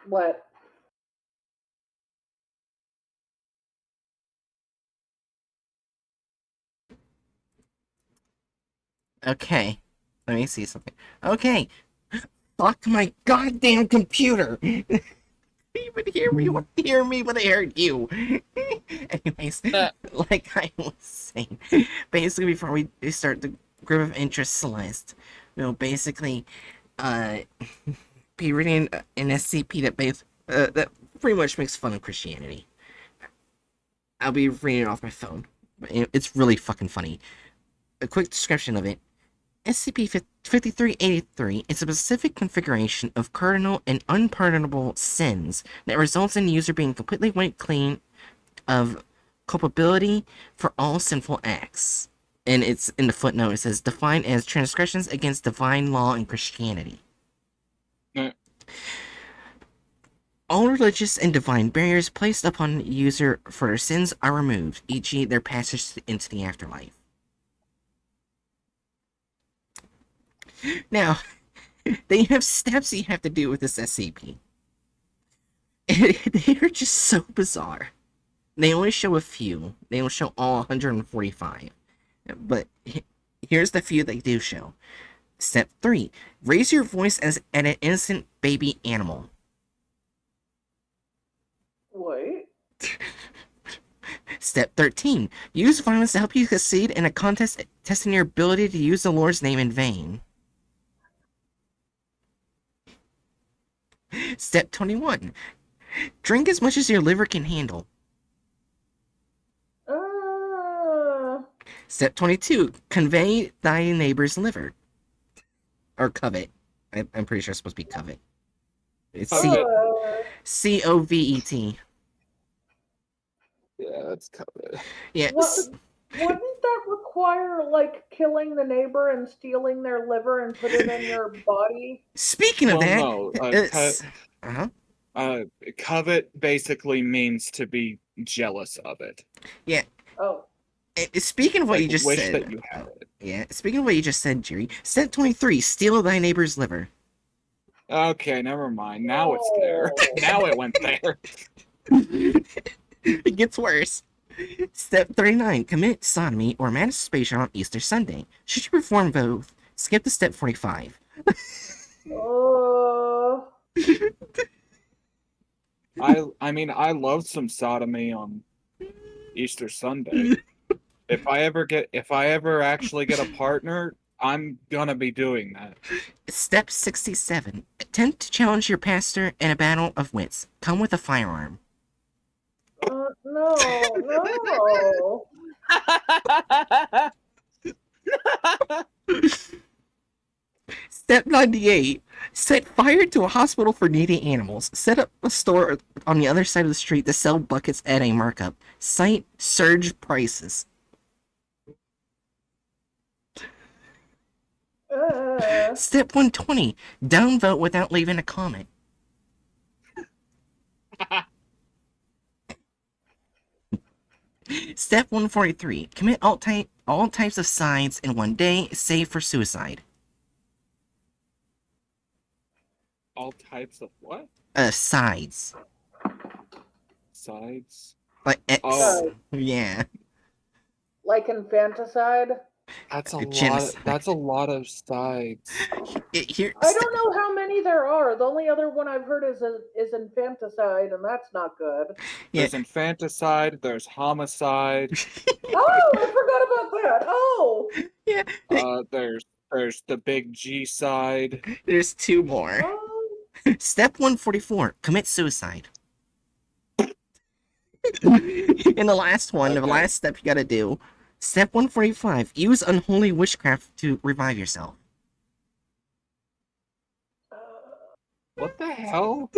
What? Okay. Let me see something. Okay. Fuck my goddamn computer! You would hear me, you would hear me, but I heard you. Anyways, Uh, like I was saying, basically before we start the group of interest Celeste, we'll basically uh be reading an SCP that pretty much makes fun of Christianity. I'll be reading it off my phone. It's really fucking funny. A quick description of it. SCP-5383 is a specific configuration of cardinal and unpardonable sins that results in the user being completely wiped clean of culpability for all sinful acts. And it's in the footnote, it says, defined as transgressions against divine law and Christianity. uh, All religious and divine barriers placed upon the user for their sins are removed, e.g. their passage into the afterlife. Now, they have steps you have to do with this SCP. They are just so bizarre. They only show a few. They don't show all 145. But here's the few they do show. Step 3. Raise your voice as at an innocent baby animal. Wait. Step 13. Use violence to help you succeed in a contest testing your ability to use the Lord's name in vain. Step 21. Drink as much as your liver can handle. Step 22. Convey thy neighbor's liver. Or covet. I'm pretty sure it's supposed to be covet. It's Covet. Covet. yeah, that's covered. Yeah. What? Wouldn't that require, like, killing the neighbor and stealing their liver and put it in your body? Speaking of Well, that, no. it's Covet basically means to be jealous of it. yeah. Oh. Speaking of what Like, you just wish said, that you had it. yeah. Speaking of what you just said, Jerry. Step 23: steal thy neighbor's liver. Okay, never mind. Now it's there. Now it went there. It gets worse. Step 39: commit sodomy or masturbation on Easter Sunday. Should you perform both, skip to step 45. I mean, I love some sodomy on Easter Sunday. If I ever actually get a partner, I'm gonna be doing that. Step 67: attempt to challenge your pastor in a battle of wits. Come with a firearm. No. Step 98: set fire to a hospital for needy animals. Set up a store on the other side of the street to sell buckets at a markup. Cite surge prices. Step 120: downvote without leaving a comment. Step 143: commit all types of sides in one day, save for suicide. All types of what? Sides. Sides? Like X. Oh. Yeah. Like infanticide? That's a Genocide. lot. That's a lot of sides. Here, I don't know how many there are. The only other one I've heard is infanticide, and that's not good. Yeah. There's infanticide. There's homicide. Oh, I forgot about that. Oh. Yeah. There's the big G side. There's two more. Oh. Step 144: commit suicide. In the last one, the Okay. last step you gotta do. Step 145: use unholy witchcraft to revive yourself. What the hell?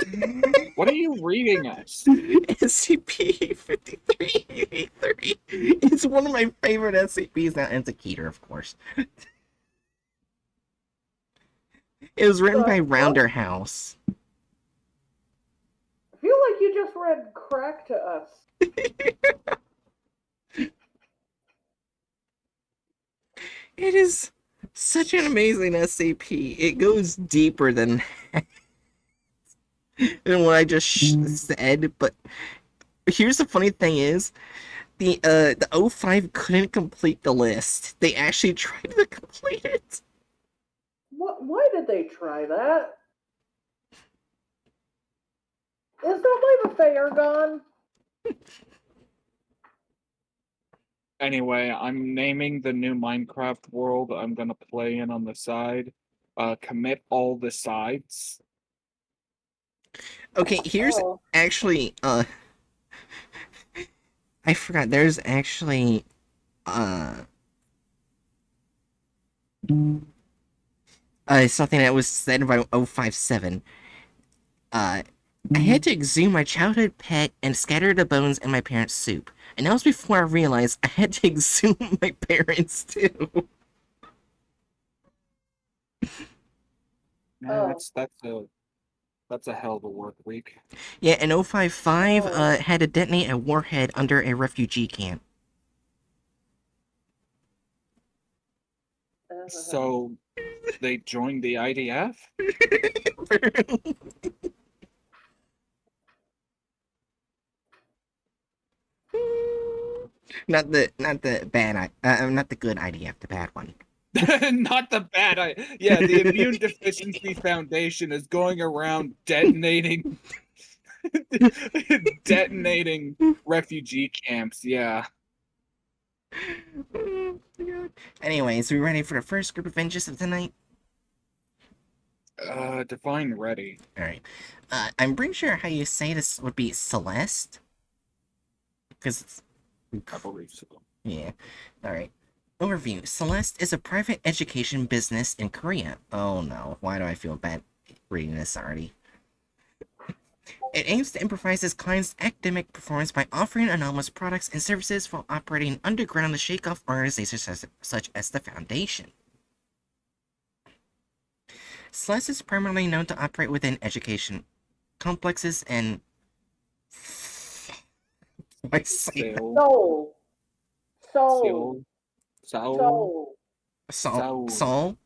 What are you reading us? SCP-5383. It's one of my favorite SCPs now, and it's a Keter, of course. It was written by Rounder House. I feel like you just read crack to us. It is such an amazing SCP. It goes deeper than that. than what I just said. But here's the funny thing is, the O5 couldn't complete the list. They actually tried to complete it. Why did they try that? Is that why the fair gone? Anyway, I'm naming the new Minecraft world I'm gonna play in on the side. Commit all the sides. Okay, here's Oh. actually I forgot. There's actually something that was said by 057. I had to exhume my childhood pet and scatter the bones in my parents' soup. And that was before I realized I had to exhume my parents too. Yeah, Oh. that's a hell of a work week. Yeah, and 055 Oh. had to detonate a warhead under a refugee camp. So they joined the IDF? not the not the good IDF, the bad one. Not the bad yeah, the Immune Deficiency Foundation is going around detonating detonating refugee camps, yeah. Anyways, we ready for the first group of inches of the night? Define ready. Alright. I'm pretty sure how you say this would be Celeste. Because it's... I believe so. Yeah. Alright. Overview. Celeste is a private education business in Korea. Oh no, why do I feel bad reading this already? It aims to improvise its clients' academic performance by offering anomalous products and services while operating underground the shake-off organizations such as the Foundation. Celeste is primarily known to operate within education complexes and... I say that? Soul. Seoul. Soul. Seoul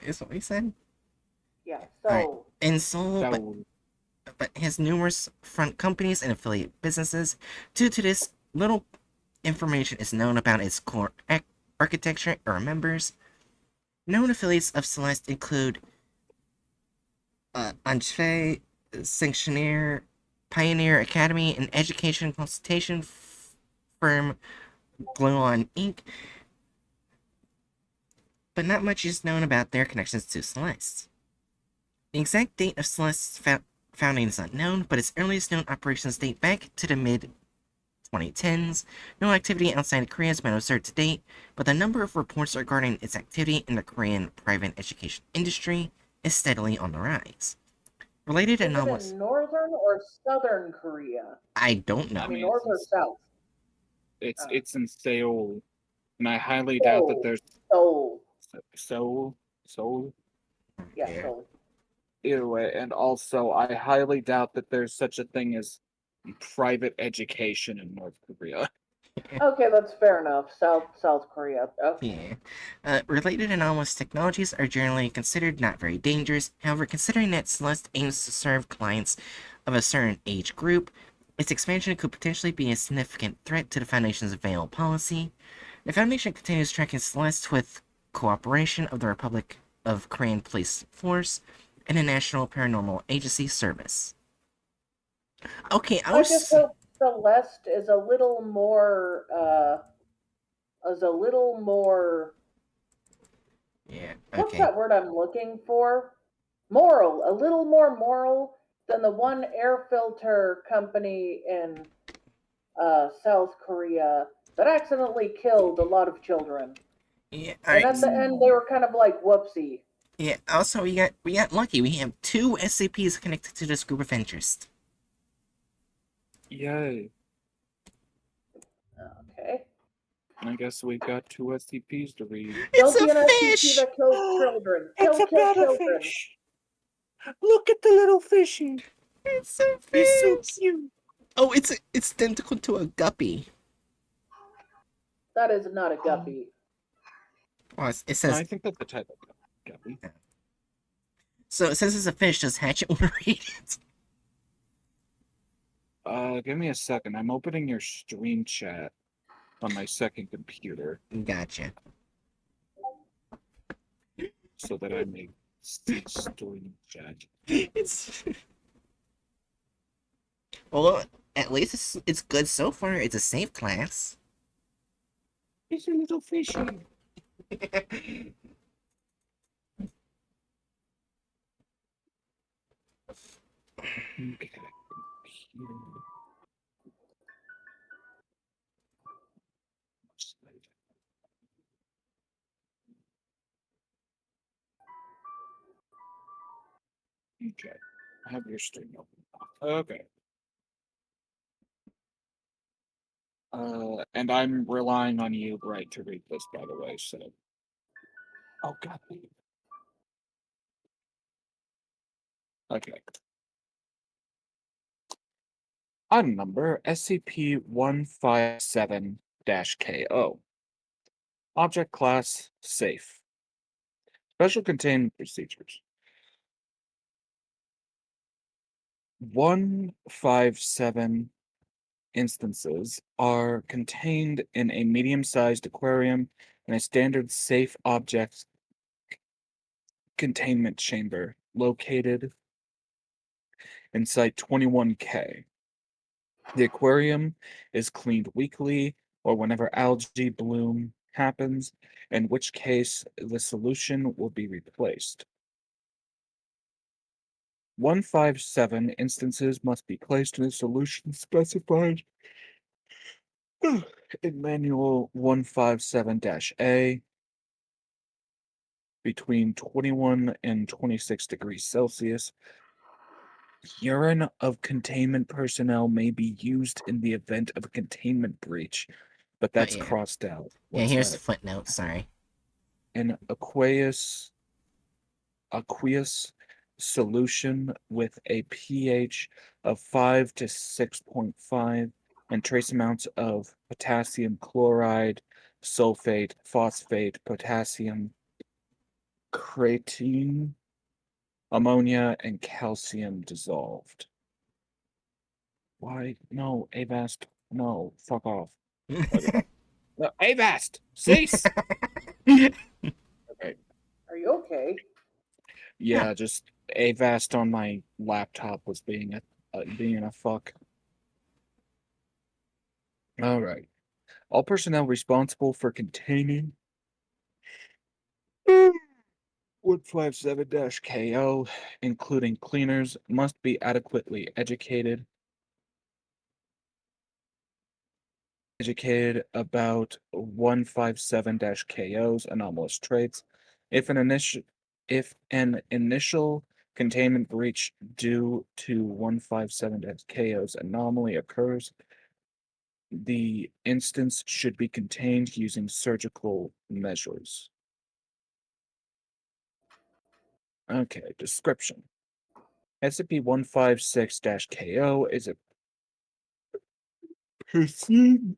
is what he said? Yeah, Alright. soul. In Seoul, Seoul. but has numerous front companies and affiliate businesses. Due to this, little information is known about its core architecture or members. Known affiliates of Celeste include Entree, Sanctioneer, Pioneer Academy, and education consultation firm Gluon Inc. But not much is known about their connections to Celeste. The exact date of Celeste's founding is unknown, but its earliest known operations date back to the mid-2010s. No activity outside of Korea has been observed to date, but the number of reports regarding its activity in the Korean private education industry is steadily on the rise. Related Is it anomalous... in northern or southern Korea? I don't know. I mean, north or south? It's in Seoul. And I highly doubt that there's Soul. Seoul. Yeah, Yeah. soul. Either way, and also I highly doubt that there's such a thing as private education in North Korea. Okay, that's fair enough. South Korea. Okay. Yeah. Related anomalous technologies are generally considered not very dangerous. However, considering that Celeste aims to serve clients of a certain age group, its expansion could potentially be a significant threat to the Foundation's veil policy. The Foundation continues tracking Celeste with cooperation of the Republic of Korean Police Force and the National Paranormal Agency Service. Okay, I just hope Celeste is a little more Yeah, what's okay. that word I'm looking for? Moral, a little more moral than the one air filter company in South Korea that accidentally killed a lot of children. Yeah, And alright. at the end, they were kind of like, whoopsie. Yeah, also we got lucky. We have 2 SCPs connected to this group of interest. Yay. Okay. I guess we've got 2 SCPs to read. It's Don't be an a SCP fish! that kills children. It's Kill about a children. fish. Look at the little fishy. It's a fish! He's so cute. Oh, it's identical to a guppy. That is not a guppy. Oh, it No, says I think that's the type of guppy. so. It says it's a fish. Does Hatchet want to read it? Give me a second. I'm opening your stream chat on my second computer Gotcha. so that I may see stream chat. It's well, at least it's good so far. It's a safe class. It's a little fishy. Okay. Okay. I have your stream open. Okay. And I'm relying on you, Bright, to read this, by the way, so. Oh, God. Okay. Item number SCP-157-KO. Object class safe. Special containment procedures. 157 instances are contained in a medium-sized aquarium in a standard safe object containment chamber located in Site 21K. The aquarium is cleaned weekly or whenever algae bloom happens, in which case the solution will be replaced. 157 instances must be placed in a solution specified in Manual 157-A between 21 and 26 degrees Celsius. Urine of containment personnel may be used in the event of a containment breach, but that's yeah. crossed out. Yeah, What's here's that? the footnote. Sorry. An aqueous solution with a pH of 5 to 6.5 and trace amounts of potassium chloride, sulfate, phosphate, potassium, creatine, ammonia, and calcium dissolved. Why? No, Avast. No, fuck off. Okay. No, Avast! Cease! Okay. Are you okay? Yeah, just Avast on my laptop was being a fuck. All right. All personnel responsible for containing 157-KO, including cleaners, must be adequately educated about 157-KO's anomalous traits. If an initial containment breach due to 157-KO's anomaly occurs, the instance should be contained using surgical measures. Okay, description. SCP-156-KO is a piscine,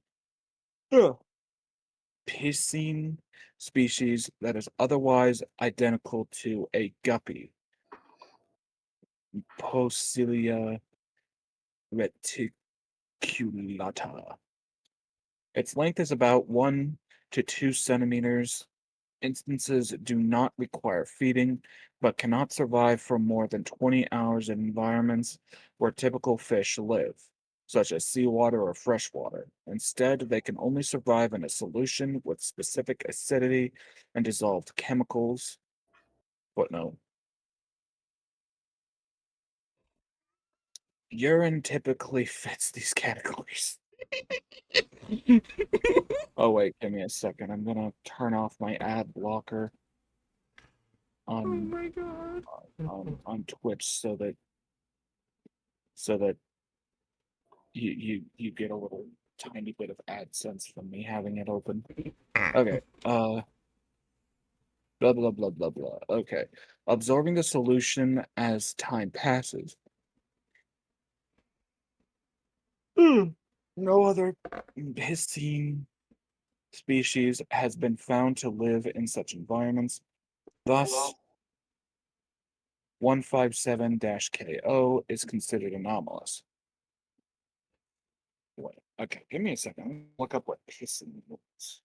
piscine species that is otherwise identical to a guppy, Posilia reticulata. Its length is about 1 to 2 centimeters. Instances do not require feeding, but cannot survive for more than 20 hours in environments where typical fish live, such as seawater or freshwater. Instead, they can only survive in a solution with specific acidity and dissolved chemicals. Footnote. Urine typically fits these categories. Oh wait, give me a second. I'm gonna turn off my ad blocker Oh on my god. on Twitch so that you get a little tiny bit of AdSense from me having it open. Okay. Blah blah blah blah blah. Okay. Absorbing the solution as time passes. No other piscine species has been found to live in such environments. Thus, 157-KO is considered anomalous. Wait, okay, give me a second. Let me look up what pissing means.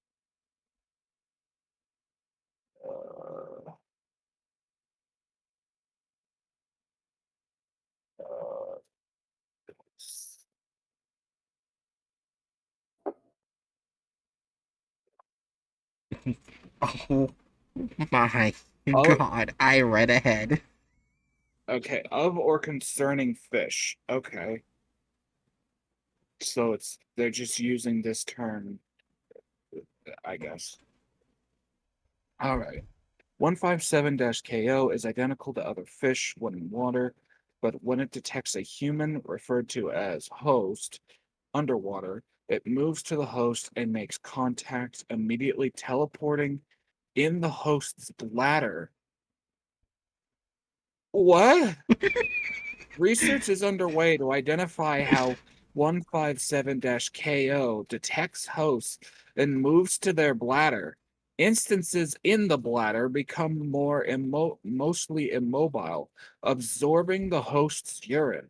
Uh, uh, Oh my oh, god, I read ahead. okay, of or concerning fish. Okay. So they're just using this term, I guess. All right. 157-KO is identical to other fish when in water, but when it detects a human referred to as host underwater, it moves to the host and makes contact, immediately teleporting in the host's bladder. What? Research is underway to identify how 157-KO detects hosts and moves to their bladder. Instances in the bladder become mostly immobile, absorbing the host's urine.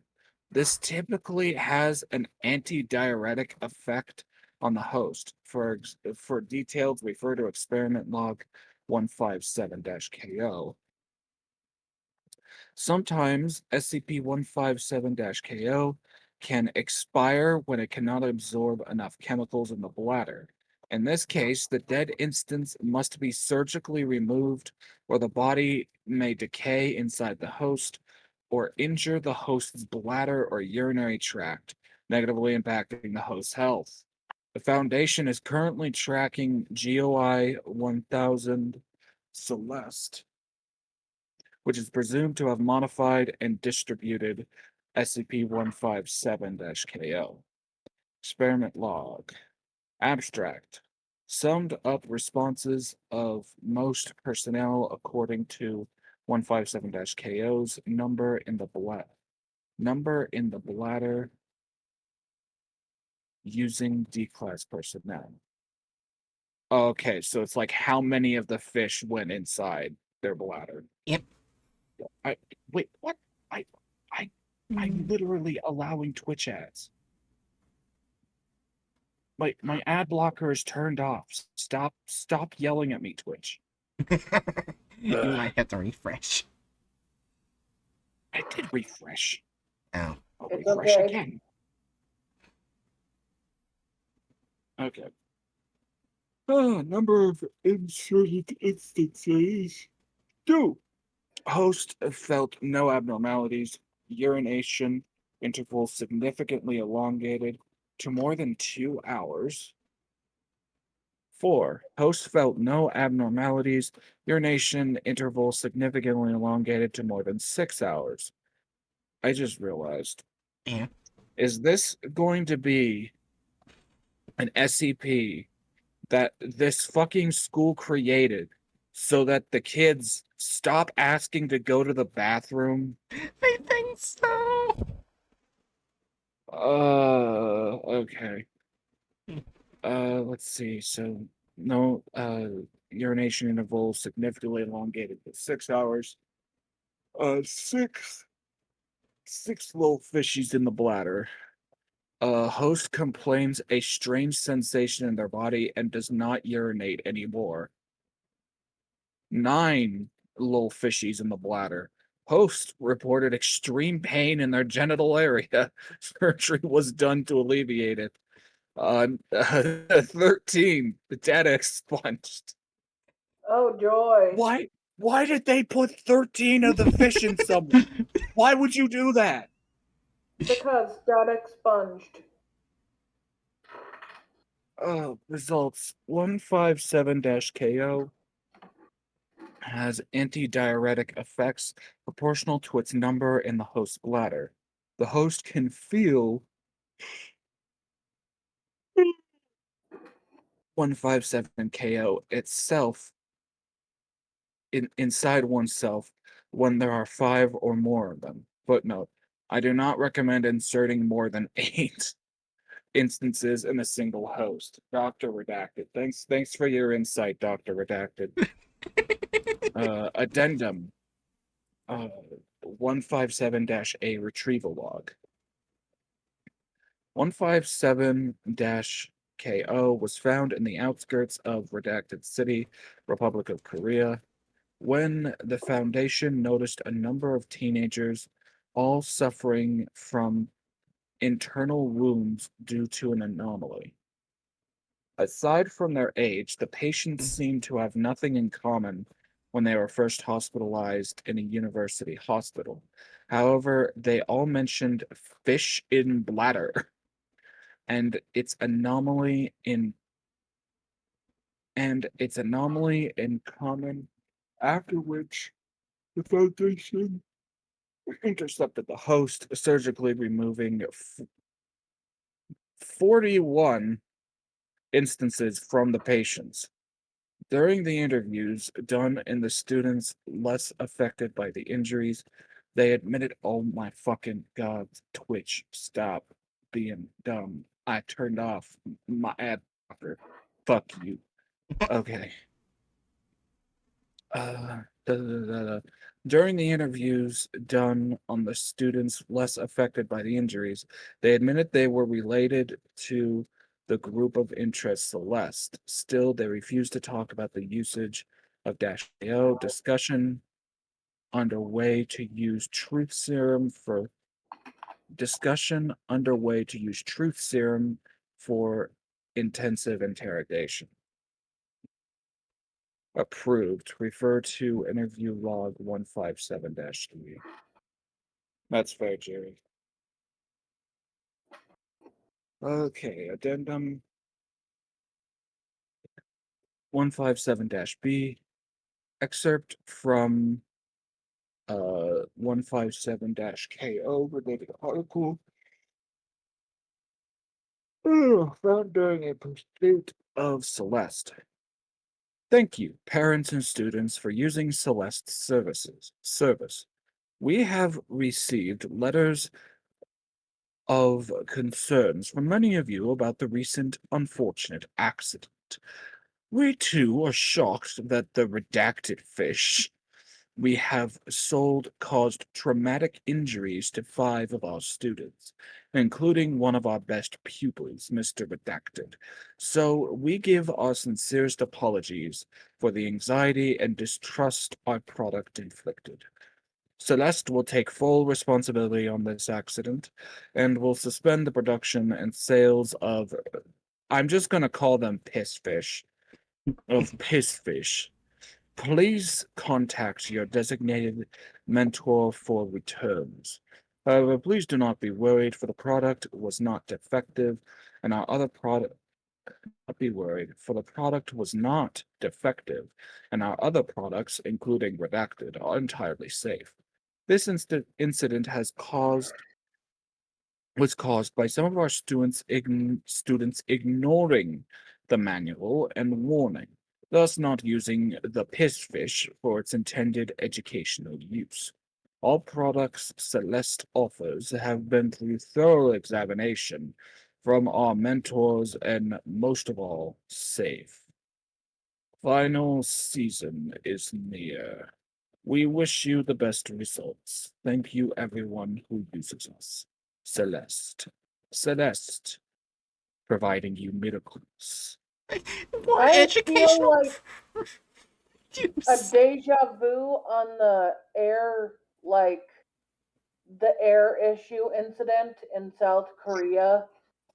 This typically has an antidiuretic effect on the host. For details, refer to experiment log 157-KO. Sometimes SCP-157-KO can expire when it cannot absorb enough chemicals in the bladder. In this case, the dead instance must be surgically removed, or the body may decay inside the host or injure the host's bladder or urinary tract, negatively impacting the host's health. The Foundation is currently tracking GOI 1000 Celeste, which is presumed to have modified and distributed SCP-157-KO. Experiment log. Abstract. Summed up responses of most personnel according to 157-KO's number in the bladder using D-class personnel. Okay, so it's like how many of the fish went inside their bladder. Yep. I wait, what? I I I'm literally allowing Twitch ads. My ad blocker is turned off. Stop yelling at me, Twitch. You Ugh, might have to refresh. I did refresh. Oh. I'll It's refresh okay. again. Okay. Number of inserted instances. 2. Host felt no abnormalities. Urination interval significantly elongated to more than 2 hours. 4. Host felt no abnormalities. Urination interval significantly elongated to more than 6 hours. I just realized. Yeah. Is this going to be an SCP that this fucking school created so that the kids stop asking to go to the bathroom? I think so. Okay. Let's see. So no urination interval significantly elongated to 6 hours. Six little fishies in the bladder. Host complains a strange sensation in their body and does not urinate anymore. 9 little fishies in the bladder. Host reported extreme pain in their genital area. Surgery was done to alleviate it. 13. The data expunged. Oh joy. Why did they put 13 of the fish in someone? Why would you do that? Because data expunged. Results 157-KO has antidiuretic effects proportional to its number in the host bladder. The host can feel 157-KO itself inside oneself when there are 5 or more of them. Footnote: I do not recommend inserting more than 8 instances in a single host. Dr. Redacted. Thanks for your insight, Dr. Redacted. Addendum. 157-A retrieval log. 157-KO was found in the outskirts of Redacted City, Republic of Korea, when the Foundation noticed a number of teenagers all suffering from internal wounds due to an anomaly. Aside from their age, the patients seemed to have nothing in common when they were first hospitalized in a university hospital. However, they all mentioned fish in bladder and its anomaly in common, after which the Foundation intercepted the host, surgically removing 41 instances from the patients. During the interviews done in the students less affected by the injuries, they admitted, oh my fucking god, Twitch, stop being dumb. I turned off my ad blocker. Fuck you. Okay. Da, da, da, da. During the interviews done on the students less affected by the injuries, they admitted they were related to the group of interest Celeste. Still, they refused to talk about the usage of Dash AO. Discussion underway to use truth serum for intensive interrogation. Approved. Refer to interview log 157-3. That's fair, Jerry. Okay, addendum 157-B. Excerpt from 157-KO related article. Found during a pursuit of Celeste. Thank you, parents and students, for using Celeste's service. We have received letters of concerns from many of you about the recent unfortunate accident. We too are shocked that the redacted fish we have sold caused traumatic injuries to 5 of our students, including one of our best pupils, Mr. Redacted. So we give our sincerest apologies for the anxiety and distrust our product inflicted. Celeste will take full responsibility on this accident and will suspend the production and sales of, I'm just going to call them piss fish, of piss fish. Please contact your designated mentor for returns. However, please do not be worried, for the product was not defective, and our other product. Not be worried, for the product was not defective, and our other products, including Redacted, are entirely safe. This incident was caused by some of our students ignoring the manual and warning, thus not using the piss fish for its intended educational use. All products Celeste offers have been through thorough examination from our mentors and, most of all, safe. Final season is near. We wish you the best results. Thank you, everyone who uses us. Celeste. Celeste, providing you miracles. More I feel educational like a use. deja vu on the air issue incident in South Korea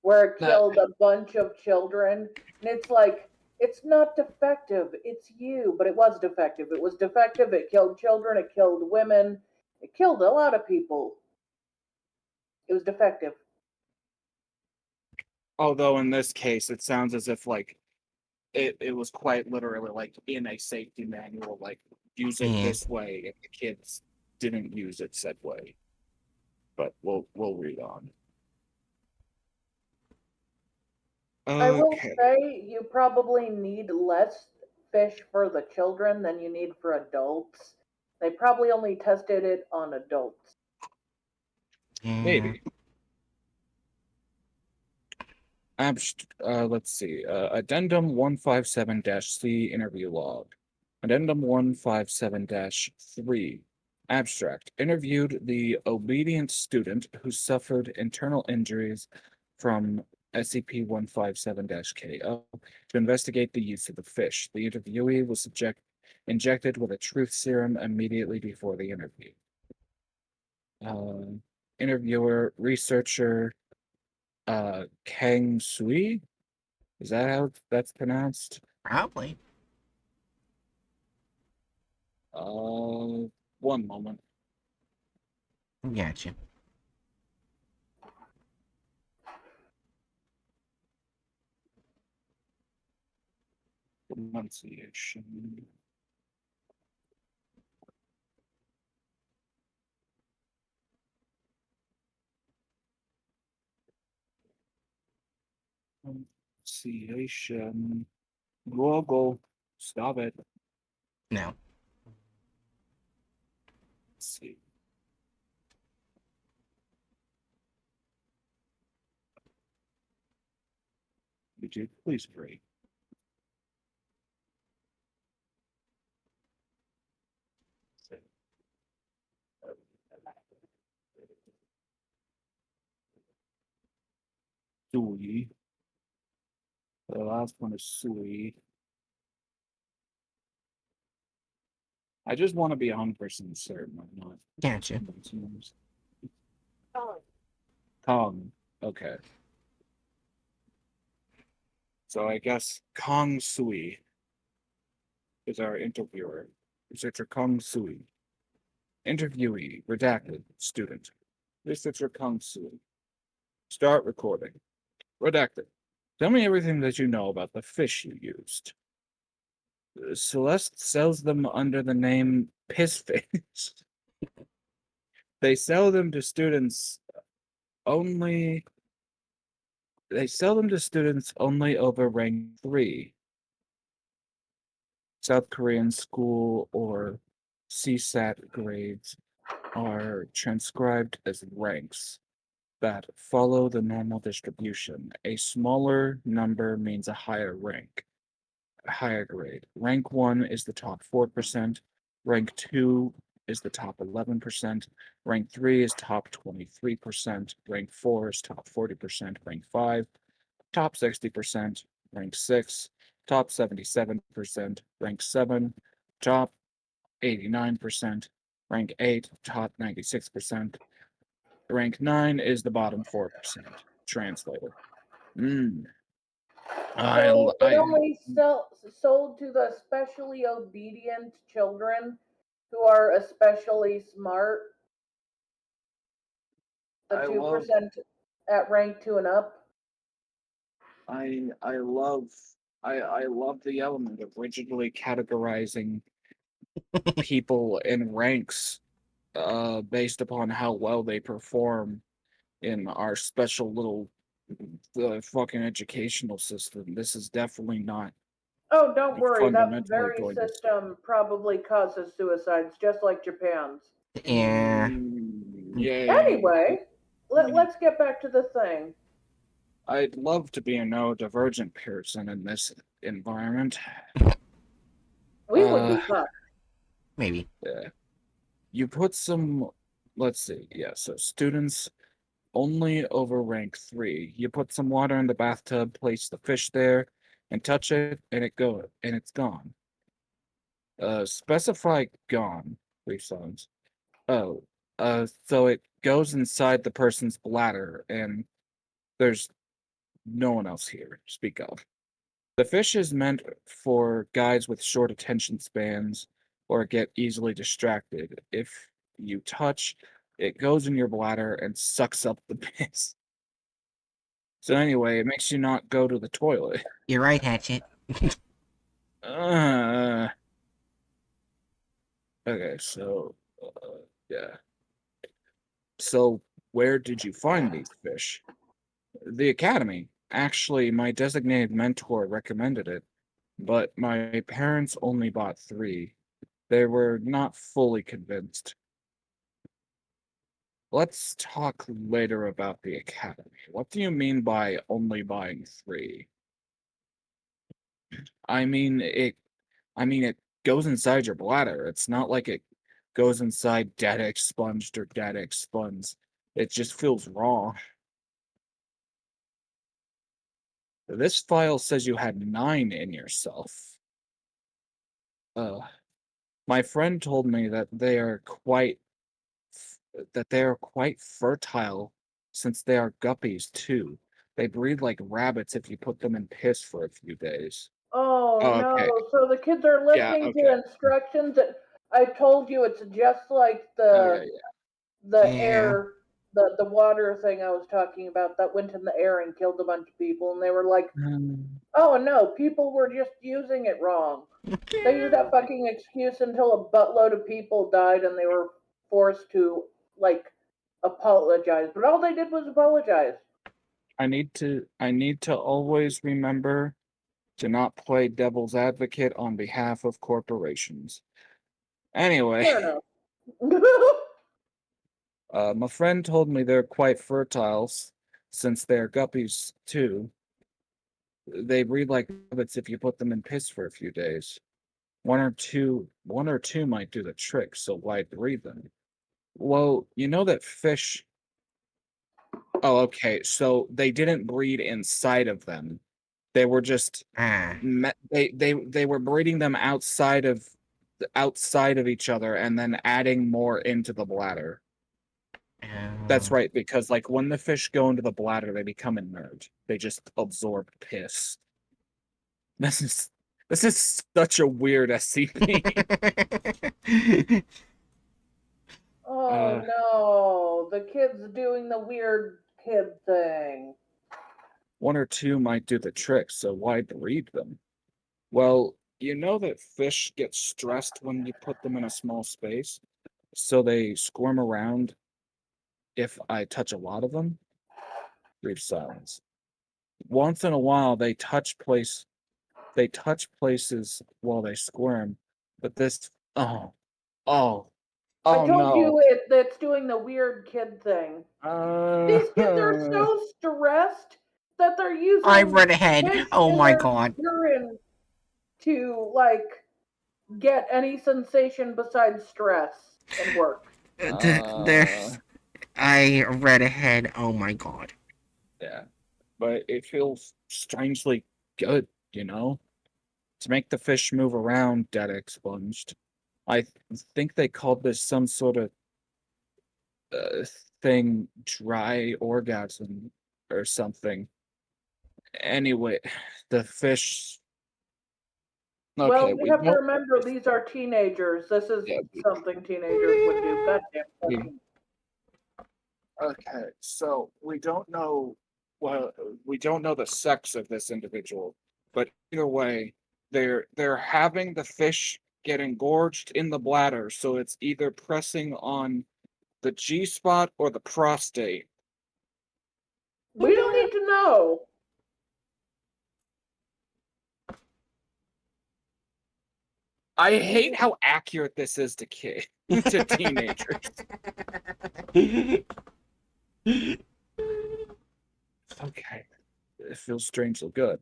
where it That killed a bunch of children. And it's like, it's not defective, it's you. But it was defective. It was defective. It killed children, it killed women, it killed a lot of people. It was defective. Although in this case, it sounds as if it was quite literally like in a safety manual, like use it yeah. this way if the kids didn't use it said way. But we'll read on. I will Okay. say you probably need less fish for the children than you need for adults. They probably only tested it on adults. Yeah. Maybe. Let's see. Addendum 157-C interview log. Addendum 157-3. Abstract. Interviewed the obedient student who suffered internal injuries from SCP-157-KO to investigate the use of the fish. The interviewee was injected with a truth serum immediately before the interview. Interviewer, researcher, Kang Sui? Is that how that's pronounced? Probably. One moment. Gotcha. Pronunciation. Pronunciation. Google. Stop it. No. Let's see. Would you please hurry? Sui. The last one is Sui. I just want to be 100% certain I'm not. Gotcha. Kong. Okay. So I guess Kong Sui is our interviewer. Researcher Kong Sui. Interviewee, redacted, student. Researcher Kong Sui. Start recording. Redacted. Tell me everything that you know about the fish you used. Celeste sells them under the name Pissfish. They sell them to students only. They sell them to students only over rank 3. South Korean school or CSAT grades are transcribed as ranks that follow the normal distribution. A smaller number means a higher rank, a higher grade. Rank 1 is the top 4%, rank 2 is the top 11%, rank 3 is top 23%, rank 4 is top 40%, rank 5, top 60%, rank 6, top 77%, rank 7, top 89%, rank 8, top 96%, rank 9 is the bottom 4%. Translator. So it only sold to the especially obedient children who are especially smart. The I 2% at rank 2 and up. I love I love the element of rigidly categorizing people in ranks based upon how well they perform in our special little fucking educational system. This is definitely not Oh, don't worry. That fundamentally very going to system probably causes suicides, just like Japan's. Yeah. Yeah. Anyway, let's get back to the thing. I'd love to be a neurodivergent person in this environment. We would be fine. Maybe. Yeah. You put some, let's see, yeah, so students only over rank 3. You put some water in the bathtub, place the fish there, and touch it, and it's gone. Specify gone, 3 songs. Oh, so it goes inside the person's bladder, and there's no one else here to speak of. The fish is meant for guys with short attention spans or get easily distracted. If you touch, it goes in your bladder and sucks up the piss. So anyway, it makes you not go to the toilet. You're right, Hatchet. Uh, okay, so yeah. So where did you find these fish? The academy. Actually, my designated mentor recommended it, but my parents only bought 3. They were not fully convinced. Let's talk later about the academy. What do you mean by only buying 3? I mean it goes inside your bladder. It's not like it goes inside data expunged or data expunged. It just feels wrong. This file says you had 9 in yourself. My friend told me that they are quite fertile since they are guppies too. They breed like rabbits if you put them in piss for a few days. Oh Oh, no! okay. So the kids are Yeah, listening okay. to instructions. That I told you, it's just like Okay, the Yeah. air, the water thing I was talking about that went in the air and killed a bunch of people, and they were like, yeah. "Oh no, people were just using it wrong." They used that fucking excuse until a buttload of people died, and they were forced to like apologize. But all they did was apologize. I need to always remember to not play devil's advocate on behalf of corporations. Anyway, Fair enough. my friend told me they're quite fertile since they're guppies too. They breed like rabbits if you put them in piss for a few days. One or two might do the trick, so why breed them? Well, you know that fish. Oh, okay. So they didn't breed inside of them. They were just Ah. they were breeding them outside of each other and then adding more into the bladder. That's Oh. right, because like when the fish go into the bladder, they become inert. They just absorb piss. This is this is such a weird SCP. Oh uh, no, the kid's doing the weird kid thing. one or two might do the trick, so why breed them? Well, you know that fish get stressed when you put them in a small space, so they squirm around if I touch a lot of them. Brief silence. Once in a while, they touch places while they squirm, but this, oh, I oh told no. you that's doing the weird kid thing. These kids are Uh, so stressed that they're I using read ahead. piss Oh in my their god. urine to like get any sensation besides stress and work. uh, There's. I read ahead. Oh my god. yeah, but it feels strangely good, you know? To make the fish move around, Data expunged. I think they called this some sort of uh, thing, dry orgasm or something. Anyway, the fish. Well, Okay, we we have to don't. remember these are teenagers. This is Yeah, something teenagers would do. Goddamn we, fucking. okay, so we don't know. Well, we don't know the sex of this individual, but either way, they're having the fish get engorged in the bladder, so it's either pressing on the G spot or the prostate. We don't need to know. I hate how accurate this is to to teenagers. Okay, it feels strangely good.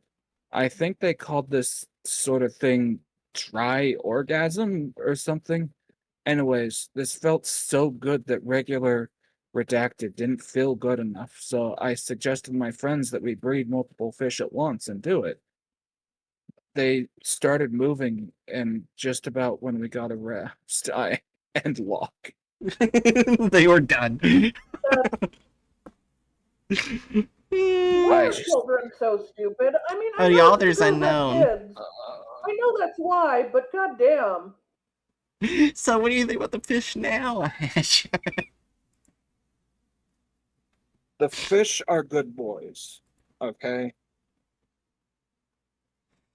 I think they called this sort of thing dry orgasm or something. Anyways, this felt so good that regular redacted didn't feel good enough, so I suggested my friends that we breed multiple fish at once and do it. They started moving, and just about when we got a rest, I and lock. They were done. Why I are just children so stupid? I mean, I Oh, the know author's children have unknown. kids. I know that's why, but goddamn. So, what do you think about the fish now, Ash? the fish are good boys. Okay,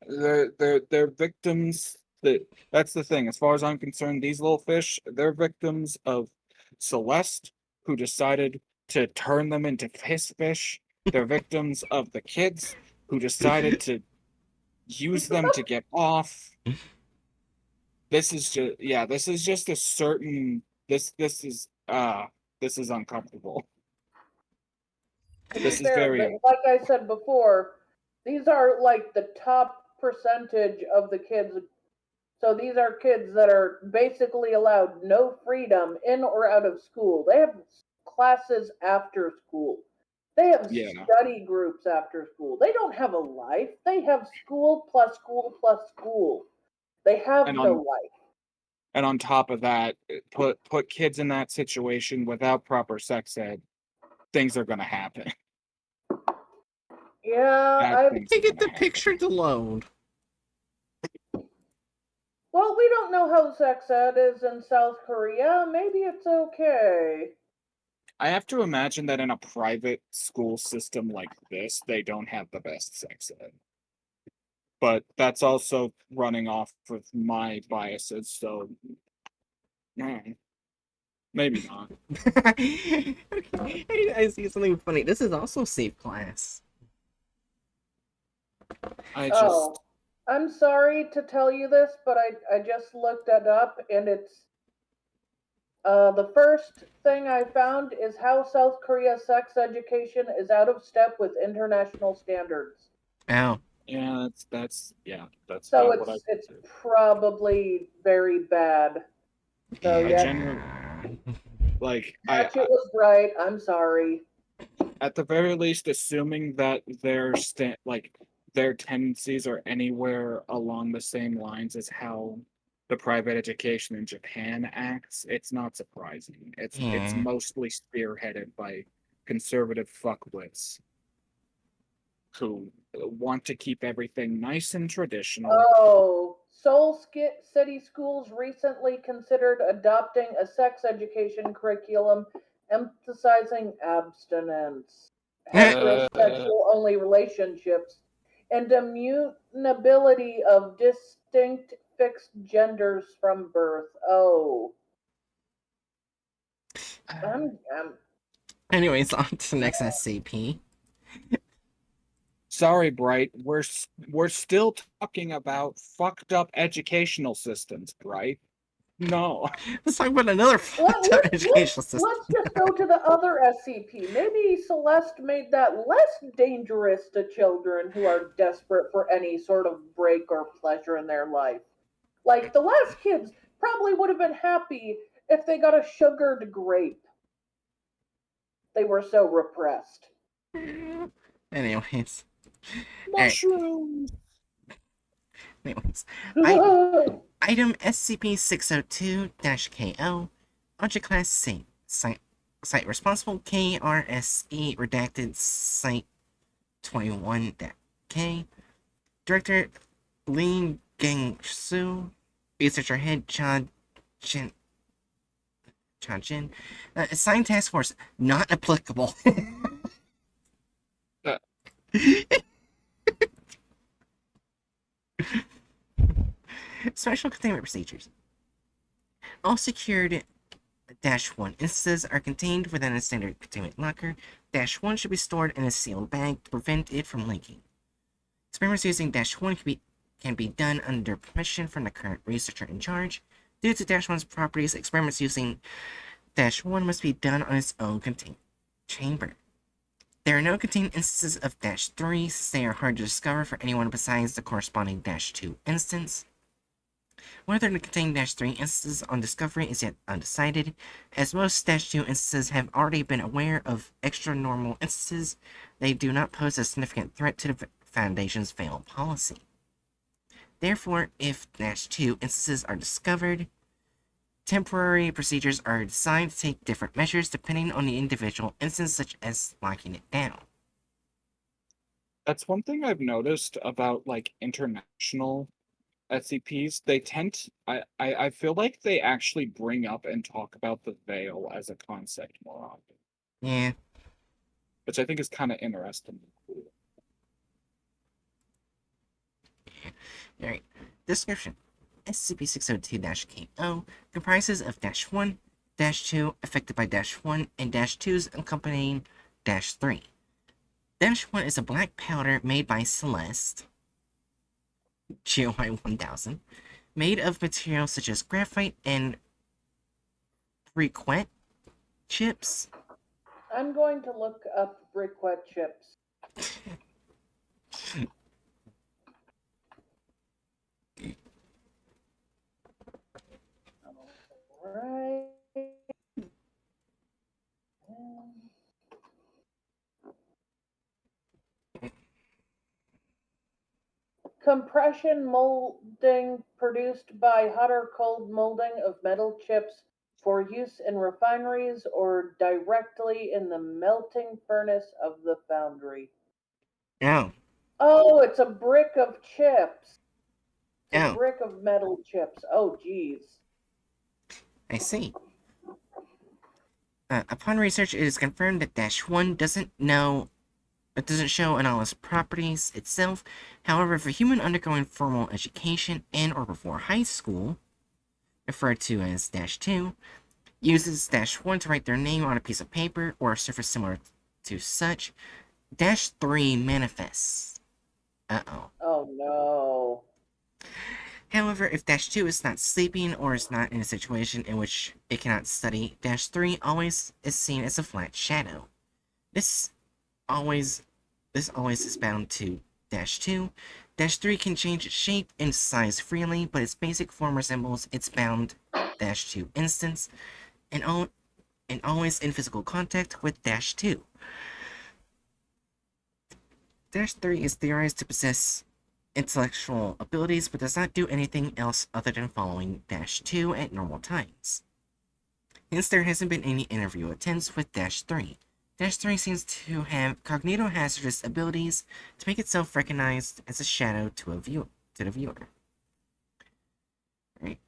they're victims. That's the thing. As far as I'm concerned, these little fish, they're victims of Celeste, who decided to turn them into piss fish. They're victims of the kids who decided to use them to get off. This is just a certain this is uncomfortable. To be This is fair, very like I said before, these are like the top percentage of the kids. So these are kids that are basically allowed no freedom in or out of school. They have classes after school. They have Yeah. study groups after school. They don't have a life. They have school plus school plus school. They have And no on life. and on top of that, put kids in that situation without proper sex ed, things are gonna happen. Yeah, Bad things I are get gonna the happen. picture to load. well, we don't know how sex ed is in South Korea. Maybe it's okay. I have to imagine that in a private school system like this, they don't have the best sex ed. But that's also running off of my biases, so maybe not. Okay, I see something funny. This is also safe class. I Oh, just I'm sorry to tell you this, but I just looked it up and it's the first thing I found is how South Korea's sex education is out of step with international standards. Oh, yeah, that's So about what I it's probably very bad. So I yeah, genuinely like Hatchet was right. I'm sorry. at the very least, assuming that their tendencies are anywhere along the same lines as how the private education in Japan acts, it's not surprising. It's yeah. mostly spearheaded by conservative fuckwits who want to keep everything nice and traditional. Oh, Seoul City Schools recently considered adopting a sex education curriculum emphasizing abstinence, Uh, heterosexual only relationships, and immutability of distinct fixed genders from birth. Oh, I'm Anyways, on to the next SCP. Sorry, Bright. We're still talking about fucked up educational systems, Bright. No. Let's talk about another Let, fucked up let's let's educational system. let's just go to the other SCP. Maybe Celeste made that less dangerous to children who are desperate for any sort of break or pleasure in their life. Like the last kids probably would have been happy if they got a sugared grape. They were so repressed. Anyways, alright. Mushrooms. Anyways, item SCP-602-KO, Object Class Site Responsible KRSE Redacted Site 21-K, Director Lee Gang-Soo, Researcher Head Jin, Assigned Task Force Not Applicable. Uh, Special Containment Procedures. All secured -1 instances are contained within a standard containment locker. -1 should be stored in a sealed bag to prevent it from leaking. Experiments using -1 can be done under permission from the current researcher in charge. Due to -1's properties, experiments using -1 must be done on its own containment chamber. There are no contained instances of -3 since they are hard to discover for anyone besides the corresponding -2 instance. Whether to contain -3 instances on discovery is yet undecided, as most -2 instances have already been aware of extra normal instances. They do not pose a significant threat to the Foundation's fail policy. Therefore, if -2 instances are discovered, temporary procedures are designed to take different measures depending on the individual instance, such as locking it down. That's one thing I've noticed about like international SCPs. They tend I feel like they actually bring up and talk about the veil as a concept more often, Yeah. which I think is kind of interesting and cool. Alright. Description. SCP-602-KO comprises of -1, -2 affected by -1, and -2's accompanying -3. -1 is a black powder made by Celeste, GOI 1000, made of materials such as graphite and briquette chips. I'm going to look up briquette chips. Alright. Compression molding produced by hot or cold molding of metal chips for use in refineries or directly in the melting furnace of the foundry. Oh, Oh, it's a brick of chips. It's a oh, brick of metal chips. Oh, geez. I see. Upon research, it is confirmed that Dash 1 it doesn't show anomalous properties itself. However, if a human undergoing formal education and or before high school, referred to as Dash 2, uses Dash 1 to write their name on a piece of paper or a surface similar to such, Dash 3 manifests. Uh-oh. Oh, no. However, if Dash 2 is not sleeping or is not in a situation in which it cannot study, Dash 3 always is seen as a flat shadow. This always is bound to Dash 2. Dash 3 can change its shape and size freely, but its basic form resembles its bound Dash 2 instance, and always in physical contact with Dash 2. Dash 3 is theorized to possess intellectual abilities, but does not do anything else other than following Dash 2 at normal times. Hence, there hasn't been any interview attempts with Dash 3. Dash 3 seems to have cognitohazardous abilities to make itself recognized as a shadow to the viewer. Right.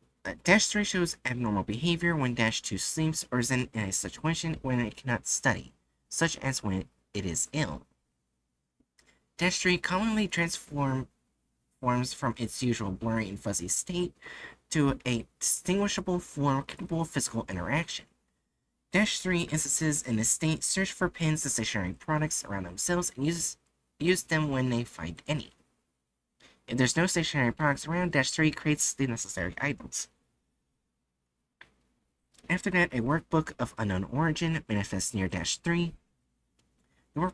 Dash 3 shows abnormal behavior when Dash 2 sleeps or is in a situation when it cannot study, such as when it is ill. Dash 3 commonly forms from its usual blurry and fuzzy state to a distinguishable form capable of physical interaction. Dash 3 instances in this state search for pins and stationary products around themselves and use them when they find any. If there's no stationary products around, Dash 3 creates the necessary items. After that, a workbook of unknown origin manifests near Dash 3. The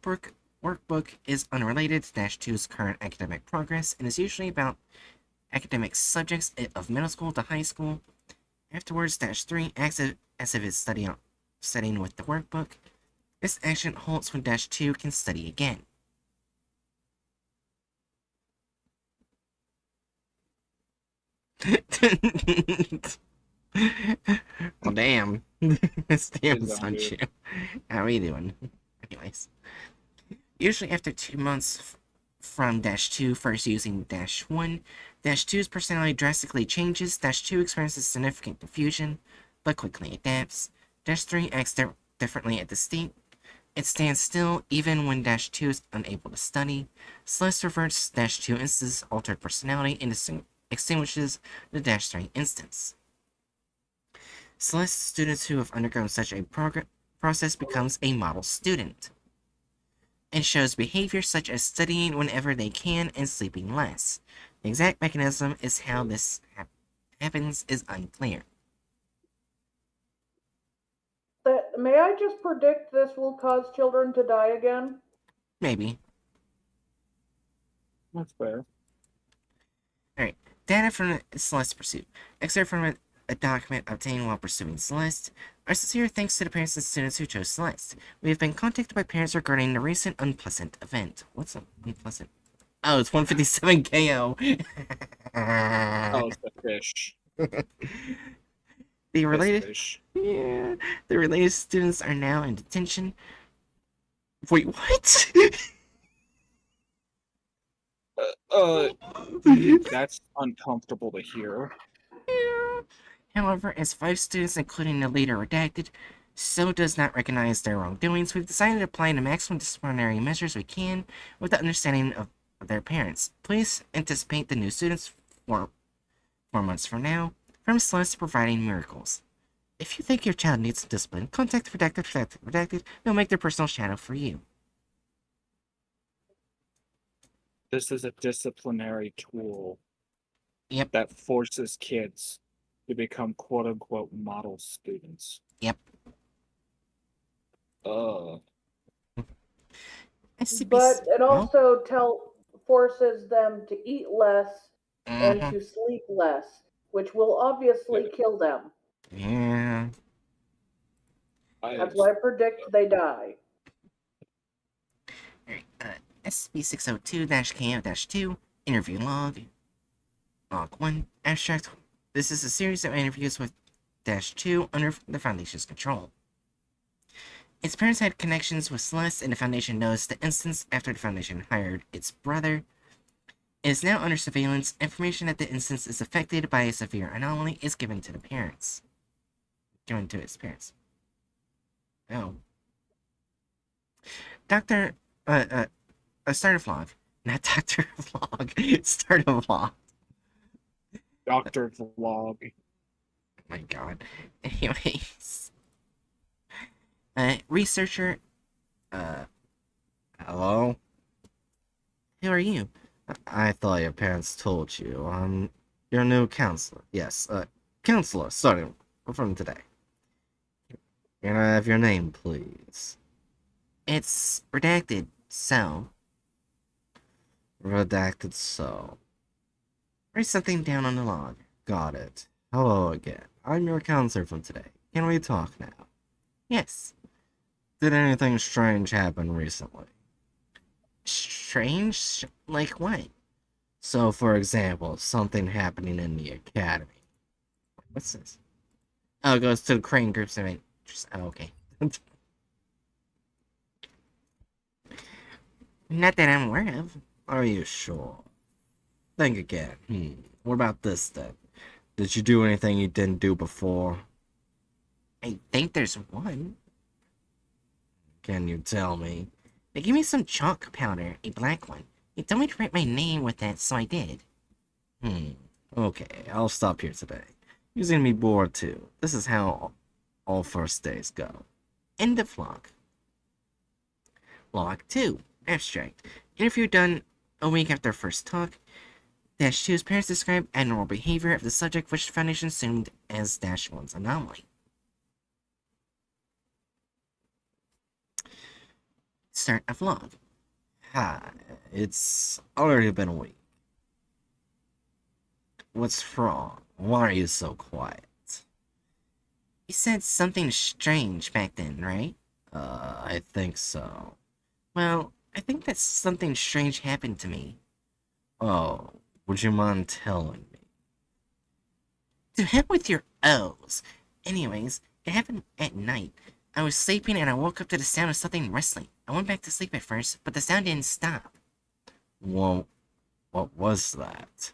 workbook is unrelated to Dash 2's current academic progress and is usually about academic subjects of middle school to high school. Afterwards, Dash 3 acts as if it's studying with the workbook. This action halts when Dash 2 can study again. Well, damn. This damn Sunshine. How are you doing? Anyways. Usually after 2 months from Dash 2 first using Dash 1, Dash 2's personality drastically changes. Dash 2 experiences significant confusion, but quickly adapts. Dash 3 acts differently at the state. It stands still even when Dash 2 is unable to study. Celeste reverts Dash 2 instance's altered personality and extinguishes the Dash 3 instance. Celeste students who have undergone such a process becomes a model student and shows behavior such as studying whenever they can and sleeping less. The exact mechanism is how this happens is unclear. May I just predict this will cause children to die again? Maybe. That's fair. Alright. Data from Celeste Pursuit. Excerpt from a document obtained while pursuing Celeste. Our sincere thanks to the parents and students who chose Celeste. We have been contacted by parents regarding the recent unpleasant event. What's unpleasant? Oh, it's 157 KO. Oh, it's the fish. The related, Fish. yeah, the related students are now in detention. Wait, what? That's uncomfortable to hear. However, as 5 students, including the leader, redacted, so does not recognize their wrongdoings, we've decided to apply the maximum disciplinary measures we can with the understanding of their parents. Please anticipate the new students 4 months from now from Celeste providing miracles. If you think your child needs discipline, contact Redacted. They'll make their personal shadow for you. This is a disciplinary tool Yep. that forces kids to become quote unquote model students. Yep. SCP. But it also forces them to eat less and to sleep less, which will obviously kill them. Yeah. That's why I predict they die. Alright, SCP-602-KO-2 Interview log. Log 1. Abstract. This is a series of interviews with Dash 2 under the Foundation's control. Its parents had connections with Celeste, and the Foundation knows the instance after the Foundation hired its brother. It is now under surveillance. Information that the instance is affected by a severe anomaly is given to the parents. Given to its parents. Oh. Dr. Start a vlog. Not Dr. Vlog. Start a vlog. Dr. Vlog. Oh my god. Anyways. Researcher. Hello? Who are you? I thought your parents told you. Your new counselor. Yes, counselor, starting from today. Can I have your name, please? It's redacted, so. Redacted, so. Write something down on the log. Got it. Hello again. I'm your counselor from today. Can we talk now? Yes. Did anything strange happen recently? Strange? Like what? So, for example, something happening in the academy. What's this? Oh, it goes to the Crane Group's event. Oh, okay. Not that I'm aware of. Are you sure? Think again. What about this then? Did you do anything you didn't do before? I think there's one. Can you tell me? They gave me some chalk powder, a black one. They told me to write my name with that, so I did. Okay, I'll stop here today. You're gonna be bored too. This is how all first days go. End of log. Log 2. Abstract. Interview done a week after first talk. Dash 2's parents describe abnormal behavior of the subject, which the Foundation assumed as Dash 1's anomaly. Start a vlog. Hi, it's already been a week. What's wrong? Why are you so quiet? You said something strange back then, right? I think so. Well, I think that something strange happened to me. Oh, would you mind telling me? To heck with your O's. Anyways, it happened at night. I was sleeping and I woke up to the sound of something rustling. I went back to sleep at first, but the sound didn't stop. Well, what was that?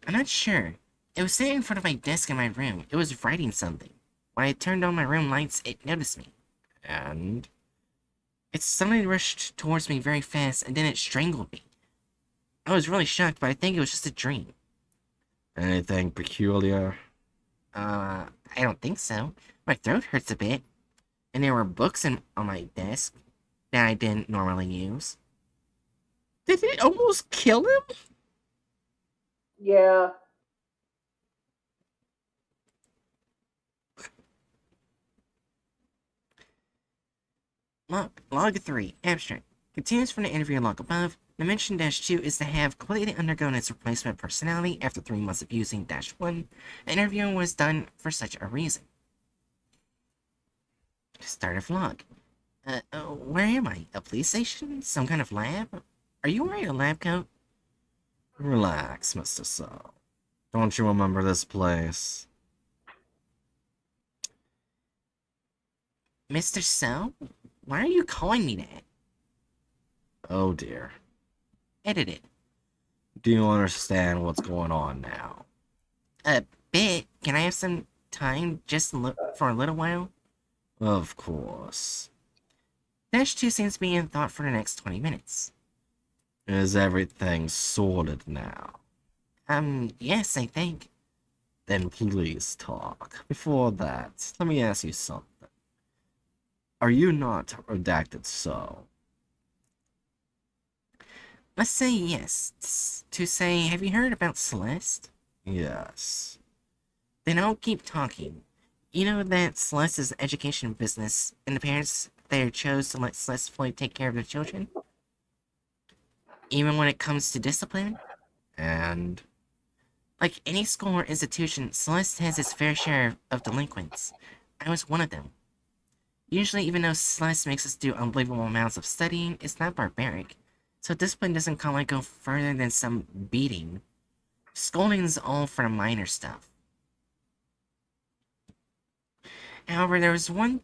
I'm not sure. It was sitting in front of my desk in my room. It was writing something. When I turned on my room lights, it noticed me. And? It suddenly rushed towards me very fast, and then it strangled me. I was really shocked, but I think it was just a dream. Anything peculiar? I don't think so. My throat hurts a bit. And there were books on my desk that I didn't normally use. Did it almost kill him? Yeah. Log 3. Abstract. Continues from the interview log above. Dimension -2 is to have completely undergone its replacement personality after 3 months of using -1. The interview was done for such a reason. Start a vlog. Where am I? A police station? Some kind of lab? Are you wearing a lab coat? Relax, Mr. So. Don't you remember this place? Mr. So? Why are you calling me that? Oh dear. Edit it. Do you understand what's going on now? A bit. Can I have some time just for a little while? Of course. -2 seems to be in thought for the next 20 minutes. Is everything sorted now? Yes, I think. Then please talk. Before that, let me ask you something. Are you not redacted so? Let's say yes. To say, have you heard about Celeste? Yes. Then I'll keep talking. You know that Celeste is an education business, and the parents there chose to let Celeste fully take care of their children? Even when it comes to discipline? And? Like any school or institution, Celeste has its fair share of delinquents. I was one of them. Usually, even though Celeste makes us do unbelievable amounts of studying, it's not barbaric. so discipline doesn't come like go further than some beating. Scolding's all for the minor stuff. However, there was one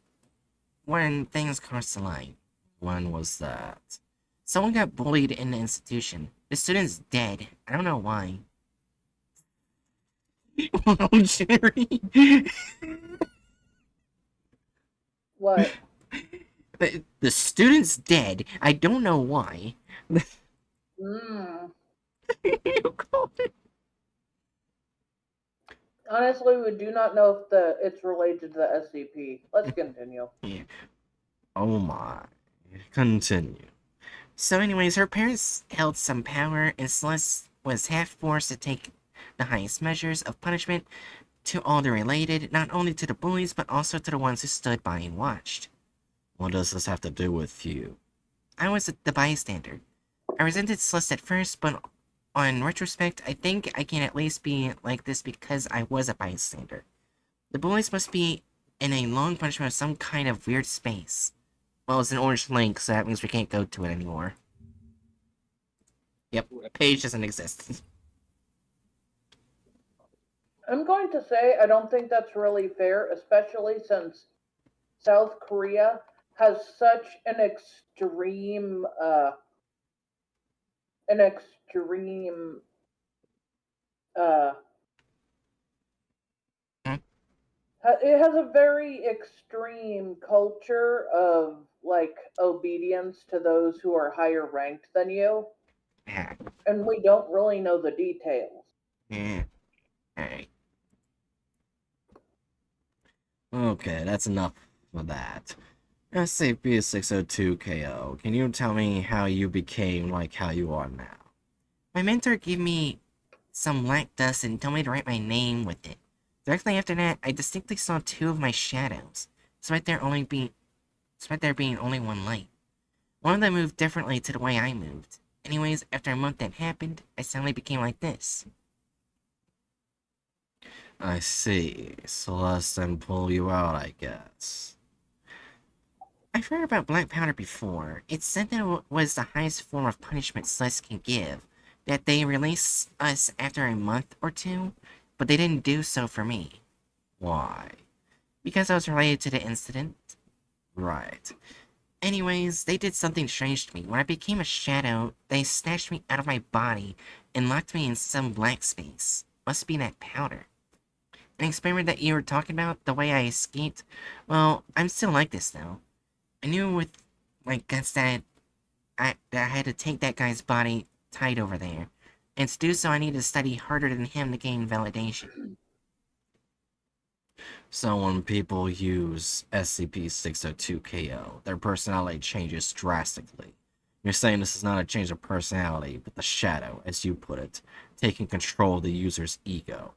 when things crossed the line. One was that someone got bullied in the institution. The student's dead. I don't know why. Wow, Jerry. What? The student's dead. I don't know why. Mm. You called it- Honestly, we do not know if it's related to the SCP. Let's continue. Yeah. Oh my. Continue. So anyways, her parents held some power, and Celeste was half forced to take the highest measures of punishment to all the related, not only to the bullies, but also to the ones who stood by and watched. What does this have to do with you? I was the bystander. I resented Celeste at first, but on retrospect, I think I can at least be like this because I was a bystander. The bullies must be in a long punishment of some kind of weird space. Well, it's an orange link, so that means we can't go to it anymore. Yep, page doesn't exist. I'm going to say I don't think that's really fair, especially since South Korea has such an extreme, uh, Hmm? it has a very extreme culture of like obedience to those who are higher ranked than you, Yeah, and we don't really know the details. yeah, alright. Okay, that's enough for that. SCP-602-KO, can you tell me how you became like how you are now? My mentor gave me some black dust and told me to write my name with it. Directly after that, I distinctly saw two of my shadows, despite there being only one light. One of them moved differently to the way I moved. Anyways, after a month that happened, I suddenly became like this. I see. Celeste then pull you out, I guess. I've heard about black powder before. It's said that it was the highest form of punishment Celeste can give, that they release us after a month or two, but they didn't do so for me. Why? Because I was related to the incident? Right. Anyways, they did something strange to me. When I became a shadow, they snatched me out of my body and locked me in some black space. Must be that powder. An experiment that you were talking about, the way I escaped, well, I'm still like this though. I knew with my guts that I had to take that guy's body tied over there. And to do so, I needed to study harder than him to gain validation. So when people use SCP-602-KO, their personality changes drastically. You're saying this is not a change of personality, but the shadow, as you put it, taking control of the user's ego.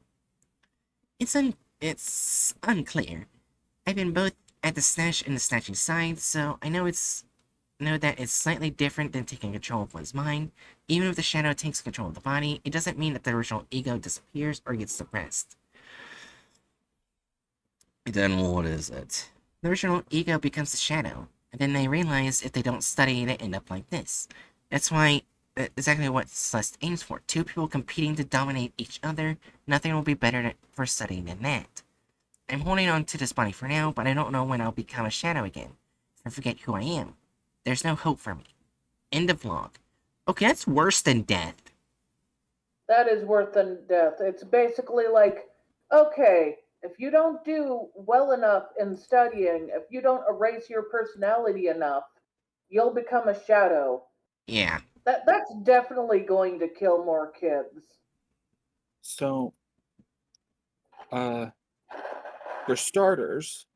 It's unclear. I've been both at the snatch and the snatching side, so I know that it's slightly different than taking control of one's mind. Even if the shadow takes control of the body, it doesn't mean that the original ego disappears or gets suppressed. Then what is it? The original ego becomes the shadow, and then they realize if they don't study, they end up like this. That's why exactly what Celeste aims for. Two people competing to dominate each other. Nothing will be better for studying than that. I'm holding on to this body for now, but I don't know when I'll become a shadow again. I forget who I am. There's no hope for me. End of log. Okay, that's worse than death. That is worse than death. It's basically like, okay, if you don't do well enough in studying, if you don't erase your personality enough, you'll become a shadow. Yeah. That's definitely going to kill more kids. So, for starters,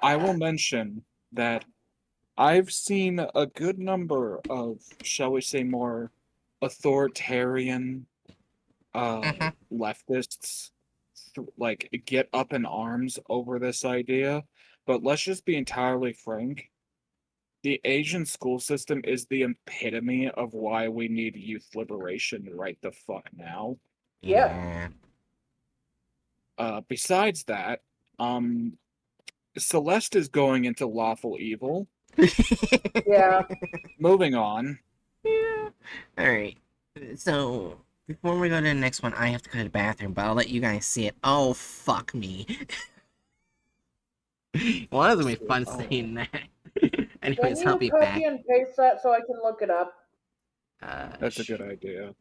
I will mention that I've seen a good number of, shall we say, more authoritarian Mhm. leftists like get up in arms over this idea. But let's just be entirely frank. The Asian school system is the epitome of why we need youth liberation right the fuck now. Yeah. Yeah. Besides that, Celeste is going into lawful evil, Yeah. Moving on. Yeah. Alright. So, before we go to the next one, I have to go to the bathroom, but I'll let you guys see it. Oh, fuck me. Well, that was gonna be fun saying that. Can Anyways, I'll you be copy back. and paste that so I can look it up? That's a good idea.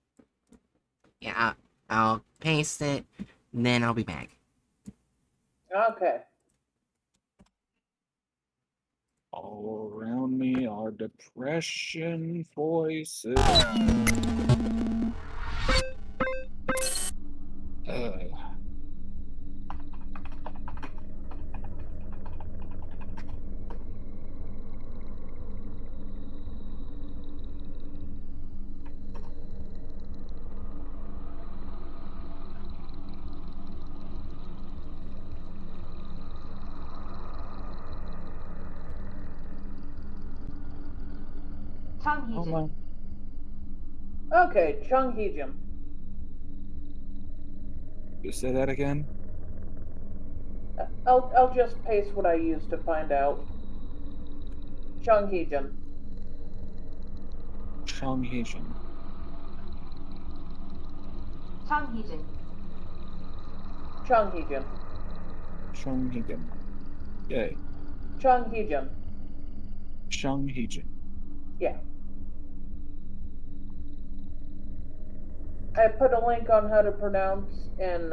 Yeah, I'll paste it, then I'll be back. Okay. All around me are depression voices. Oh no. Okay, Chung Hee-jim. You say that again? I'll just paste what I used to find out. Chung Hee-jim. Chung Hee-jin. Chung Hee-jim. Chung Hee-jin. Yay. Chung Hee-jim. Chung Hee-jin. Yeah. I put a link on how to pronounce in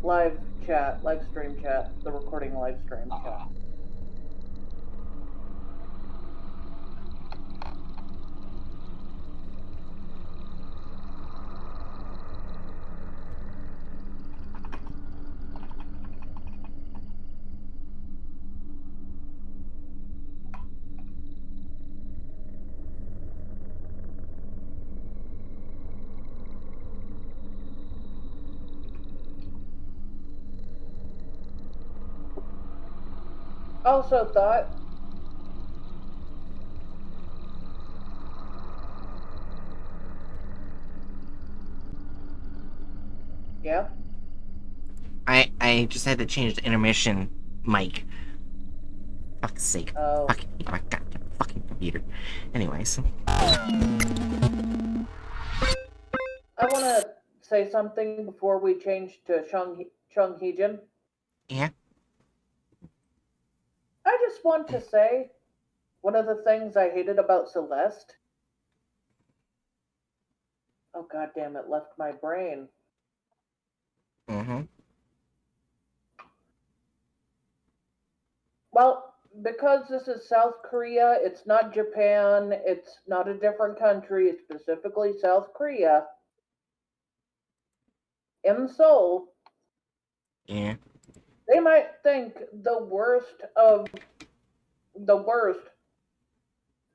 live stream chat, the recording live stream chat. Also thought yeah. I just had to change the intermission mic. Fuck's sake. Oh. Fucking my goddamn fucking computer. Anyways. I want to say something before we change to Chung Hee-jin. Yeah. I just want to say one of the things I hated about Celeste. Oh god damn it, left my brain. Mm-hmm. Well, because this is South Korea, it's not Japan, it's not a different country, it's specifically South Korea. In Seoul, Yeah. they might think the worst of the worst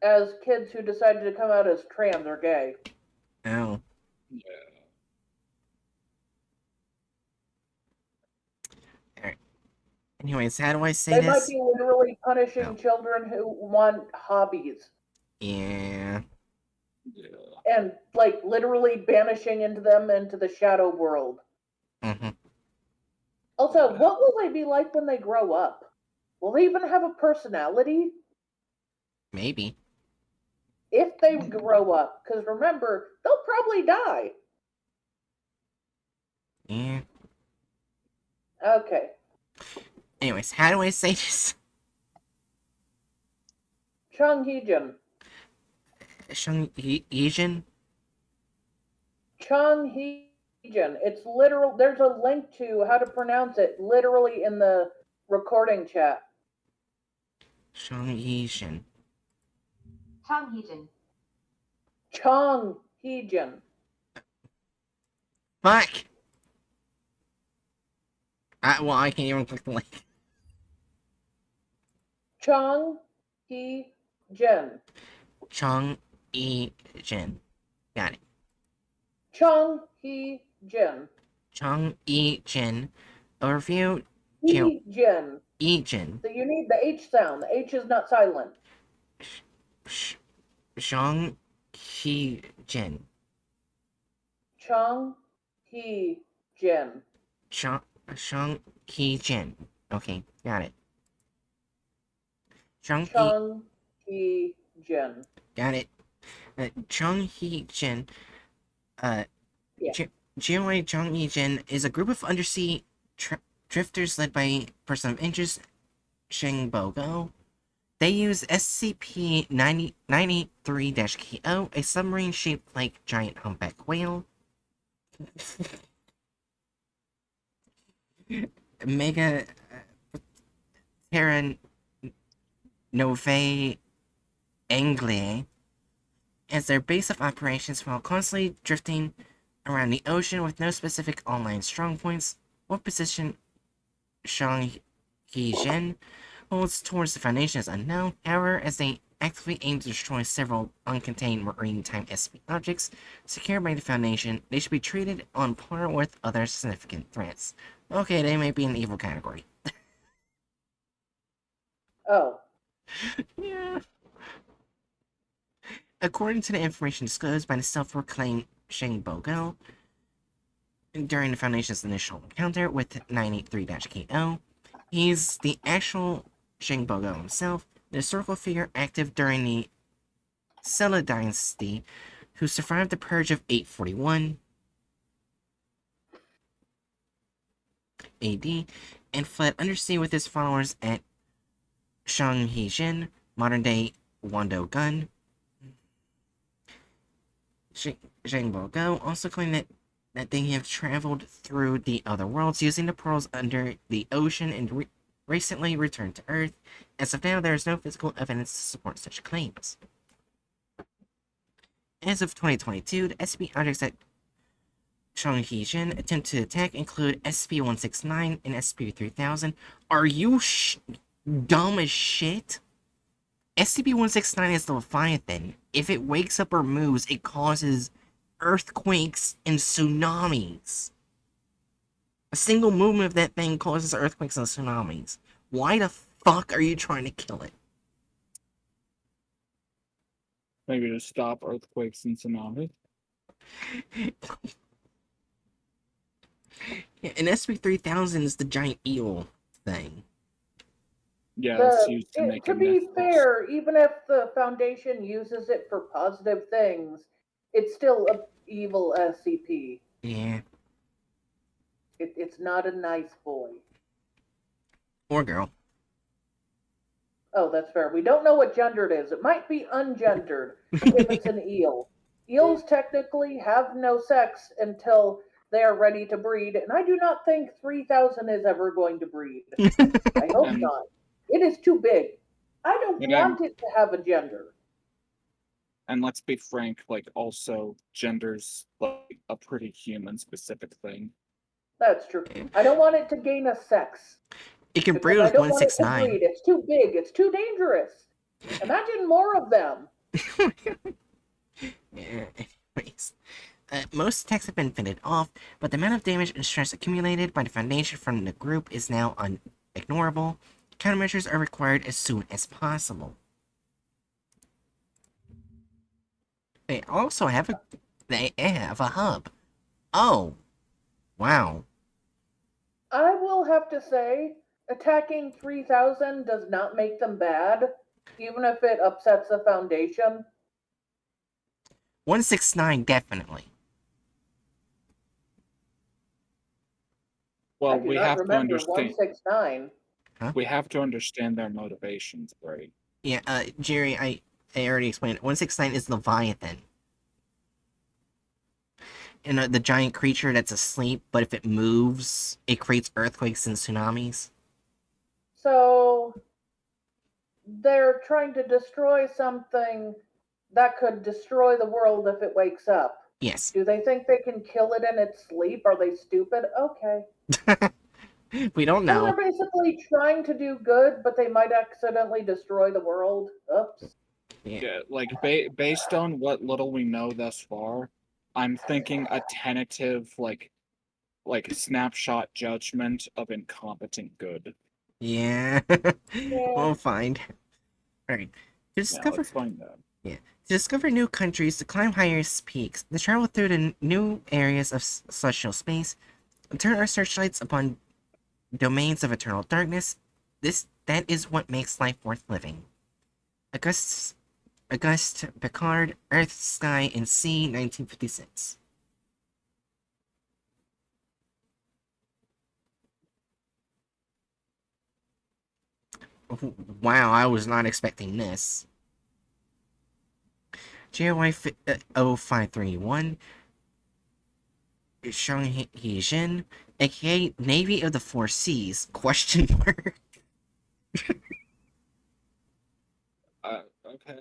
as kids who decided to come out as trans or gay. Oh. Yeah. Alright. Anyways, how do I say They this? might be literally punishing Oh. children who want hobbies. Yeah. Yeah. And like literally banishing into the shadow world. Mm-hmm. Also, what will they be like when they grow up? Will they even have a personality? Maybe. If they grow up, because remember, they'll probably die. Yeah. Okay. Anyways, how do I say this? Chung Hee-jin. Asian? Chung Hee-jin. It's literal. There's a link to how to pronounce it literally in the recording chat. Asian. Chung Hee-jin. Chung Hee-jin. Fuck! Well, I can't even click the link. Chung Hee-jin. Chung Jin. Got it. Chung Hee-jin. Chung Jin. Overview. Hee-jin. Jin. So you need the H sound. The H is not silent. Shang Jin. Chung Hee-jin. Shang Jin. Okay, got it. Chung Hee. Chung Hee Jin. Got it. Chung Hee Jin. Yeah. GOI Chung Hee Jin is a group of undersea drifters led by a person of interest, Sheng Bogo. They use SCP-983-KO, a submarine shaped like giant humpback whale. Mega Terra Novae Angliae as their base of operations while constantly drifting around the ocean with no specific online strongpoints. What position Shang He-Zhen holds towards the Foundation is unknown. However, as they actively aim to destroy several uncontained marine time SCP objects secured by the Foundation, they should be treated on par with other significant threats. Okay, they may be in the evil category. Oh. Yeah. According to the information disclosed by the self-proclaimed Sheng Bogo, during the Foundation's initial encounter with 983-KO, he's the actual Sheng Bogo himself, the historical figure active during the Silla Dynasty, who survived the Purge of 841 AD and fled undersea with his followers at Shanghaijin, modern-day Wando Gun. Sheng Bogo also claimed that they have traveled through the other worlds using the pearls under the ocean and recently returned to Earth. As of now, there is no physical evidence to support such claims. As of 2022, the SCP objects that Shanghaijin attempt to attack include SCP-169 and SCP-3000. Are you dumb as shit? SCP-169 is the Leviathan. If it wakes up or moves, it causes earthquakes and tsunamis. A single movement of that thing causes earthquakes and tsunamis. Why the fuck are you trying to kill it? Maybe to stop earthquakes and tsunamis. Yeah, and SCP-3000 is the giant eel thing. Yeah, it's used to make to be fair, even if the Foundation uses it for positive things, it's still a evil SCP. Yeah. It's not a nice boy. Or girl. Oh, that's fair. We don't know what gender it is. It might be ungendered if it's an eel. Eels technically have no sex until they are ready to breed, and I do not think 3000 is ever going to breed. I hope not. It is too big. I don't want it to have a gender. And let's be frank, like, also, gender's like a pretty human-specific thing. That's true. I don't want it to gain a sex. It can breed with 169. It's too big. It's too dangerous. Imagine more of them. Yeah, anyways. Most attacks have been fended off, but the amount of damage and stress accumulated by the Foundation from the group is now unignorable. Countermeasures are required as soon as possible. They also have a hub. Oh. Wow. I will have to say, attacking 3000 does not make them bad, even if it upsets the Foundation. 169 definitely. Well, we have to understand. 169. Huh? We have to understand their motivations, right? Yeah, Jerry, I already explained it. 169 is Leviathan. And the giant creature that's asleep, but if it moves, it creates earthquakes and tsunamis. So, they're trying to destroy something that could destroy the world if it wakes up. Yes. Do they think they can kill it in its sleep? Are they stupid? Okay. We don't know. So they're basically trying to do good, but they might accidentally destroy the world. Oops. Yeah, like based on what little we know thus far, I'm thinking a tentative like snapshot judgment of incompetent good. Yeah. We'll find. Alright. Let's find out. Yeah. To discover new countries, to climb higher peaks, to travel through the new areas of celestial space, turn our searchlights upon domains of eternal darkness. That is what makes life worth living. Auguste Picard, Earth, Sky, and Sea, 1956. Wow, I was not expecting this. GOI 0531, Shang Jin, aka Navy of the Four Seas, question mark. Okay.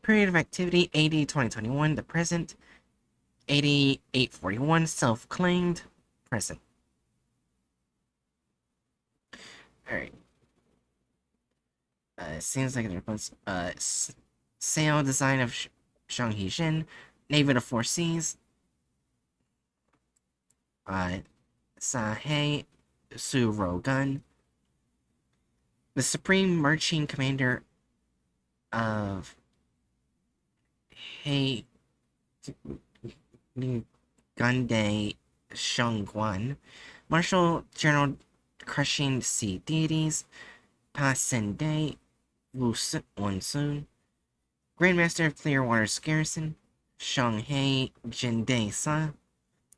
Period of activity, 80-2021, the present, 8841, self-claimed, present. Alright. Seems like there was, sail design of Shang Jin, Navy of the Four Seas, Sahe Su Rogun, the Supreme Marching Commander of Hei Gunday Shangguan, Marshal General Crushing Sea Deities, Pa Sendai Wonsun, Grandmaster of Clearwater's Garrison, Shanghai Jindai Sa,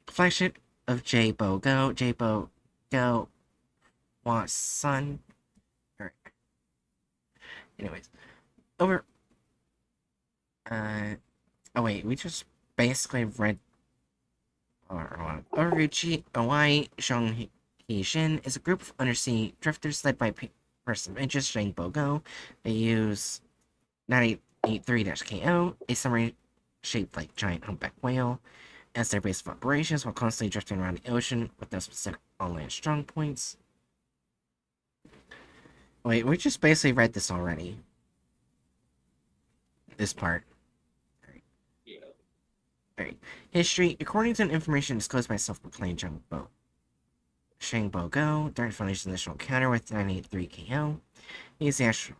Flagship of J-Bo Go Wasun. Alright. Anyways. Oh wait, we just basically read Overview. GOI Shang Shin is a group of undersea drifters led by person of interest Zhang Bogo. They use 983-KO, a submarine shaped like giant humpback whale, as their base of operations while constantly drifting around the ocean with no specific on-land strong points. Wait, we just basically read this already. This part. Alright. History. According to information disclosed by self-proclaimed Shangbo Go, during Foundation's initial encounter with 983 KO, he's the actual.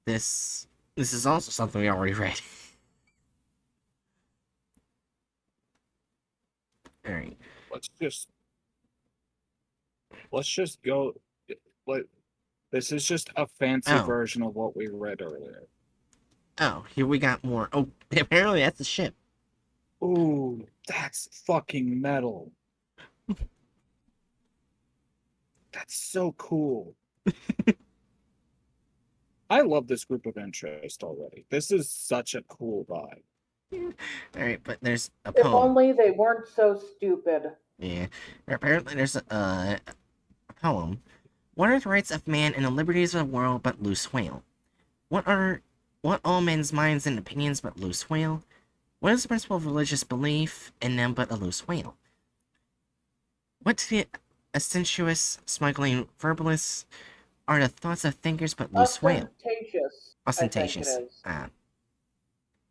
This is also something we already read. Alright. Let's just go. This is just a fancy version of what we read earlier. Oh, here we got more. Oh, apparently that's a ship. Ooh, that's fucking metal. That's so cool. I love this group of interest already. This is such a cool vibe. Alright, but there's a If poem. only they weren't so stupid. Yeah. Apparently there's a poem. What are the rights of man and the liberties of the world but loose whale? What all men's minds and opinions but loose whale? What is the principle of religious belief in them but a loose whale? What to the sensuous, smuggling verbalists are the thoughts of thinkers but loose whale? Ostentatious.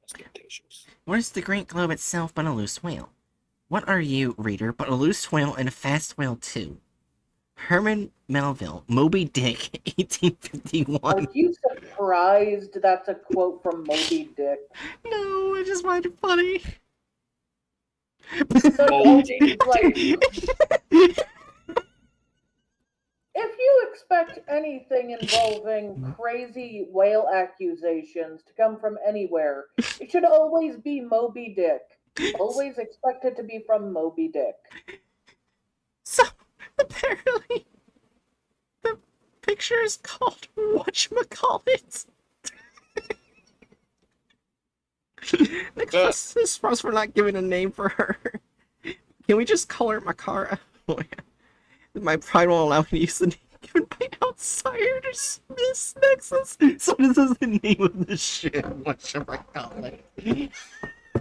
Ostentatious. What is the great globe itself but a loose whale? What are you, reader, but a loose whale and a fast whale too? Herman Melville, Moby Dick, 1851. Are you surprised that's a quote from Moby Dick? No, I just find it funny. If you expect anything involving crazy whale accusations to come from anywhere, it should always be Moby Dick. Always expect it to be from Moby Dick. So, apparently, the picture is called whatchamacallit. Nicholas is supposed for not giving a name for her. Can we just call her Makara? Oh, yeah. My pride won't allow me to use the name given by outsiders. This Nexus. So this is the name of the ship. Whatchamacallit.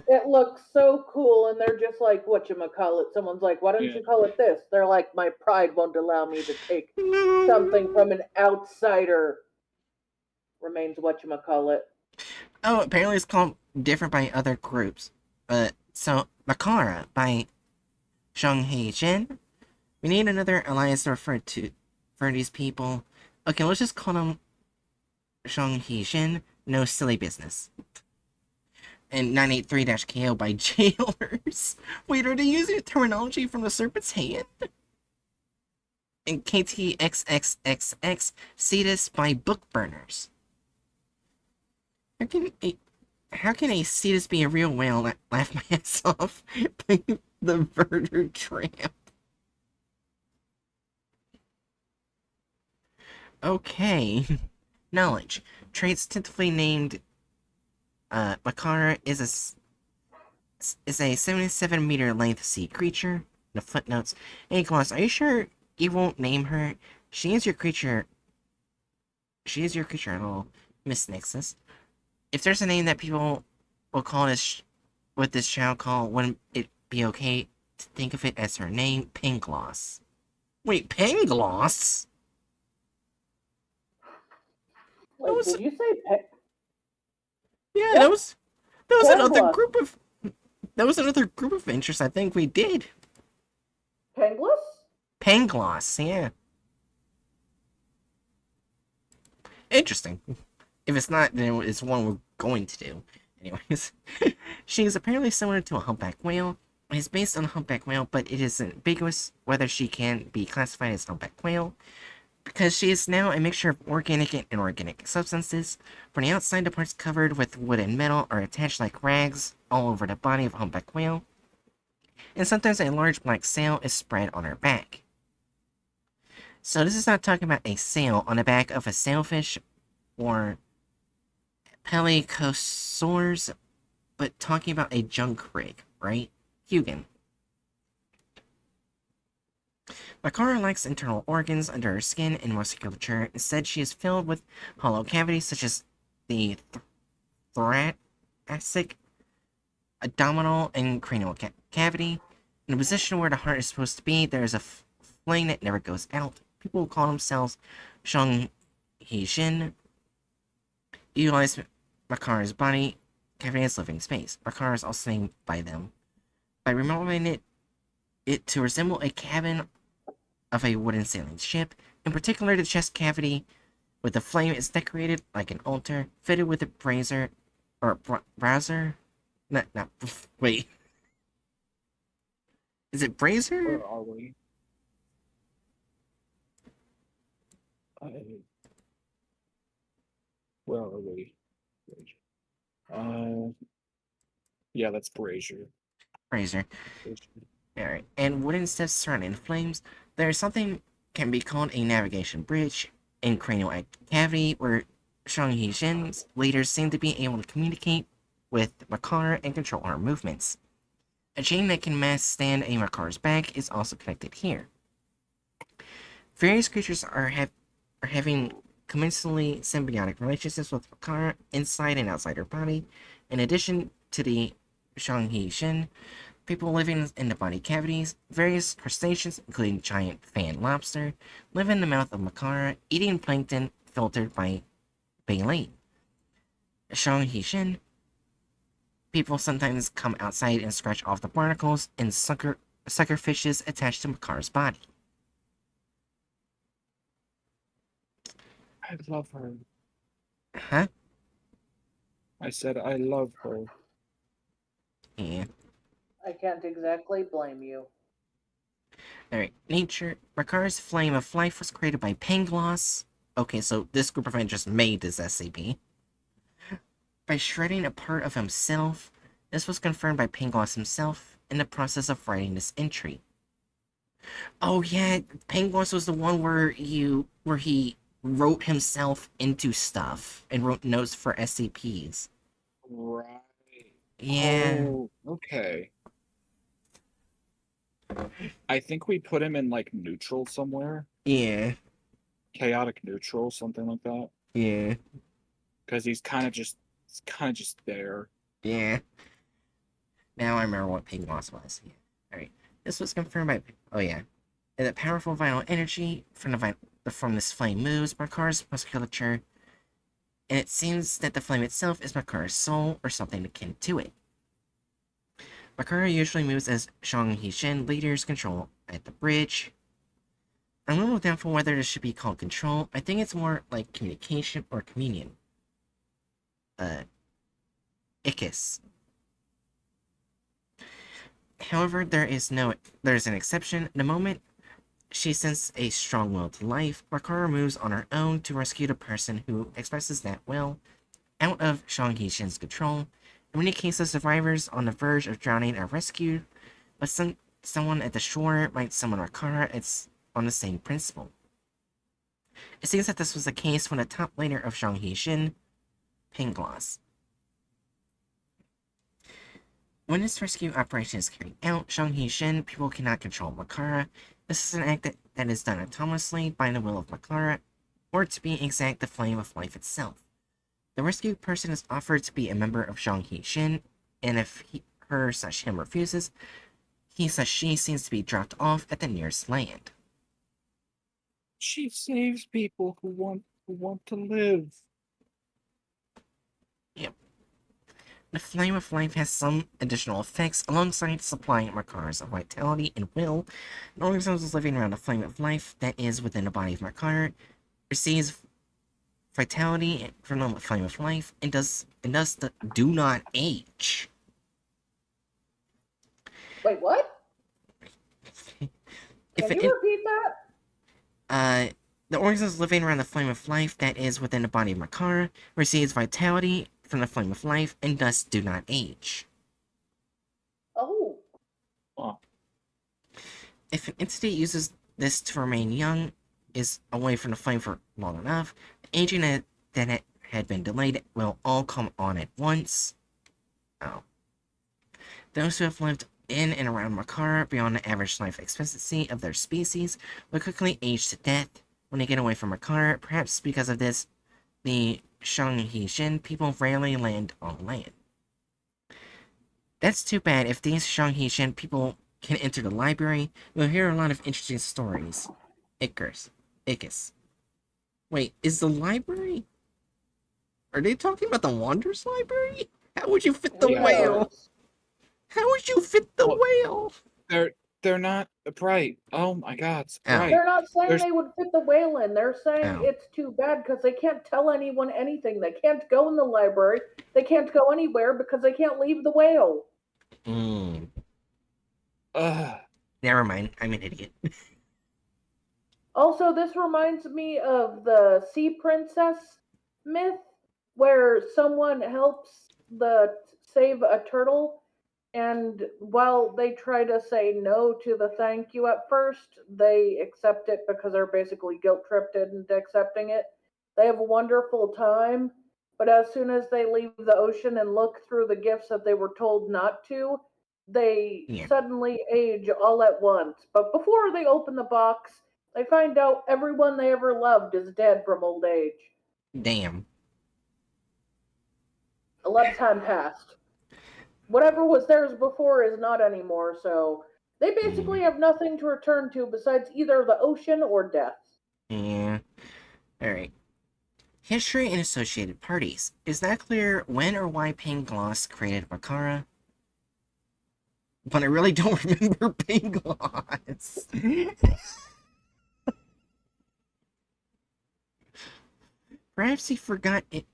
It looks so cool, and they're just like, whatchamacallit. Someone's like, why don't you call it this? They're like, my pride won't allow me to take something from an outsider. Remains whatchamacallit. Oh, apparently it's called different by other groups. So, Makara by Shanghai Jin. We need another alliance to refer to for these people. Okay, let's just call them Shanghai Jin. No silly business. And 983-KO by Jailers. Wait, are they using terminology from the Serpent's Hand? And KTXXXX Cetus by Bookburners. How can a how can a Cetus be a real whale? Laugh my ass off. The murder tramp. Okay. Knowledge. Traits tentatively named Makara is a 77-meter length sea creature. The footnotes. Hey, Gloss, are you sure you won't name her? She is your creature. She is your creature at all, Miss Nixus. If there's a name that people will call this, what this child call, wouldn't it be okay to think of it as her name, Pangloss? Wait, Pangloss? That Wait, was did you say yeah, what? that was another Pangloss? group of that was another group of interests I think we did. Pangloss? Pangloss, yeah. Interesting. If it's not, then it's one we're going to do. Anyways, she is apparently similar to a humpback whale. It is based on a humpback whale, but it is ambiguous whether she can be classified as humpback whale, because she is now a mixture of organic and inorganic substances. From the outside, the parts covered with wood and metal are attached like rags all over the body of a humpback whale, and sometimes a large black sail is spread on her back. So this is not talking about a sail on the back of a sailfish or pelicosaurs, but talking about a junk rig, right? Hugin. Makara lacks internal organs under her skin and musculature. Instead, she is filled with hollow cavities such as the thoracic, abdominal, and cranial cavity. In the position where the heart is supposed to be, there is a flame that never goes out. People who call themselves Shang Hijin utilize Makara's body cavity as living space. Makara is also named by them by remodeling it to resemble a cabin of a wooden sailing ship. In particular, the chest cavity with the flame is decorated like an altar, fitted with a brazier, or brazier? Not, wait. Is it brazier? Where are we? Where are we? Yeah, that's Brazier. Brazier. Alright, and wooden steps surrounding the flames. There is something can be called a navigation bridge in cranial cavity where Shang Shin's leaders seem to be able to communicate with Makara and control her movements. A chain that can mass stand a Makara's back is also connected here. Various creatures are having commensally symbiotic relationships with Makara inside and outside her body. In addition to the Shang Shin, people living in the body cavities, various crustaceans, including giant fan lobster, live in the mouth of Makara, eating plankton filtered by baleen. Shang Shin, people sometimes come outside and scratch off the barnacles and sucker fishes attached to Makara's body. I love her. Huh? I said I love her. Yeah. I can't exactly blame you. Alright, nature. Makara's flame of life was created by Pangloss. Okay, so this group of just made this SCP. By shredding a part of himself. This was confirmed by Pangloss himself in the process of writing this entry. Oh yeah, Pangloss was the one where he wrote himself into stuff and wrote notes for SCPs. Right. Yeah. Oh, okay. I think we put him in like neutral somewhere. Yeah. Chaotic neutral, something like that. Yeah. Because he's kind of just there. Yeah. Now I remember what Pangloss was. Yeah. Alright. This was confirmed by oh yeah. And the powerful vital energy from this flame moves Makara's musculature, and it seems that the flame itself is Makara's soul or something akin to it. Makara usually moves as Shang Shin leaders control at the bridge. I'm a little doubtful whether this should be called control. I think it's more like communication or communion. Ikis. However, there's an exception. The moment she senses a strong will to life, Makara moves on her own to rescue the person who expresses that will. out of Shang Hishin's control. In many cases, survivors on the verge of drowning are rescued, but someone at the shore might summon Makara. It's on the same principle. It seems that this was the case when the top leader of Shang Hishin, Pangloss. When this rescue operation is carried out, Shang Hishin people cannot control Makara. This is an act that is done autonomously by the will of Makara, or to be exact, the flame of life itself. The rescued person is offered to be a member of Shang Hishin, and if her/him refuses, he/she seems to be dropped off at the nearest land. She saves people who want to live. The Flame of Life has some additional effects alongside supplying Makara's vitality and will. An organism living around the Flame of Life that is within the body of Makara receives vitality from the Flame of Life and do not age. Wait, what? Can you repeat that? The organisms living around the Flame of Life that is within the body of Makara receives vitality from the Flame of Life and thus do not age. Oh. Oh. If an entity uses this to remain young, is away from the flame for long enough, the aging that it had been delayed will all come on at once. Oh. Those who have lived in and around Makara beyond the average life expectancy of their species will quickly age to death when they get away from Makara. Perhaps because of this, the Shang Hishin people rarely land on land. That's too bad. If these Shang Hishin people can enter the library, we'll hear a lot of interesting stories. Icarus. Wait, is the library? Are they talking about the Wanderers Library? How would you fit the Yeah. whale? How would you fit the whale? They're not bright. Oh my God, Oh. Sprite. They're not saying There's- they would fit the whale in. They're saying Oh. it's too bad because they can't tell anyone anything. They can't go in the library. They can't go anywhere because they can't leave the whale. Never mind. I'm an idiot. Also, this reminds me of the Sea Princess myth, where someone helps save a turtle, and while they try to say no to the thank you at first, they accept it because they're basically guilt tripped into accepting it. They have a wonderful time, but as soon as they leave the ocean and look through the gifts that they were told not to, they suddenly age all at once. But before they open the box, they find out everyone they ever loved is dead from old age. Damn. A lot of time passed. Whatever was theirs before is not anymore, so they basically have nothing to return to besides either the ocean or death. Yeah. Alright. History and associated parties. Is that clear when or why Pangloss created Makara? But I really don't remember Pangloss. Perhaps he forgot it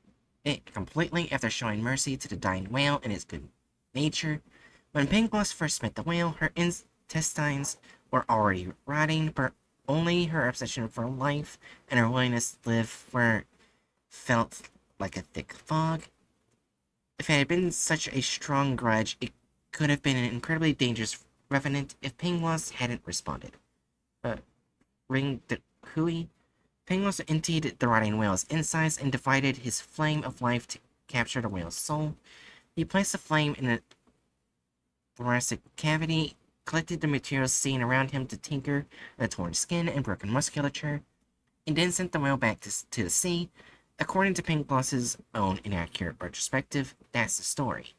completely after showing mercy to the dying whale and his good nature. When Pangloss first met the whale, her intestines were already rotting, but only her obsession for life and her willingness to live were felt like a thick fog. If it had been such a strong grudge, it could have been an incredibly dangerous revenant if Pangloss hadn't responded. Ring the Hui? Pangloss emptied the rotting whale's insides and divided his flame of life to capture the whale's soul. He placed the flame in the thoracic cavity, collected the materials seen around him to tinker the torn skin and broken musculature, and then sent the whale back to the sea. According to Pangloss's own inaccurate retrospective, that's the story.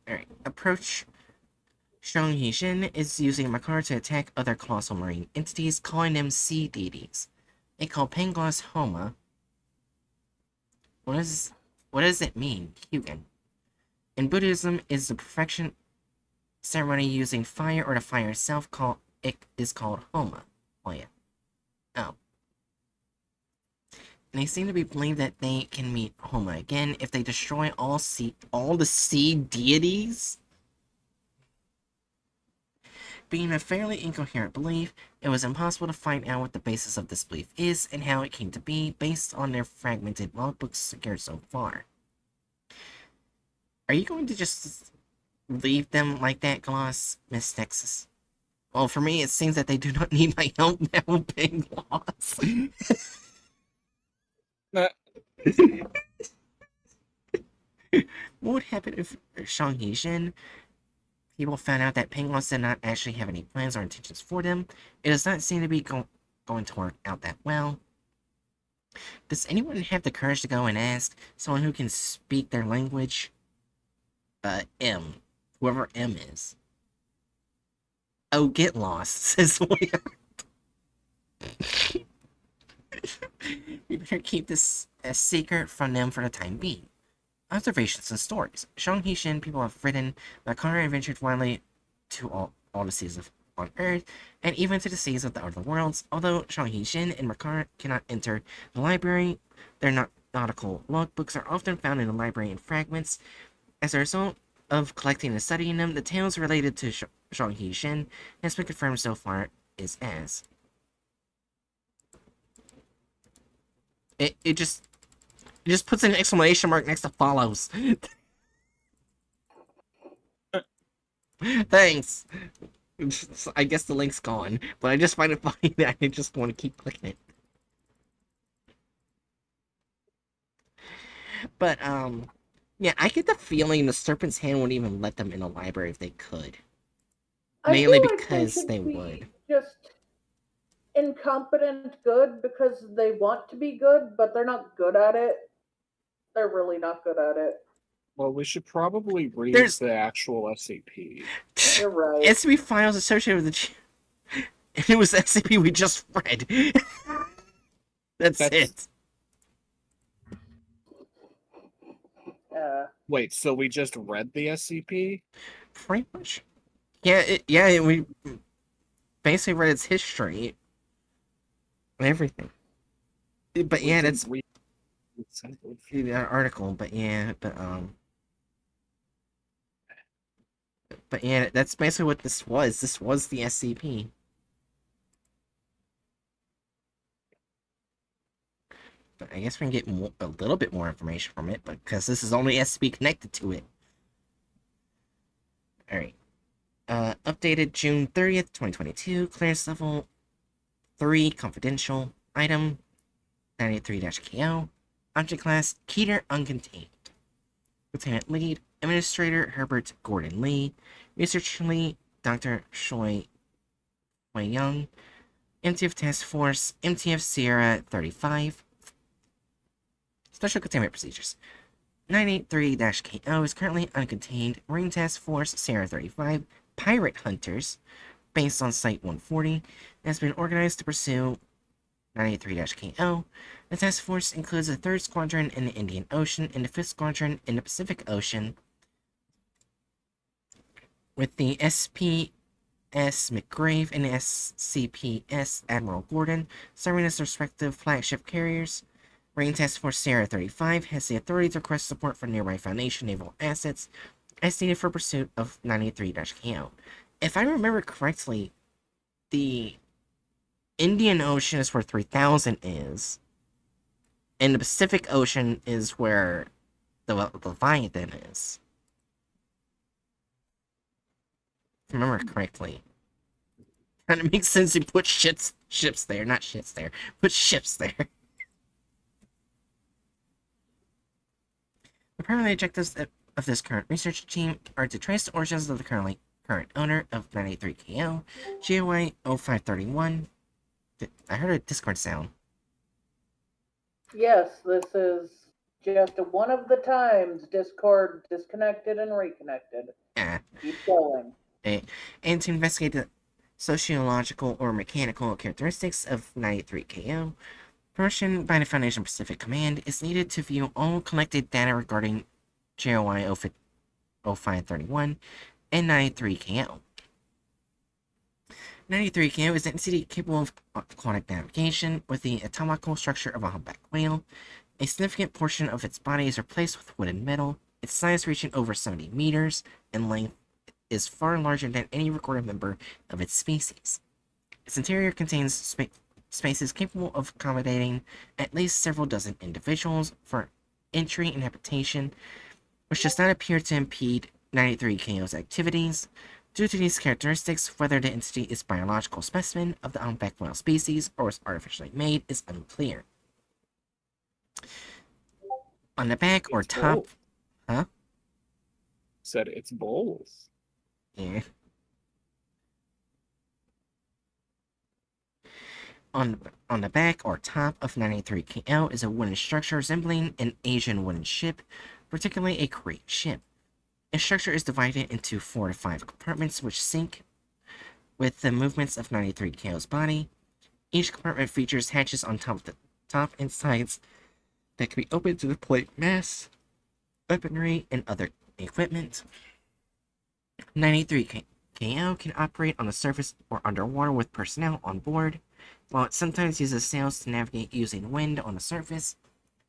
Alright, approach Shang Hishin is using Makara to attack other colossal marine entities, calling them sea deities. They call Pangloss Homa. What does it mean, Hyugen? In Buddhism, is the perfection ceremony using fire or the fire itself is called Homa. Oh yeah. Oh. And they seem to be believed that they can meet Homa again if they destroy all the sea deities. Being a fairly incoherent belief, it was impossible to find out what the basis of this belief is and how it came to be based on their fragmented logbooks secured so far. Are you going to just leave them like that, Gloss, Miss Nexus? Well, for me, it seems that they do not need my help now, Big Gloss. What would happen if Shang Yixin people found out that Pangloss did not actually have any plans or intentions for them? It does not seem to be going to work out that well. Does anyone have the courage to go and ask someone who can speak their language? M. Whoever M is. Oh, get lost, says Leah. We better keep this a secret from them for the time being. Observations and stories. Shang Yixin people have written that Connor adventured widely to all the seas on Earth, and even to the seas of the other worlds. Although Shang Yixin and Makar cannot enter the library, their nautical logbooks are often found in the library in fragments. As a result of collecting and studying them, the tales related to Shang Yixin has been confirmed so far is as. It just puts an exclamation mark next to follows. Thanks. I guess the link's gone, but I just find it funny that I just want to keep clicking it. But, yeah, I get the feeling the Serpent's Hand wouldn't even let them in the library if they could. Mainly because they would. Just incompetent good because they want to be good, but they're not good at it. They're really not good at it. Well, we should probably read the actual SCP. You're right. SCP files associated with the... And it was the SCP we just read. That's it. Wait, so we just read the SCP? Pretty much. Yeah, we basically read its history and everything. But yeah, that's the article. But yeah, but yeah, that's basically what this was. This was the SCP. But I guess we can get a little bit more information from it, because this is only SCP connected to it. Alright. Updated June 30th, 2022. Clearance level 3, confidential. Item 93-KO. Object class, Keter Uncontained. Lieutenant Lead, Administrator Herbert Gordon Lee. Research Lee, Dr. Shui Young. MTF Task Force, MTF Sierra 35. Special Containment Procedures. 983-KO is currently uncontained. Marine Task Force Sierra 35 Pirate Hunters, based on Site 140, has been organized to pursue 983-KO. The task force includes the 3rd Squadron in the Indian Ocean and the 5th Squadron in the Pacific Ocean, with the SPS McGrave and the SCPS Admiral Gordon serving as respective flagship carriers. Marine Task Force Sierra 35 has the authority to request support for nearby Foundation naval assets as needed for pursuit of 93-KO. If I remember correctly, the Indian Ocean is where 3000 is, and the Pacific Ocean is where the Leviathan is. If I remember correctly. Kind of makes sense to put ships there, not shits there. Put ships there. The primary objectives of this current research team are to trace the origins of the current owner of 93KO, GOI 0531. I heard a Discord sound. Yes, this is just one of the times Discord disconnected and reconnected. Keep going. And to investigate the sociological or mechanical characteristics of 93KO, permission by the Foundation Pacific Command is needed to view all collected data regarding GOI 0531 and 93KO. 93KO is an entity capable of aquatic navigation with the anatomical structure of a humpback whale. A significant portion of its body is replaced with wood and metal, its size reaching over 70 meters in length is far larger than any recorded member of its species. Its interior contains spaces capable of accommodating at least several dozen individuals for entry and habitation, which does not appear to impede 93KO's activities. Due to these characteristics, whether the entity is a biological specimen of the humpback whale species or is artificially made is unclear. On the back or It's top... both. Huh? Said it's both. Yeah. On the back or top of 93KO is a wooden structure resembling an Asian wooden ship, particularly a Korean ship. Its structure is divided into 4 to 5 compartments which sync with the movements of 93KO's body. Each compartment features hatches on top and sides that can be opened to deploy mass, weaponry, and other equipment. 93KO can operate on the surface or underwater with personnel on board. While it sometimes uses sails to navigate using wind on the surface,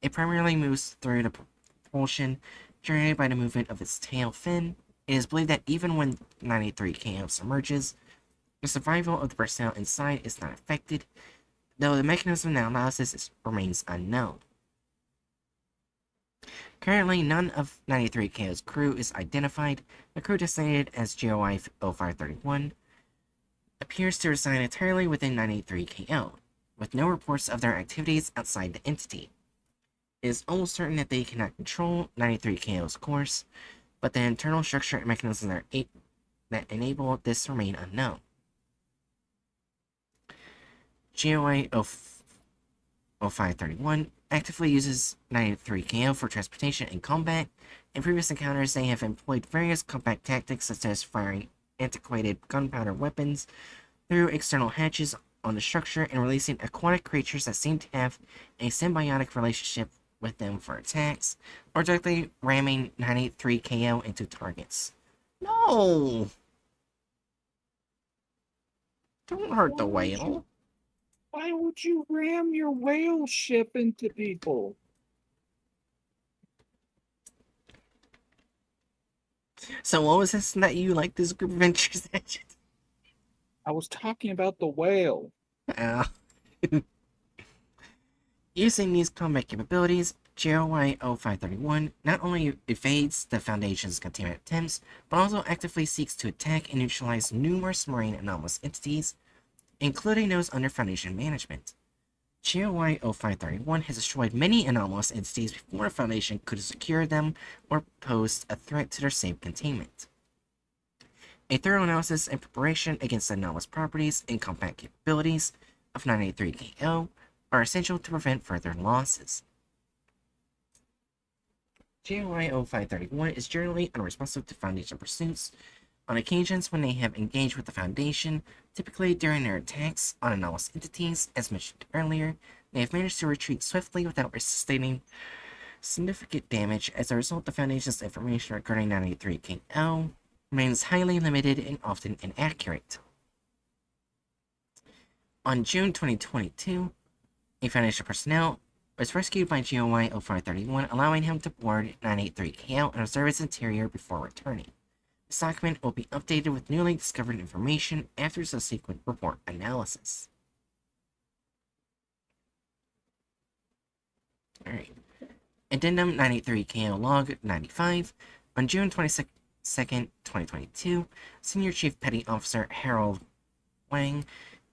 it primarily moves through the propulsion generated by the movement of its tail fin. It is believed that even when 93KO submerges, the survival of the personnel inside is not affected, though the mechanism that allows this remains unknown. Currently, none of 93KO's crew is identified. The crew designated as GOI 0531 appears to reside entirely within 93KO, with no reports of their activities outside the entity. It is almost certain that they cannot control 93KO's course, but the internal structure and mechanisms that enable this remain unknown. GOI 0531 actively uses 93KO for transportation and combat. In previous encounters, they have employed various combat tactics such as firing antiquated gunpowder weapons through external hatches on the structure and releasing aquatic creatures that seem to have a symbiotic relationship with them for attacks, or directly ramming 93KO into targets. No! Don't hurt the whale. Why would you ram your whale ship into people? So what was this that you like this group of adventures? I was talking about the whale. Using these combat capabilities, GOI 0531 not only evades the Foundation's containment attempts, but also actively seeks to attack and neutralize numerous marine anomalous entities, including those under Foundation management. GOI 0531 has destroyed many anomalous entities before the Foundation could secure them or pose a threat to their safe containment. A thorough analysis and preparation against the anomalous properties and combat capabilities of 983KO are essential to prevent further losses. GOI 0531 is generally unresponsive to Foundation pursuits. On occasions when they have engaged with the Foundation, typically during their attacks on anomalous entities, as mentioned earlier, they have managed to retreat swiftly without sustaining significant damage. As a result, the Foundation's information regarding 93KO remains highly limited and often inaccurate. On June 2022, a Foundation personnel was rescued by GOI 0531, allowing him to board 983KO and observe its interior before returning. This document will be updated with newly discovered information after subsequent report analysis. Alright. Addendum 983KO Log 95. On June 22nd, 2022, Senior Chief Petty Officer Harold Wang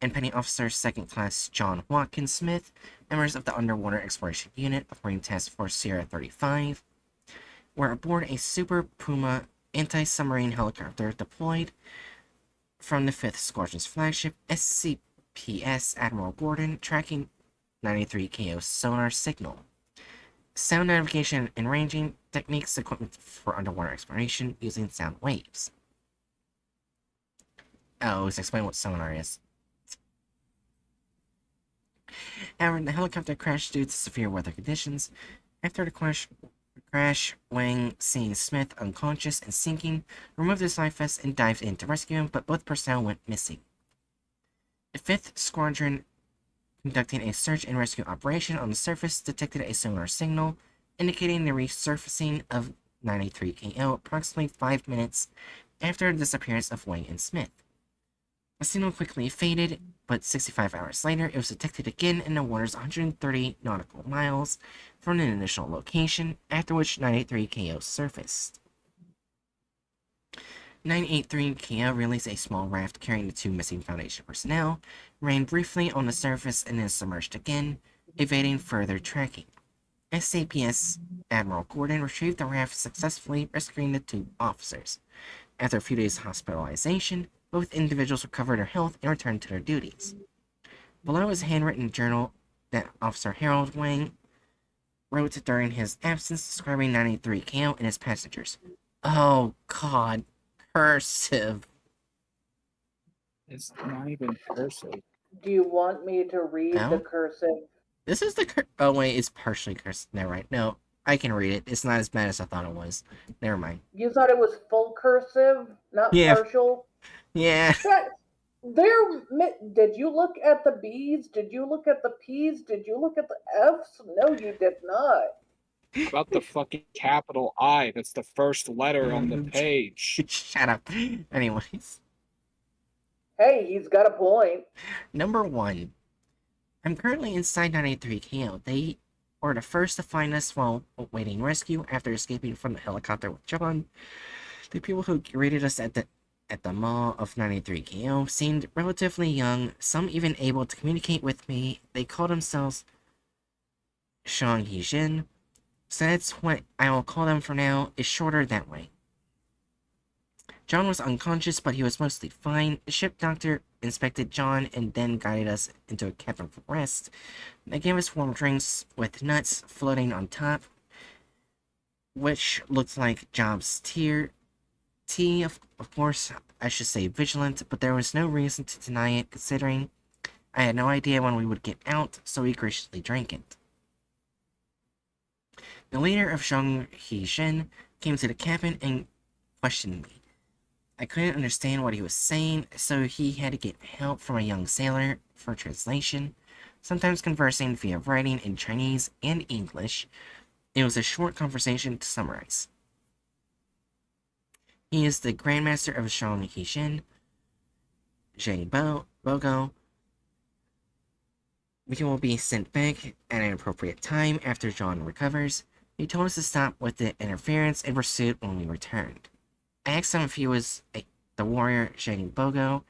and Petty Officer 2nd Class John Watkins Smith, members of the Underwater Exploration Unit of Marine Task Force Sierra 35, were aboard a Super Puma anti-submarine helicopter deployed from the 5th Squadron's flagship SCPS Admiral Gordon, tracking 93KO sonar signal. Sound navigation and ranging techniques, equipment for underwater exploration using sound waves. Oh, let's explain what sonar is. However, the helicopter crashed due to severe weather conditions. After the crash, Wang, seeing Smith unconscious and sinking, removed his life vest and dived in to rescue him, but both personnel went missing. The 5th Squadron, conducting a search and rescue operation on the surface, detected a sonar signal indicating the resurfacing of 93KO approximately 5 minutes after the disappearance of Wang and Smith. The signal quickly faded, but 65 hours later, it was detected again in the waters 130 nautical miles from the initial location, after which 983 KO surfaced. 983 KO released a small raft carrying the 2 missing Foundation personnel, ran briefly on the surface and then submerged again, evading further tracking. SCP's Admiral Gordon retrieved the raft successfully, rescuing the 2 officers. After a few days' hospitalization, both individuals recovered their health and returned to their duties. Below is a handwritten journal that Officer Harold Wang wrote during his absence, describing 93 KO and his passengers. Oh god, cursive. It's not even cursive. Do you want me to read the No? cursive? This is the oh wait, it's partially cursive. Never mind. No, I can read it. It's not as bad as I thought it was. Never mind. You thought it was full cursive, not Yeah. partial? Yeah. Did you look at the B's? Did you look at the P's? Did you look at the F's? No, you did not. About the fucking capital I. That's the first letter on the page. Shut up. Anyways. Hey, he's got a point. Number 1. I'm currently inside 983 KO. They were the first to find us while awaiting rescue after escaping from the helicopter with John. The people who greeted us at the mall of 93 KO seemed relatively young, some even able to communicate with me. They called themselves Shang Yijin, so that's what I will call them for now. It's shorter that way. John was unconscious, but he was mostly fine. The ship doctor inspected John and then guided us into a cabin for rest. They gave us warm drinks with nuts floating on top, which looked like Job's tea. Of course, I should say vigilant, but there was no reason to deny it, considering I had no idea when we would get out, so we graciously drank it. The leader of Zhang Hixin came to the cabin and questioned me. I couldn't understand what he was saying, so he had to get help from a young sailor for translation, sometimes conversing via writing in Chinese and English. It was a short conversation to summarize. He is the Grandmaster of Shang Hixin, Zhang Bogo. We will be sent back at an appropriate time after John recovers. He told us to stop with the interference and pursuit when we returned. I asked him if he was the warrior Zhang Bogo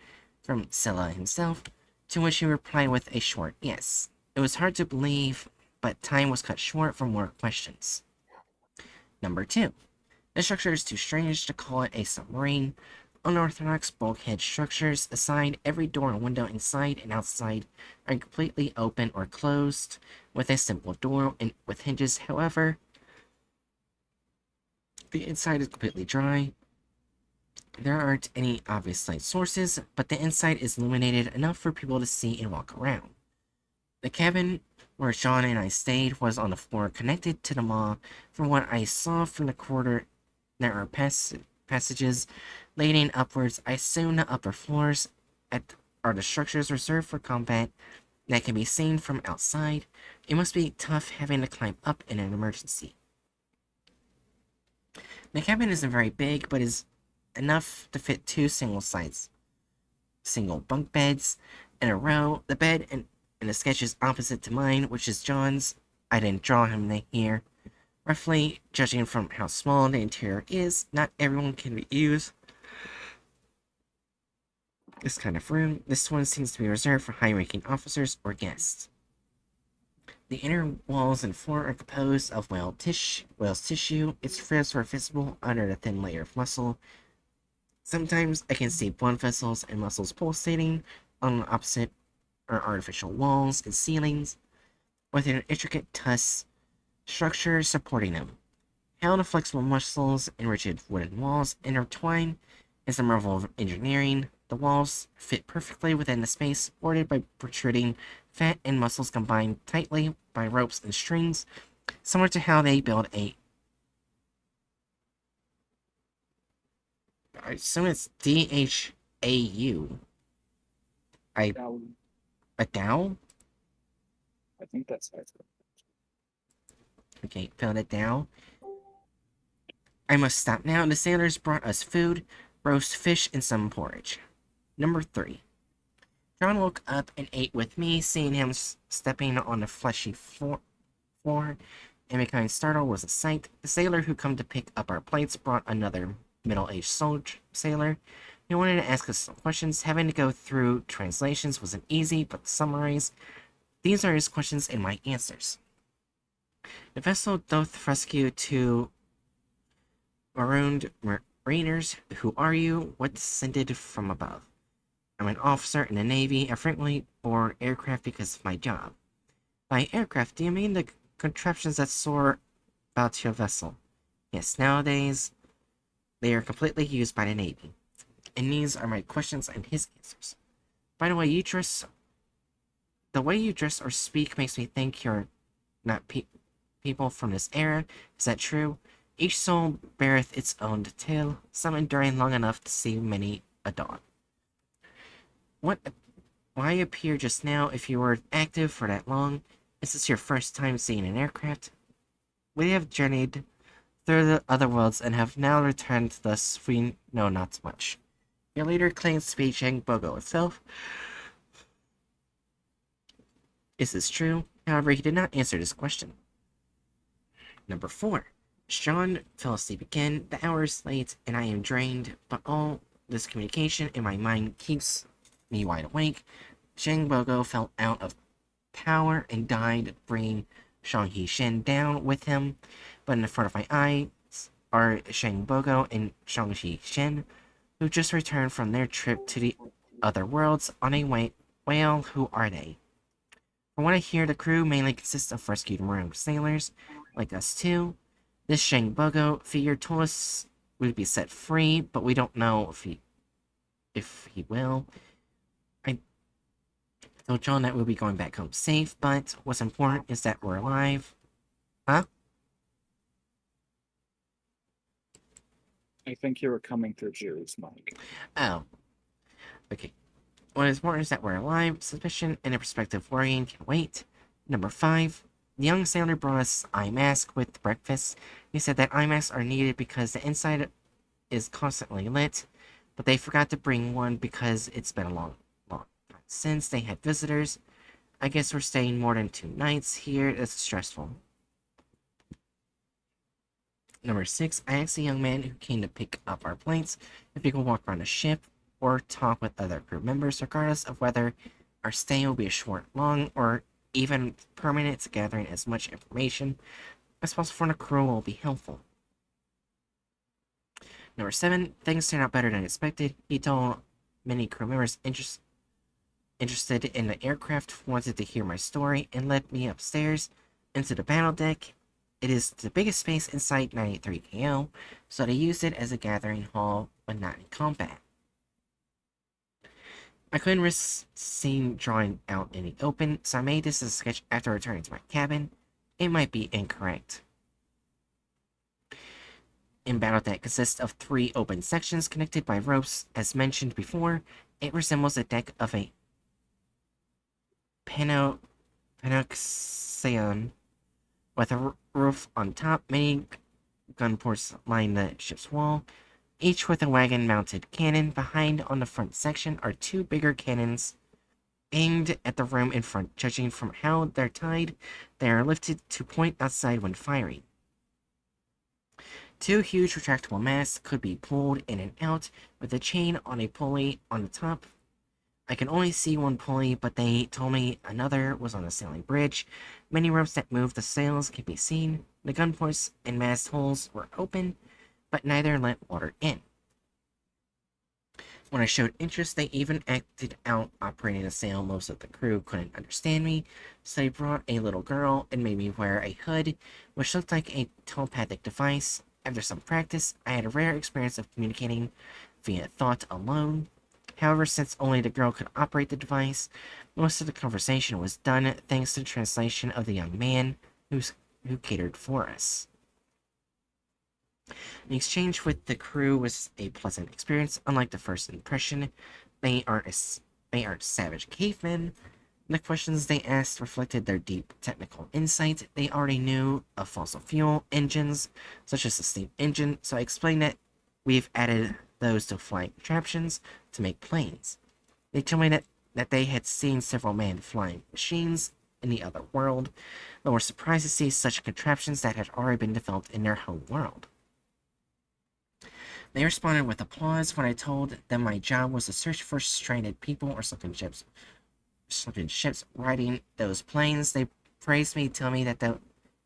from Silla himself, to which he replied with a short yes. It was hard to believe, but time was cut short for more questions. Number 2. The structure is too strange to call it a submarine. Unorthodox bulkhead structures aside, every door and window inside and outside are completely open or closed, with a simple door and with hinges. However, the inside is completely dry. There aren't any obvious light sources, but the inside is illuminated enough for people to see and walk around. The cabin where Sean and I stayed was on the floor connected to the mall. From what I saw from the corridor, there are passages leading upwards. I assume the upper floors are the structures reserved for combat that can be seen from outside. It must be tough having to climb up in an emergency. The cabin isn't very big, but is enough to fit 2 single bunk beds in a row. The bed in the sketch is opposite to mine, which is John's. I didn't draw him here. Roughly, judging from how small the interior is, not everyone can use this kind of room. This one seems to be reserved for high-ranking officers or guests. The inner walls and floor are composed of whale's tissue. Its ribs are visible under the thin layer of muscle. Sometimes I can see blood vessels and muscles pulsating on the opposite or artificial walls and ceilings, with an intricate tusk structure supporting them. How the flexible muscles and rigid wooden walls intertwine is a marvel of engineering. The walls fit perfectly within the space, supported by protruding fat and muscles combined tightly by ropes and strings, similar to how they build I assume it's DHAU. A Dow? I think that's it. Okay, found it down. I must stop now. The sailors brought us food, roast fish and some porridge. Number 3. John woke up and ate with me. Seeing him stepping on the fleshy floor and becoming startled was a sight. The sailor who come to pick up our plates brought another middle-aged sailor. He wanted to ask us some questions. Having to go through translations wasn't easy, but the summaries, these are his questions and my answers. The vessel doth rescue 2 marooned mariners. Who are you? What descended from above? I'm an officer in the Navy. I frequently board aircraft because of my job. By aircraft, do you mean the contraptions that soar about your vessel? Yes, nowadays, they are completely used by the Navy. And these are my questions and his answers. By the way you dress or speak makes me think you're not people from this era. Is that true? Each soul beareth its own tale, some enduring long enough to see many a dawn. Why appear just now if you were active for that long? Is this your first time seeing an aircraft? We have journeyed through the other worlds and have now returned, thus we know not much. Your leader claims to be Bogo itself. Is this true? However, he did not answer this question. Number 4. Sean fell asleep again. The hour is late and I am drained, but all this communication in my mind keeps me wide awake. Bogo fell out of power and died, bringing Shang-Hi Shen down with him. But in the front of my eyes are Bogo and Shang-Hi Shen, who just returned from their trip to the other worlds on a whale. Who are they? From what I hear, the crew mainly consists of rescued maroon sailors, like us too. This Bogo figure told us we'd be set free, but we don't know if he will. I told John that we'll be going back home safe, but what's important is that we're alive. Huh? I think you were coming through Jerry's mic. Oh. Okay. What is important is that we're alive. Suspicion and a perspective worrying can wait. Number 5. The young sailor brought us eye mask with breakfast. He said that eye masks are needed because the inside is constantly lit, but they forgot to bring one because it's been a long time since they had visitors. I guess we're staying more than 2 nights here. It's stressful. Number 6. I asked a young man who came to pick up our planes if he could walk around the ship or talk with other crew members, regardless of whether our stay will be short, long, or even permanent. Gathering as much information as possible from the crew will be helpful. Number 7. Things turned out better than expected. He told many crew members interested in the aircraft wanted to hear my story and led me upstairs into the battle deck. It is the biggest space inside 93 KO, so they used it as a gathering hall when not in combat. I couldn't risk seeing drawing out in the open, so I made this as a sketch after returning to my cabin. It might be incorrect. In battle deck consists of 3 open sections connected by ropes. As mentioned before, it resembles a deck of a Panoxion with a roof on top. Many gun ports line the ship's wall, each with a wagon-mounted cannon. Behind on the front section are 2 bigger cannons aimed at the room in front. Judging from how they're tied, they are lifted to point outside when firing. 2 huge retractable masts could be pulled in and out with a chain on a pulley on the top. I can only see 1 pulley, but they told me another was on the sailing bridge. Many ropes that move the sails can be seen. The gun ports and mast holes were open, but neither let water in. When I showed interest, they even acted out operating a sail. Most of the crew couldn't understand me, so they brought a little girl and made me wear a hood, which looked like a telepathic device. After some practice, I had a rare experience of communicating via thought alone. However, since only the girl could operate the device, most of the conversation was done thanks to the translation of the young man who catered for us. The exchange with the crew was a pleasant experience. Unlike the first impression, they aren't savage cavemen. The questions they asked reflected their deep technical insight. They already knew of fossil fuel engines, such as the steam engine, so I explained that we've added those to flying contraptions to make planes. They told me that they had seen several manned flying machines in the other world, but were surprised to see such contraptions that had already been developed in their home world. They responded with applause when I told them my job was to search for stranded people or sunken ships riding those planes. They praised me, telling me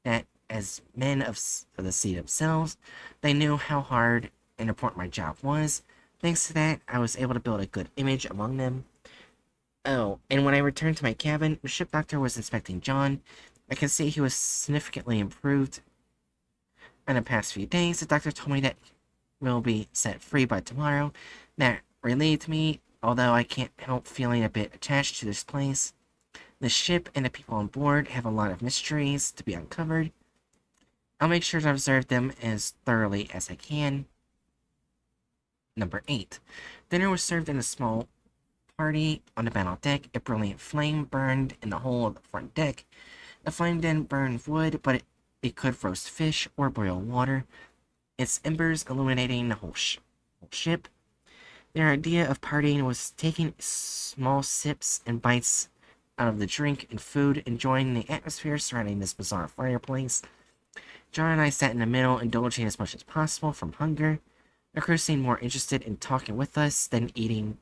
that as men of the sea themselves, they knew how hard and important my job was. Thanks to that, I was able to build a good image among them. Oh, and when I returned to my cabin, the ship doctor was inspecting John. I could see he was significantly improved. In the past few days, the doctor told me that he will be set free by tomorrow. That relieved me, although I can't help feeling a bit attached to this place. The ship and the people on board have a lot of mysteries to be uncovered. I'll make sure to observe them as thoroughly as I can. Number 8. Dinner was served in a small party on the battle deck. A brilliant flame burned in the hole of the front deck. The flame didn't burn wood, but it could roast fish or boil water, its embers illuminating the whole ship. Their idea of partying was taking small sips and bites out of the drink and food, enjoying the atmosphere surrounding this bizarre fireplace. John and I sat in the middle, indulging as much as possible from hunger. The crew seemed more interested in talking with us than eating.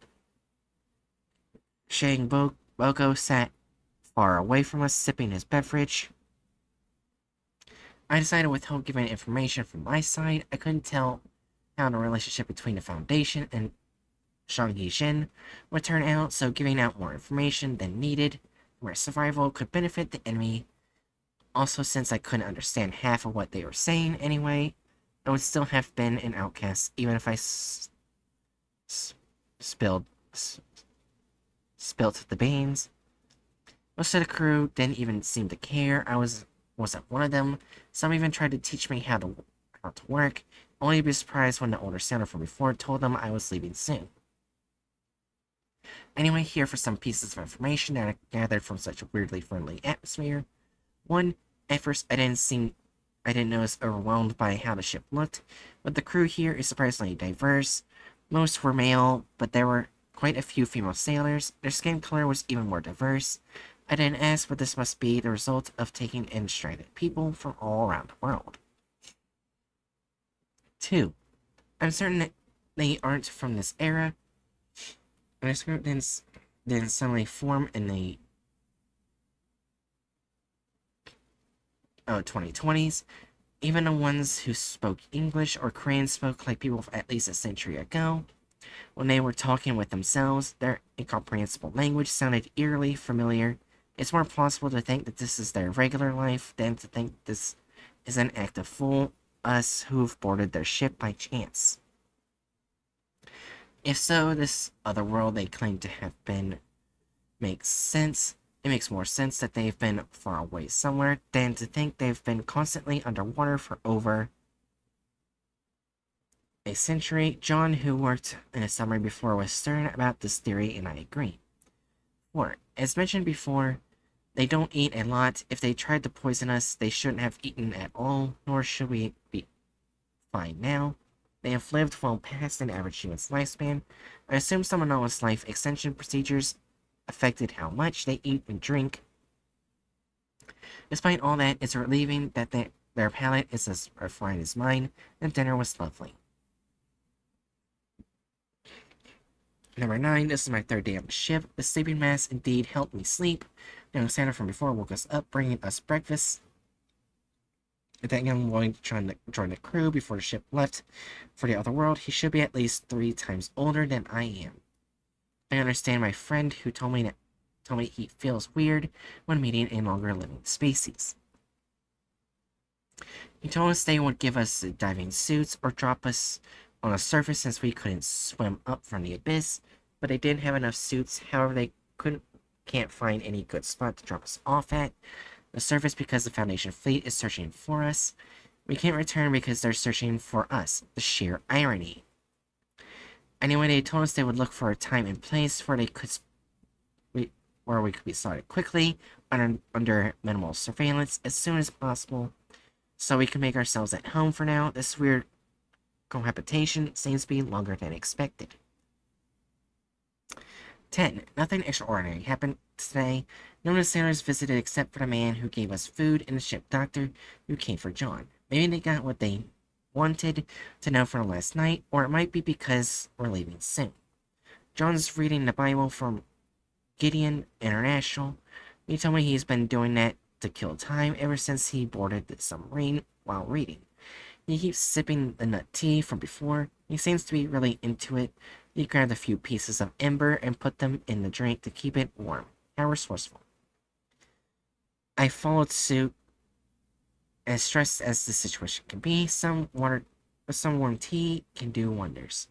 Shang Boko sat far away from us, sipping his beverage. I decided to withhold giving information from my side. I couldn't tell how the relationship between the Foundation and Shang Yijin would turn out, so giving out more information than needed, where survival could benefit the enemy. Also, since I couldn't understand half of what they were saying anyway, I would still have been an outcast, even if I spilt the beans. Most of the crew didn't even seem to care. I wasn't one of them. Some even tried to teach me how to work, only to be surprised when the older sailor from before told them I was leaving soon. Anyway, here for some pieces of information that I gathered from such a weirdly friendly atmosphere. 1. At first, I didn't notice overwhelmed by how the ship looked, but the crew here is surprisingly diverse. Most were male, but there were quite a few female sailors. Their skin color was even more diverse. I didn't ask, but this must be the result of taking in stranded people from all around the world. 2. I'm certain that they aren't from this era. And this group didn't suddenly form in the 2020s. Even the ones who spoke English or Korean spoke like people at least a century ago. When they were talking with themselves, their incomprehensible language sounded eerily familiar. It's more plausible to think that this is their regular life than to think this is an act of fool us who've boarded their ship by chance. If so, this other world they claim to have been makes sense. It makes more sense that they've been far away somewhere than to think they've been constantly underwater for over a century. John, who worked in a summary before, was stern about this theory, and I agree. 4. As mentioned before, they don't eat a lot. If they tried to poison us, they shouldn't have eaten at all, nor should we be fine now. They have lived well past an average human's lifespan. I assume some anomalous life extension procedures affected how much they eat and drink. Despite all that, it's relieving that their palate is as refined as mine, and dinner was lovely. Number 9, this is my 3rd day on the ship. The sleeping mask indeed helped me sleep. The young sailor from before woke us up, bringing us breakfast. That young boy trying to join the crew before the ship left for the other world. He should be at least 3 times older than I am. I understand my friend who told me he feels weird when meeting a longer living species. He told us they would give us diving suits or drop us on the surface since we couldn't swim up from the abyss, but they didn't have enough suits. However, they can't find any good spot to drop us off at the surface because the Foundation fleet is searching for us. We can't return because they're searching for us. The sheer irony. Anyway, they told us they would look for a time and place where we could be spotted quickly under minimal surveillance as soon as possible, so we can make ourselves at home for now. This weird cohabitation seems to be longer than expected. 10. Nothing extraordinary happened today. None of the sailors visited except for the man who gave us food and the ship doctor who came for John. Maybe they got what they wanted to know from last night, or it might be because we're leaving soon. John's reading the Bible from Gideon International. He told me he's been doing that to kill time ever since he boarded the submarine while reading. He keeps sipping the nut tea from before. He seems to be really into it. He grabbed a few pieces of ember and put them in the drink to keep it warm. How resourceful. I followed suit. As stressed as the situation can be, some warm tea can do wonders.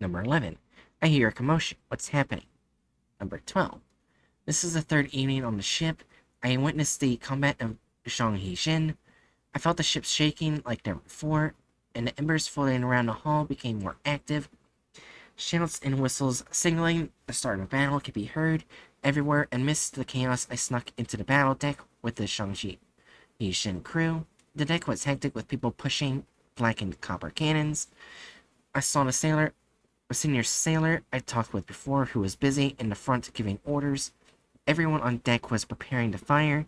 Number 11. I hear a commotion. What's happening? Number 12. This is the third evening on the ship. I witnessed the combat of Zhang. I felt the ship shaking like never before, and the embers floating around the hull became more active. Shouts and whistles signaling the start of a battle could be heard everywhere. Amidst the chaos, I snuck into the battle deck with the Zhang crew. The deck was hectic with people pushing blackened copper cannons. I saw a senior sailor I talked with before who was busy in the front giving orders. Everyone on deck was preparing to fire.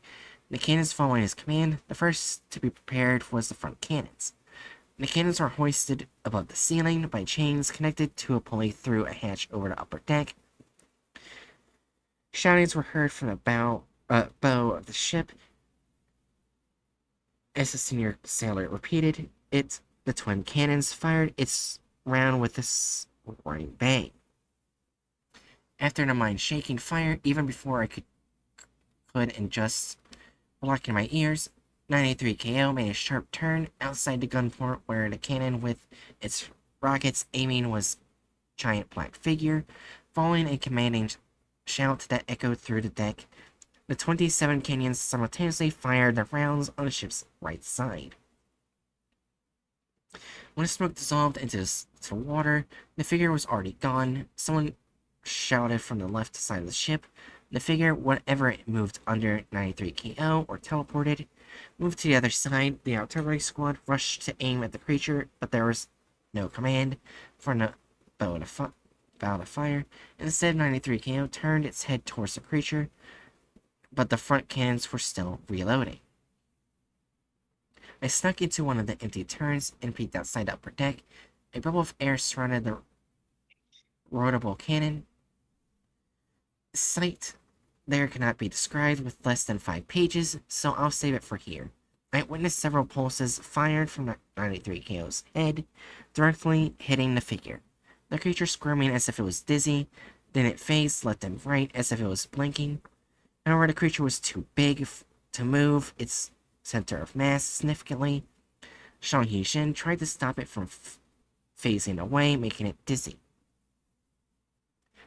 The cannons following his command. The first to be prepared was the front cannons. The cannons were hoisted above the ceiling by chains connected to a pulley through a hatch over the upper deck. Shoutings were heard from the bow of the ship. As the senior sailor repeated it, the twin cannons fired its round with a roaring bang. After the mind-shaking fire, even before I could and just blocking my ears, 93 KO made a sharp turn outside the gunport where the cannon with its rockets aiming was a giant black figure, following a commanding shout that echoed through the deck. The 27 cannons simultaneously fired the rounds on the ship's right side. When the smoke dissolved into the water, the figure was already gone. Someone shouted from the left side of the ship. The figure, whatever it moved under 93 KO or teleported, moved to the other side. The artillery squad rushed to aim at the creature, but there was no command from the bow to fire. Instead, 93 KO turned its head towards the creature, but the front cannons were still reloading. I snuck into one of the empty turrets and peeked outside the upper deck. A bubble of air surrounded the rotable cannon. Sight there cannot be described with less than 5 pages, so I'll save it for here. I witnessed several pulses fired from the 93 KO's head, directly hitting the figure. The creature squirming as if it was dizzy, then it phased left and right as if it was blinking. However, the creature was too big to move its center of mass significantly. Zhang tried to stop it from phasing away, making it dizzy.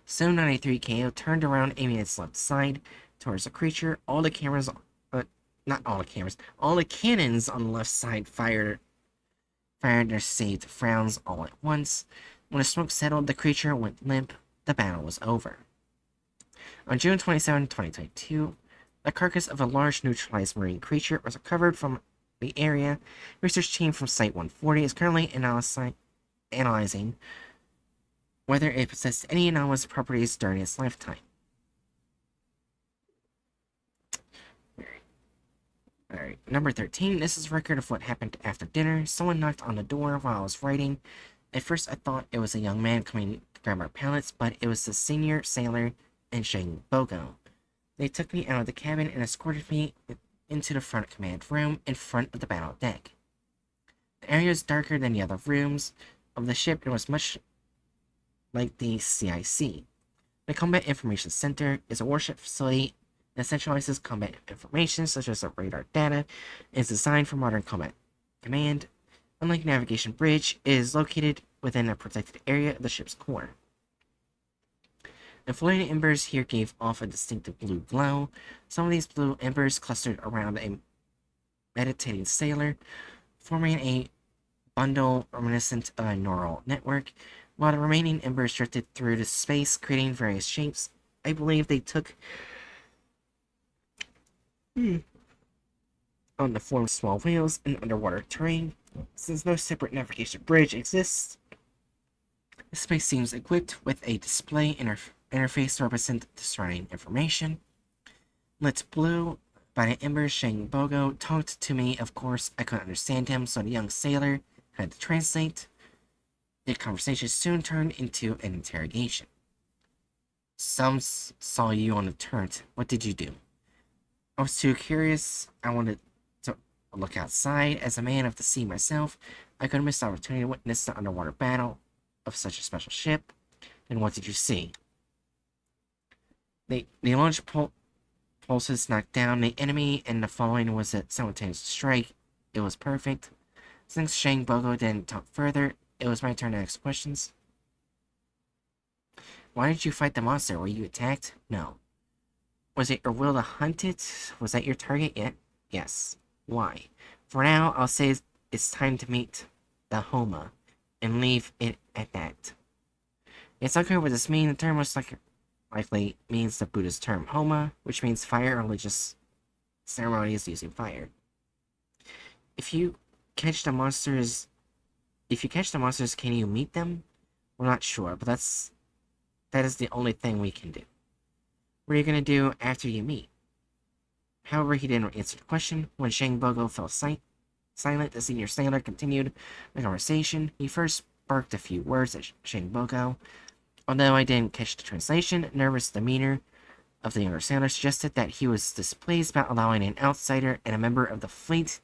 So 93 KO turned around, aiming its left side towards the creature. All the cannons on the left side fired their saved frowns all at once. When the smoke settled, the creature went limp. The battle was over. On June 27, 2022, the carcass of a large neutralized marine creature was recovered from the area. Research team from Site 140 is currently analyzing whether it possessed any anomalous properties during its lifetime. Alright, number 13. This is a record of what happened after dinner. Someone knocked on the door while I was writing. At first, I thought it was a young man coming to grab our pallets, but it was the senior sailor and Zhang Bogo. They took me out of the cabin and escorted me into the front command room in front of the battle deck. The area is darker than the other rooms of the ship and was much like the CIC. The Combat Information Center is a warship facility that centralizes combat information such as the radar data and is designed for modern combat command. Unlike Navigation Bridge, it is located within a protected area of the ship's core. The floating embers here gave off a distinctive blue glow. Some of these blue embers clustered around a meditating sailor, forming a bundle reminiscent of a neural network, while the remaining embers drifted through the space, creating various shapes. I believe they took on the form of small whales in underwater terrain. Since no separate navigation bridge exists, the space seems equipped with a display interface to represent the surrounding information. Lit blue by the embers, Shang Bogo talked to me. Of course, I couldn't understand him, so the young sailor had to translate. The conversation soon turned into an interrogation. Some saw you on the turret. What did you do? I was too curious. I wanted to look outside. As a man of the sea myself, I couldn't miss the opportunity to witness the underwater battle of such a special ship. And what did you see? The launch pulses knocked down the enemy, and the following was a simultaneous strike. It was perfect. Since Shang Bogo didn't talk further, it was my turn to ask questions. Why did you fight the monster? Were you attacked? No. Was it your will to hunt it? Was that your target yet? Yes. Why? For now, I'll say it's time to meet the Homa, and leave it at that. It's unclear what this means. The term most likely means the Buddhist term Homa, which means fire or religious ceremonies using fire. If you catch the monsters, can you meet them? We're not sure, but that is the only thing we can do. What are you going to do after you meet? However, he didn't answer the question. When Shang Bogo fell silent, the senior sailor continued the conversation. He first barked a few words at Shang Bogo. Although I didn't catch the translation, nervous demeanor of the younger sailor suggested that he was displeased about allowing an outsider and a member of the fleet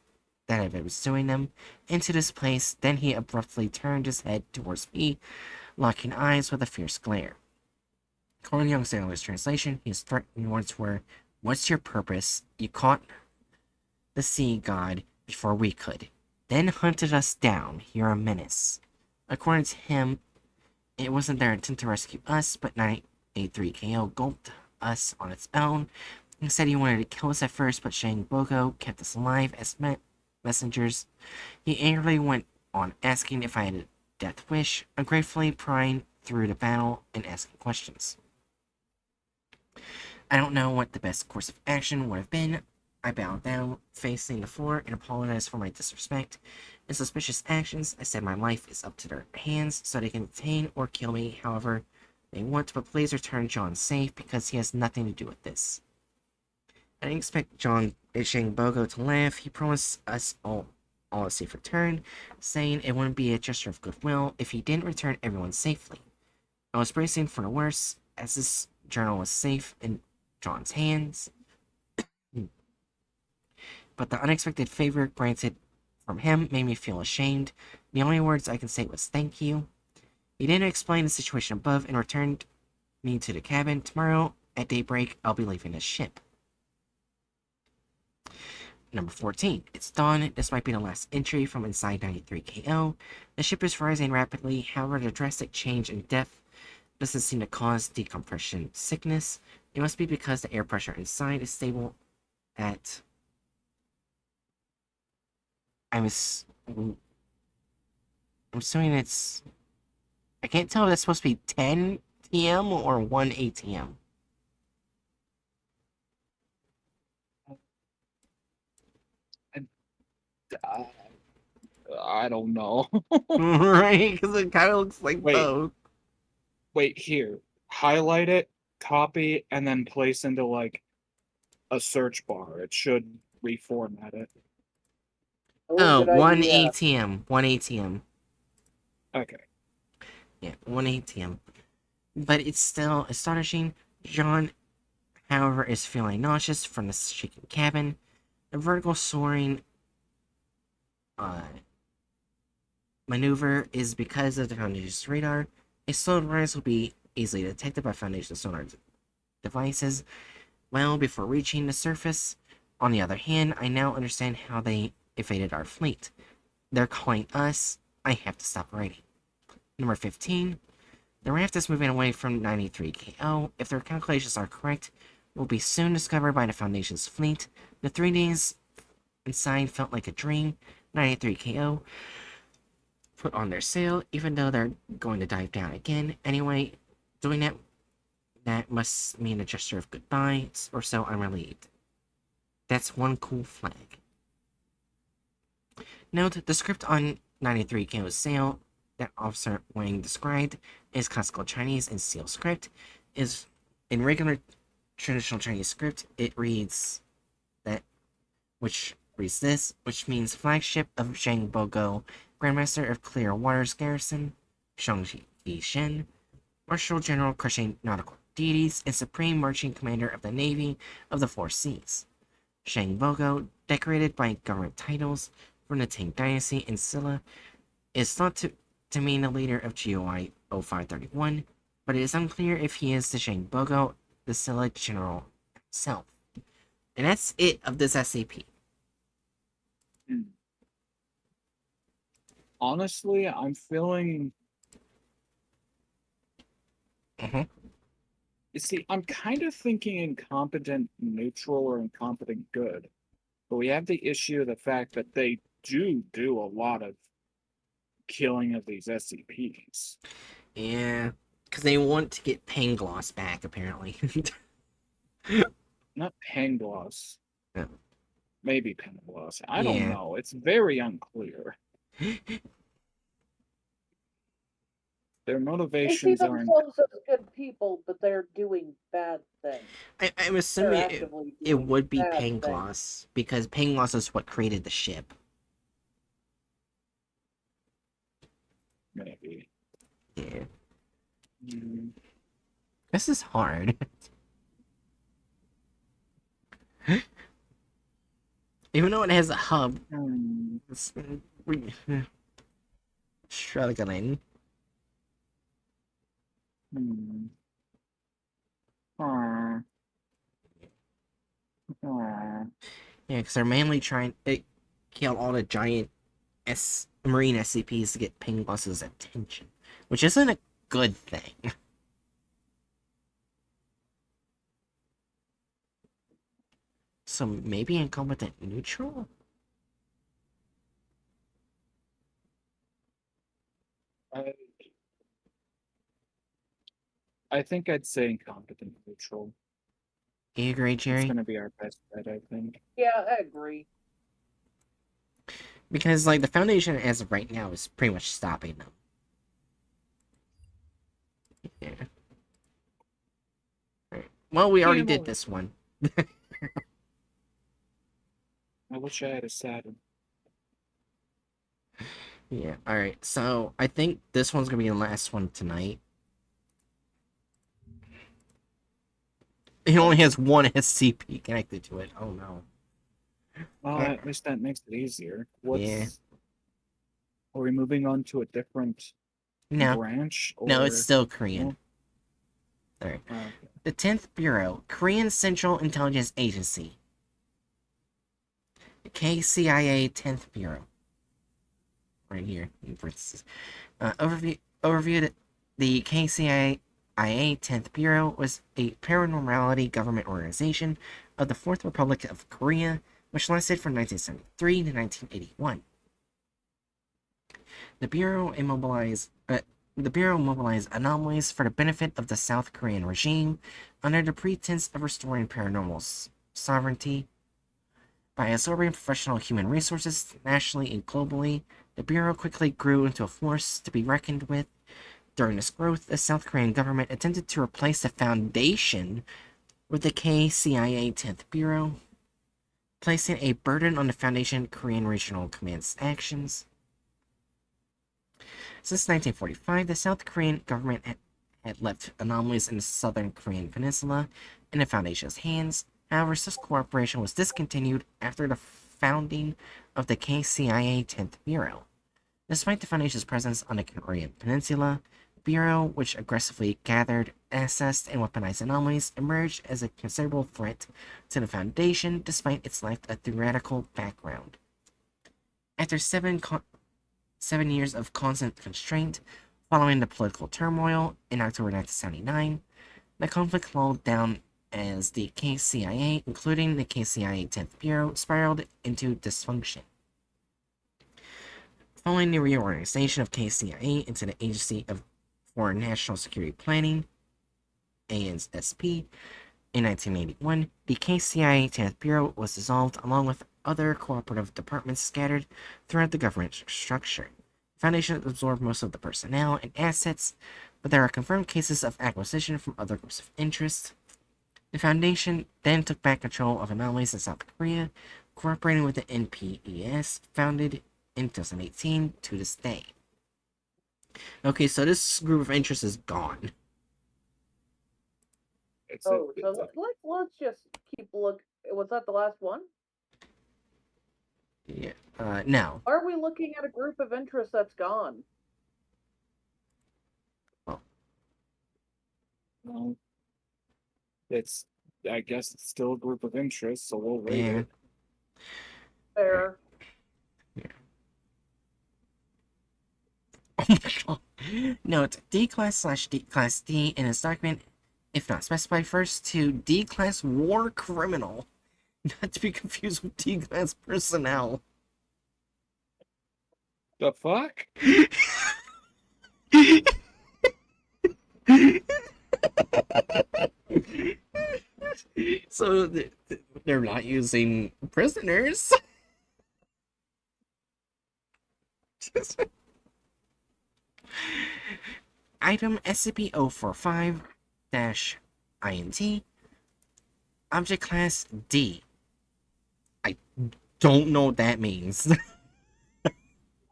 that had been pursuing them into this place. Then he abruptly turned his head towards me, locking eyes with a fierce glare. According to the young sailor's translation, his threatening words were, "What's your purpose? You caught the sea god before we could, then hunted us down. You're a menace." According to him, it wasn't their intent to rescue us, but 983KO gulped us on its own. He said he wanted to kill us at first, but Shang Bogo kept us alive as messengers. He angrily went on asking if I had a death wish, ungratefully prying through the battle and asking questions. I don't know what the best course of action would have been. I bowed down, facing the floor, and apologized for my disrespect and suspicious actions. I said my life is up to their hands, so they can detain or kill me however they want, but please return John safe, because he has nothing to do with this. I didn't expect Shang Bogo to laugh. He promised us all a safe return, saying it wouldn't be a gesture of goodwill if he didn't return everyone safely. I was bracing for the worst, as this journal was safe in John's hands. But the unexpected favor granted from him made me feel ashamed. The only words I can say was thank you. He didn't explain the situation above and returned me to the cabin. Tomorrow at daybreak, I'll be leaving this ship. Number 14. It's dawn. This might be the last entry from inside 93KO. The ship is rising rapidly. However, the drastic change in depth doesn't seem to cause decompression sickness. It must be because the air pressure inside is stable at... I'm assuming it's... I can't tell if that's supposed to be 10 TM or 1 ATM. I don't know. Right? Because it kind of looks like Wait. both. Wait, here. Highlight it, copy, and then place into like a search bar. It should reformat it. Oh, good 1 idea. ATM. 1 ATM. Okay. Yeah, 1 ATM. But it's still astonishing. John, however, is feeling nauseous from the shaking cabin. The vertical soaring maneuver is because of the Foundation's radar. A slow rise will be easily detected by Foundation sonar devices well before reaching the surface. On the other hand, I now understand how they evaded our fleet. They're calling us. I have to stop writing. Number 15. The raft is moving away from 93KO. If their calculations are correct, will be soon discovered by the Foundation's fleet. The 3 days inside felt like a dream. 93KO put on their sail, even though they're going to dive down again. Anyway, doing that must mean a gesture of goodbye, or so I'm relieved. That's one cool flag. Note, the script on 93 Ko's sale that Officer Wang described is classical Chinese and seal script. Is in regular traditional Chinese script, it reads that, which reads this, which means flagship of Zhang Bogo, Grandmaster of Clear Waters Garrison, Shang Shen, Marshal General crushing nautical deities, and Supreme Marching Commander of the Navy of the Four Seas. Zhang Bogo, decorated by government titles from the Tang Dynasty and Silla, is thought to mean the leader of GOI 0531, but it is unclear if he is the Zhang Bogo, the Silla general himself. And that's it of this SCP. Honestly, I'm feeling. Mm-hmm. You see, I'm kind of thinking incompetent neutral or incompetent good. But we have the issue of the fact that they do a lot of killing of these SCPs. Yeah, because they want to get Pangloss back, apparently. Not Pangloss. Yeah. Maybe Pangloss. I Yeah. don't know. It's very unclear. Their They see motivations aren't. themselves as good people, but they're doing bad things. I'm They're assuming actively it doing would be bad things. Pangloss, because Pangloss is what created the ship. Maybe. Yeah. Hmm. This is hard. Even though it has a hub, it's struggling. Yeah, because they're mainly trying to kill all the giant marine SCPs to get Pangloss's attention, which isn't a good thing. So maybe incompetent neutral? I think I'd say incompetent neutral. You agree, It's Jerry? going to be our best bet, I think. Yeah, I agree. Because, like, the Foundation, as of right now, is pretty much stopping them. Yeah. Right. Well, we already did this one. I wish I had a Saturn. Yeah, alright. So, I think this one's gonna be the last one tonight. It only has one SCP connected to it. Oh, no. Well, at least that makes it easier. Yeah. Are we moving on to a different No. branch? Or... No, it's still Korean. No? Alright. Okay. The 10th Bureau, Korean Central Intelligence Agency. KCIA 10th Bureau. Right here, in parentheses. Overview the KCIA 10th Bureau was a paranormality government organization of the Fourth Republic of Korea, which lasted from 1973 to 1981. The Bureau mobilized anomalies for the benefit of the South Korean regime under the pretense of restoring paranormal sovereignty. By absorbing professional human resources nationally and globally, the Bureau quickly grew into a force to be reckoned with. During this growth, the South Korean government attempted to replace the Foundation with the KCIA 10th Bureau, placing a burden on the Foundation Korean Regional Command's actions. Since 1945, the South Korean government had left anomalies in the southern Korean peninsula in the Foundation's hands. However, such cooperation was discontinued after the founding of the KCIA 10th Bureau. Despite the Foundation's presence on the Korean peninsula, the Bureau, which aggressively gathered, assessed, and weaponized anomalies, emerged as a considerable threat to the Foundation despite its lack of theoretical background. After 7 years of constant constraint, following the political turmoil in October 1979, the conflict lulled down as the KCIA, including the KCIA 10th Bureau, spiraled into dysfunction. Following the reorganization of KCIA into the Agency for National Security Planning, ANSP, in 1981, the KCIA 10th Bureau was dissolved along with other cooperative departments scattered throughout the government structure. The Foundation absorbed most of the personnel and assets, but there are confirmed cases of acquisition from other groups of interest. The Foundation then took back control of anomalies in South Korea, cooperating with the NPES, founded in 2018 to this day. Okay, so this group of interest is gone. So let's just keep look. Was that the last one? Yeah. No. Are we looking at a group of interest that's gone? Well, it's, I guess it's still a group of interest, so we'll rate Yeah. it. Fair. Oh my god. Note, D class / D class D in this document, if not specified first, to D class war criminal. Not to be confused with D class personnel. The fuck? So they're not using prisoners. Item SCP-045-INT, Object Class D. I don't know what that means.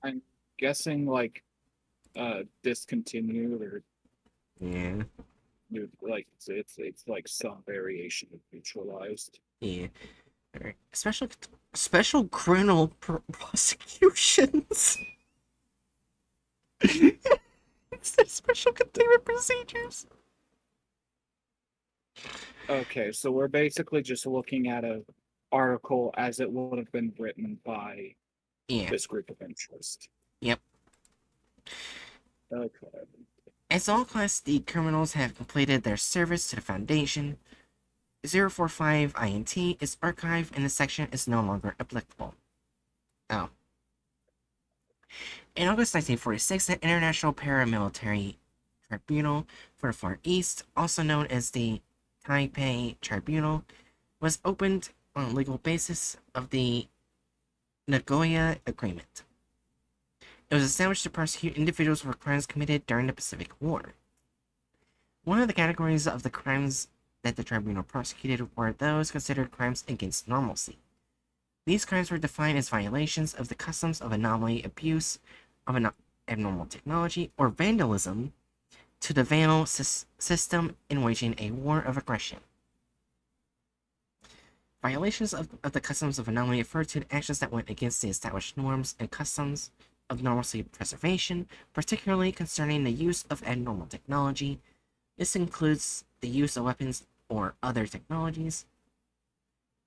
I'm guessing like discontinued or Yeah, like it's like some variation of neutralized. yeah. Alright. Special criminal prosecutions. It's their special containment procedures. Okay, so we're basically just looking at a article as it would have been written by Yeah. this group of interest. Yep. Okay. As all Class D criminals have completed their service to the Foundation, 045 INT is archived and the section is no longer applicable. Oh. In August 1946, the International Paramilitary Tribunal for the Far East, also known as the Taipei Tribunal, was opened on a legal basis of the Nagoya Agreement. It was established to prosecute individuals for crimes committed during the Pacific War. One of the categories of the crimes that the tribunal prosecuted were those considered crimes against normalcy. These crimes were defined as violations of the customs of anomaly, abuse of an abnormal technology, or vandalism to the Veil system in waging a war of aggression. Violations of the customs of anomaly refer to actions that went against the established norms and customs of normalcy preservation, particularly concerning the use of abnormal technology. This includes the use of weapons or other technologies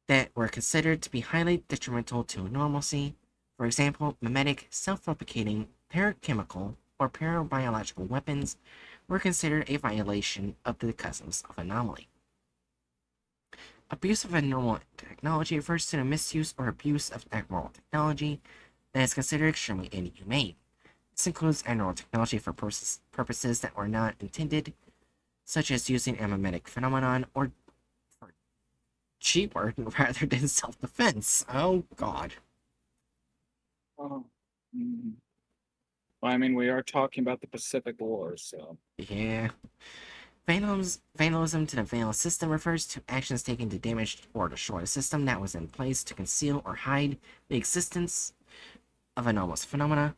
that were considered to be highly detrimental to normalcy. For example, mimetic, self-replicating, parachemical, or parabiological weapons were considered a violation of the customs of anomaly. Abuse of abnormal technology refers to the misuse or abuse of abnormal technology that is considered extremely inhumane. This includes abnormal technology for purposes that were not intended, such as using a mimetic phenomenon or for cheaper rather than self-defense. Oh god. Oh. Well, I mean, we are talking about the Pacific War, so. Yeah. Vandalism to the Veil system refers to actions taken to damage or destroy a system that was in place to conceal or hide the existence of anomalous phenomena.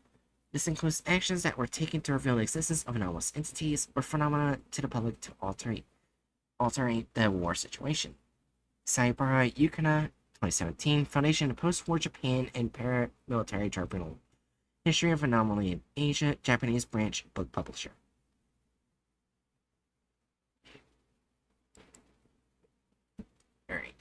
This includes actions that were taken to reveal the existence of anomalous entities or phenomena to the public to alter the war situation. Saibara Yukina, 2017, Foundation of Post-War Japan and Paramilitary Tribunal. History of Anomaly in Asia, Japanese branch, book publisher. Alright.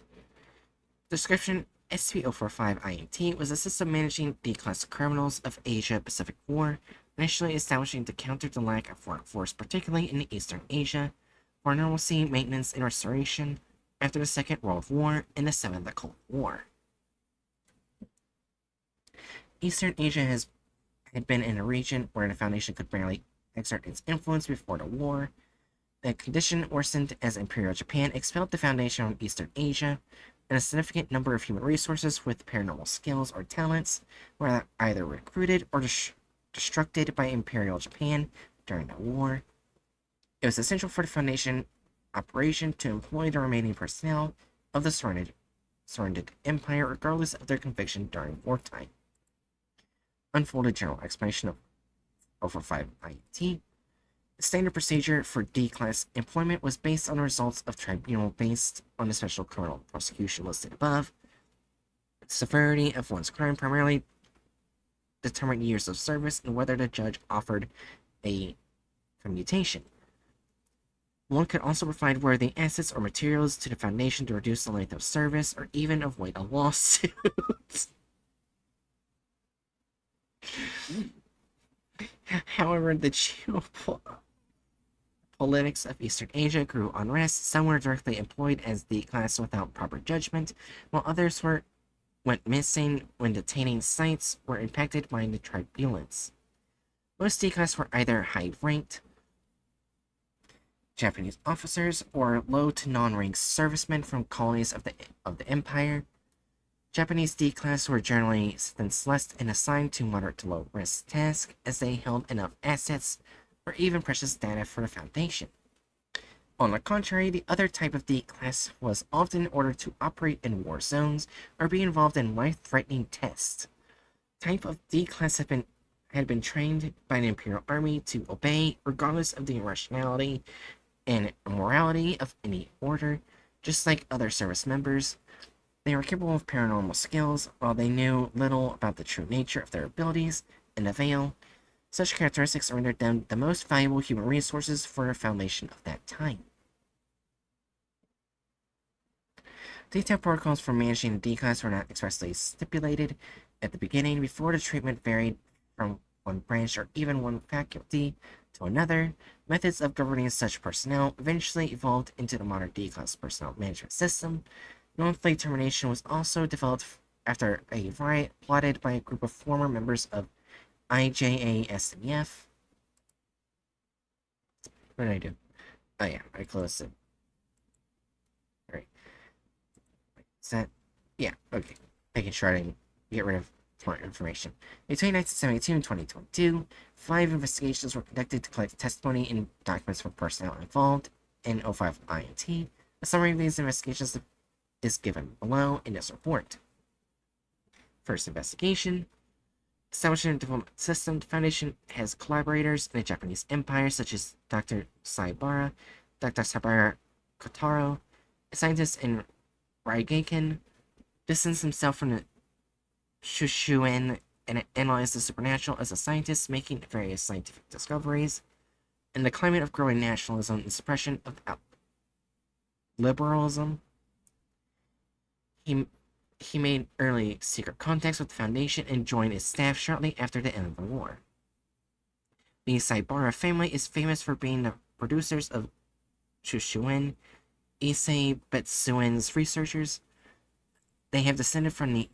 Description: SCP-045-INT was a system managing the class of criminals of Asia-Pacific War, initially establishing to counter the lack of workforce, particularly in Eastern Asia, for normalcy, maintenance, and restoration after the Second World War and the Seventh Cold War. Eastern Asia had been in a region where the Foundation could barely exert its influence before the war. The condition worsened as Imperial Japan expelled the Foundation from Eastern Asia, and a significant number of human resources with paranormal skills or talents were either recruited or destructed by Imperial Japan during the war. It was essential for the Foundation operation to employ the remaining personnel of the surrendered empire regardless of their conviction during wartime. Unfolded general explanation of over 5 IET. The standard procedure for D-class employment was based on the results of tribunal based on the special criminal prosecution listed above. The severity of one's crime primarily determined years of service and whether the judge offered a commutation. One could also provide worthy assets or materials to the Foundation to reduce the length of service or even avoid a lawsuit. However, the geopolitics of Eastern Asia grew unrest. Some were directly employed as D-class without proper judgment, while others went missing when detaining sites were impacted by the tribunals. Most D-class were either high-ranked Japanese officers or low to non-ranked servicemen from colonies of the Empire. Japanese D-class were generally sentenced and assigned to moderate to low-risk tasks as they held enough assets or even precious data for the Foundation. On the contrary, the other type of D-class was often ordered to operate in war zones or be involved in life-threatening tests. Type of D-class had been trained by the Imperial Army to obey, regardless of the irrationality and morality of any order, just like other service members. They were capable of paranormal skills, while they knew little about the true nature of their abilities and avail. Such characteristics rendered them the most valuable human resources for the Foundation of that time. Detailed protocols for managing the D-class were not expressly stipulated at the beginning. Before, the treatment varied from one branch or even one faculty to another. Methods of governing such personnel eventually evolved into the modern D-class personnel management system. Monthly termination was also developed after a riot plotted by a group of former members of IJA-SMF. What did I do? Oh yeah, I closed it. Alright. Is that... Yeah, okay. Making sure I didn't get rid of more information. Between 1972 and 2022, 5 investigations were conducted to collect testimony and documents from personnel involved in 05 INT. A summary of these investigations is given below in this report. First investigation. Establishing a development system, the Foundation has collaborators in the Japanese Empire such as Dr. Saibara Kotaro, a scientist in Raigaken, distanced himself from the Shushuin and analyzed the supernatural as a scientist, making various scientific discoveries. In the climate of growing nationalism and suppression of liberalism, he made early secret contacts with the Foundation and joined its staff shortly after the end of the war. The Saibara family is famous for being the producers of Shushuin, Issei Betsuen's researchers. They have descended from the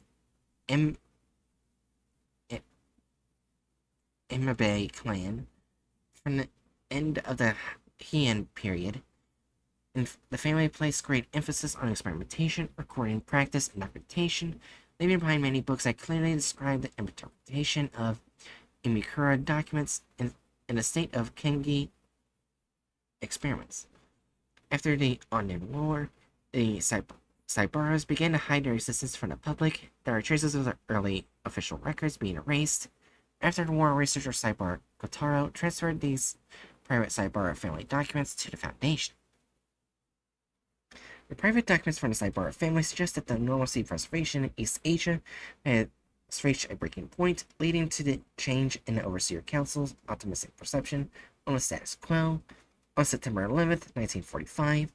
Imabe clan from the end of the Heian period, and the family placed great emphasis on experimentation, recording practice, and documentation, leaving behind many books that clearly describe the interpretation of Imikura documents in a state of Kengi experiments. After the Onin War, the Saibaras began to hide their existence from the public. There are traces of their early official records being erased. After the war, researcher Saibara Kotaro transferred these private Saibara family documents to the Foundation. The private documents from the Saibara family suggest that the normalcy of preservation in East Asia has reached a breaking point, leading to the change in the Overseer Council's optimistic perception on the status quo. On September 11th, 1945,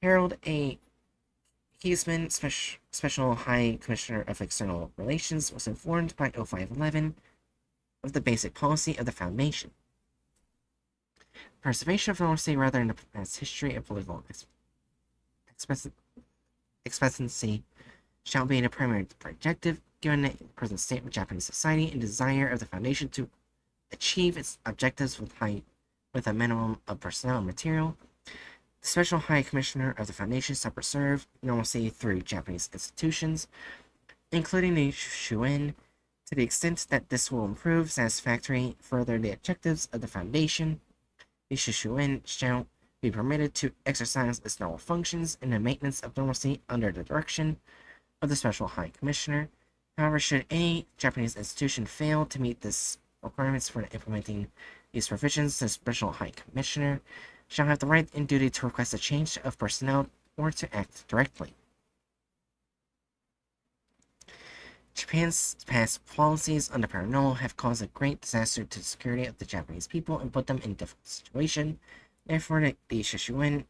Harold A. Heisman, Special High Commissioner of External Relations, was informed by 0511 of the basic policy of the Foundation. Preservation of normalcy rather than the past history of political expectancy shall be the primary objective, given the present state of Japanese society and desire of the Foundation to achieve its objectives with a minimum of personnel and material. The Special High Commissioner of the Foundation shall preserve normalcy through Japanese institutions, including the Shushuin, to the extent that this will improve satisfactorily further the objectives of the Foundation. The Shushuin shall be permitted to exercise its normal functions in the maintenance of normalcy under the direction of the Special High Commissioner. However, should any Japanese institution fail to meet these requirements for implementing these provisions, the Special High Commissioner shall have the right and duty to request a change of personnel or to act directly. Japan's past policies under paranormal have caused a great disaster to the security of the Japanese people and put them in a difficult situation. Therefore, the Shushuin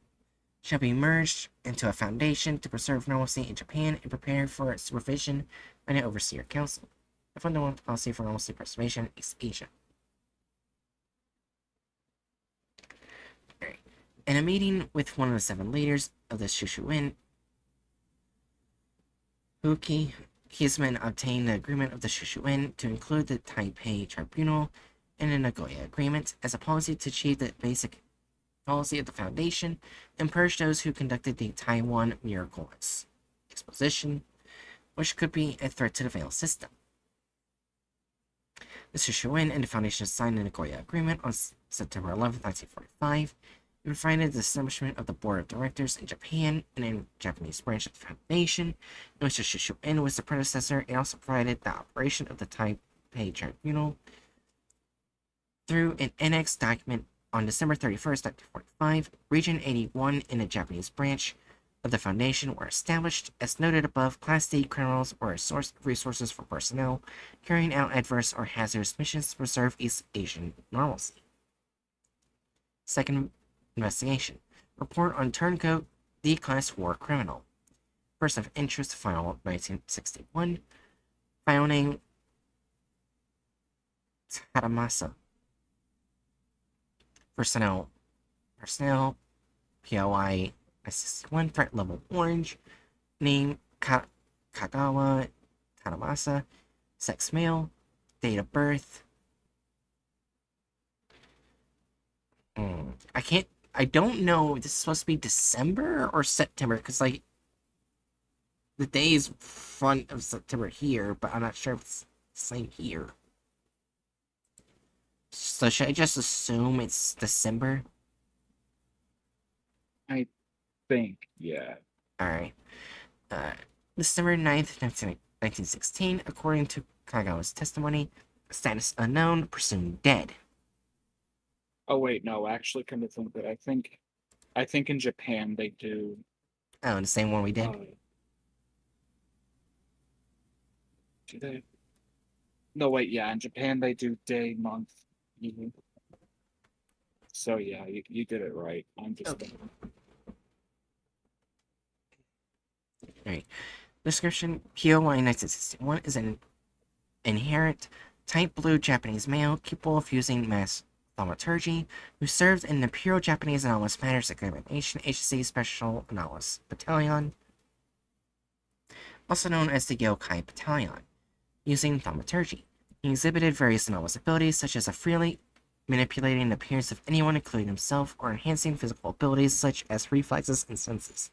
shall be merged into a foundation to preserve normalcy in Japan and prepare for its supervision by an overseer council. The fundamental policy for normalcy preservation is Asia. In a meeting with one of the 7 leaders of the Shushuin, Huki Kisman obtained the agreement of the Shushuin to include the Taipei Tribunal in the Nagoya Agreement as a policy to achieve the basic policy of the Foundation and purge those who conducted the Taiwan Miracle Exposition, which could be a threat to the Veil system. The Shushuin and the Foundation signed the Nagoya Agreement on September 11, 1945. It provided the establishment of the Board of Directors in Japan and a Japanese branch of the Foundation, in which the Shushuin was the predecessor. It also provided the operation of the Taipei Tribunal. Through an annex document on December 31st, 1945, Region 81 and the Japanese branch of the Foundation were established. As noted above, Class D criminals were a source of resources for personnel carrying out adverse or hazardous missions to preserve East Asian normalcy. Second investigation. Report on Turncoat, D-Class War Criminal. Person of interest, file 1961. Filename Taramasa. Personnel, POI 61, threat level orange. Name Kagawa Taramasa. Sex male. Date of birth. I don't know if this is supposed to be December or September, because, like, the day is front of September here, but I'm not sure if it's the same here. So should I just assume it's December? I think, yeah. Alright. December 9th, 1916, according to Kagawa's testimony, status unknown, presumed dead. Oh wait, no, actually come to think of it, I think in Japan they do Oh, the same one we did? Do they? No, wait, yeah, in Japan they do day, month, evening. So yeah, you did it right. I'm just Okay. Alright. Description: POI 1961 is an inherent type blue Japanese male capable of using mass thaumaturgy, who served in the Imperial Japanese Anomalous Matters Examination Agency Special Anomalous Battalion, also known as the Yokai Battalion, using thaumaturgy. He exhibited various anomalous abilities, such as freely manipulating the appearance of anyone, including himself, or enhancing physical abilities such as reflexes and senses.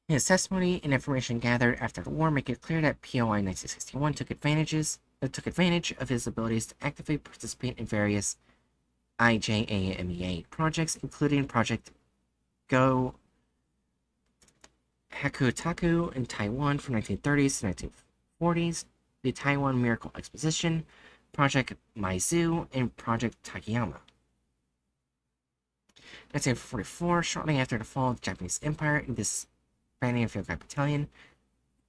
His testimony and information gathered after the war make it clear that POI 1961 took advantage of his abilities to actively participate in various IJAMEA projects, including Project Go Hakutaku in Taiwan from 1930s to 1940s, the Taiwan Miracle Exposition, Project Maizu, and Project Takayama. 1944, shortly after the fall of the Japanese Empire and disbanding of Yokai Battalion,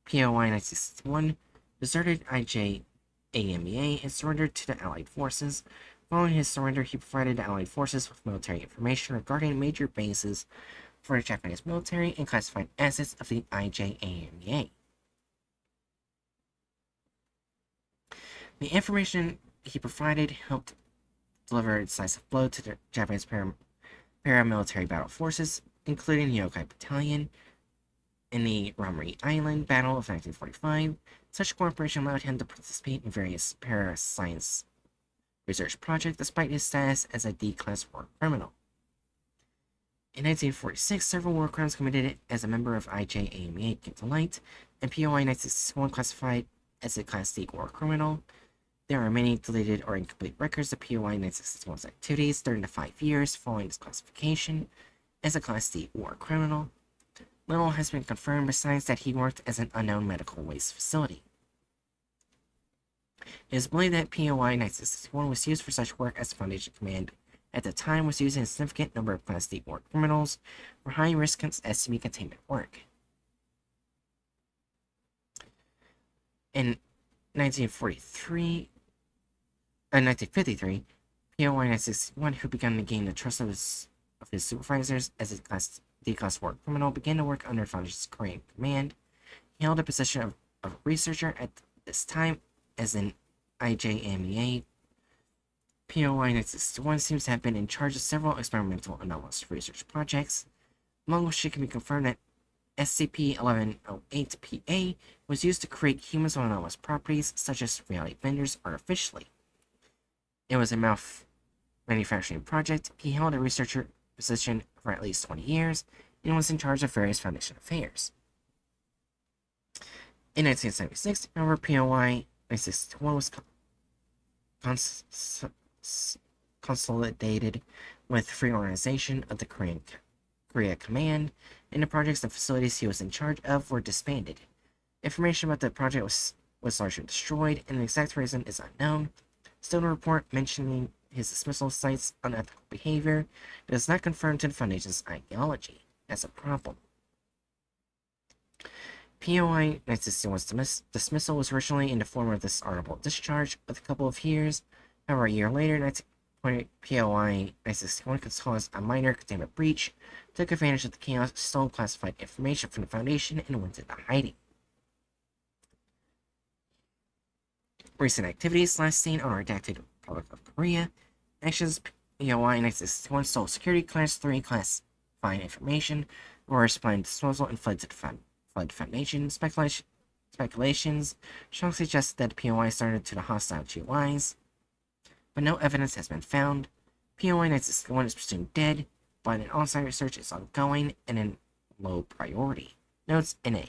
POI 1961 deserted IJAMEA and surrendered to the Allied forces. Following his surrender, he provided the Allied forces with military information regarding major bases for the Japanese military and classified assets of the IJAMEA. The information he provided helped deliver a decisive blow to the Japanese paramilitary battle forces, including the Yokai Battalion, in the Ramri Island Battle of 1945. Such cooperation allowed him to participate in various parascience research projects despite his status as a D-class war criminal. In 1946, several war crimes committed as a member of IJAME came to light, and POI 961 classified as a Class D war criminal. There are many deleted or incomplete records of POI 961's activities during the 5 years following his classification as a Class D war criminal. Little has been confirmed besides that he worked as an unknown medical waste facility. It is believed that POI 961 was used for such work as the Foundation Command at the time was using a significant number of Class D war criminals for high-risk SCP containment work. In 1953, POI 961, who began to gain the trust of his supervisors as a Class D-class war criminal, began to work under Foundation's Korean command. He held a position of researcher at this time as an IJMEA. POI 961 seems to have been in charge of several experimental anomalous research projects, among which it can be confirmed that SCP-1108-PA was used to create humans with anomalous properties, such as reality benders, artificially. It was a manufacturing project. He held a researcher position for at least 20 years, and was in charge of various Foundation affairs. In 1976, however, POI 961 was consolidated with Free Organization of the Korea Command, and the projects and facilities he was in charge of were disbanded. Information about the project was largely destroyed, and the exact reason is unknown. Still, a report mentioning his dismissal cites unethical behavior does not confirm to the Foundation's ideology as a problem. POI 961's dismissal was originally in the form of this honorable discharge with a couple of years. However, a year later, POI 961 caused a minor containment breach, took advantage of the chaos, stole classified information from the Foundation, and went into hiding. Recent activities last seen on Redacted Republic of Korea. Actions POI 961 stole security class 3 classified information, or supplying disposal, and fled to the Foundation. Speculations strongly suggest that POI started to the hostile GOIs, but no evidence has been found. POI 961 is presumed dead, but an on-site research is ongoing and in low priority. Notes NA.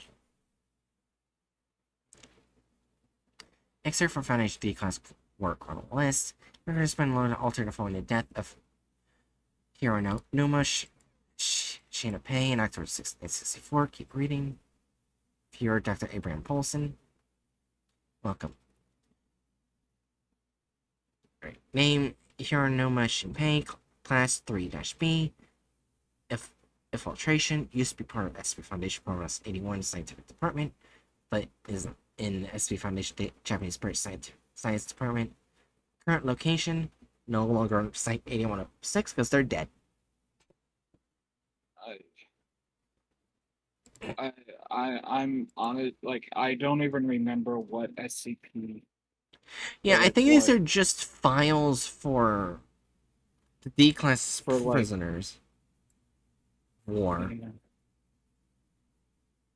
Excerpt from Foundation D-Class War Chrono List. Record has been loaded altered following the death of Hironuma Shinapei in October 1964. Keep reading. Viewer Dr. Abraham Paulson. Welcome. Right. Name Hironuma Shinpei, Class 3-B. Infiltration used to be part of SCP Foundation Program 81 Scientific Department, but is in SCP Foundation Japanese British Science Department. Current location no longer on Site 8106 because they're dead. I'm on it. Like, I don't even remember what SCP. Yeah, I think these are just files for the D-class prisoners. War. Yeah.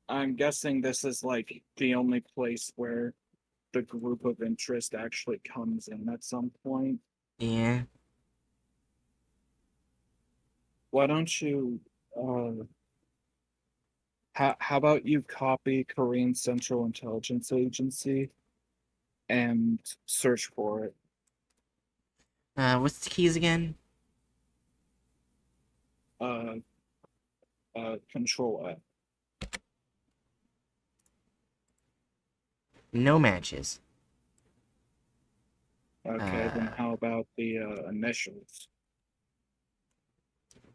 I'm guessing this is like the only place where the group of interest actually comes in at some point. Yeah. Why don't you how about you copy Korean Central Intelligence Agency and search for it? What's the keys again? Control F. No matches. Okay, then how about the initials?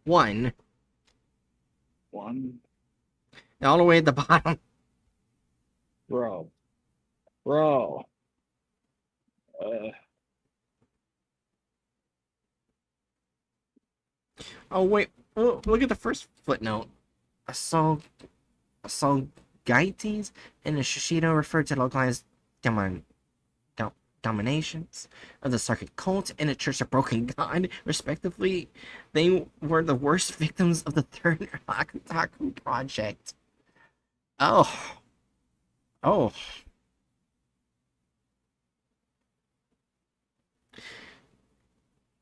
1. 1. All the way at the bottom. Bro. Oh wait, oh, look at the first footnote. Assaultites and the Shishido referred to the localized dominations of the Sarkic cult and the Church of Broken God, respectively. They were the worst victims of the third Hakutaku project. Oh.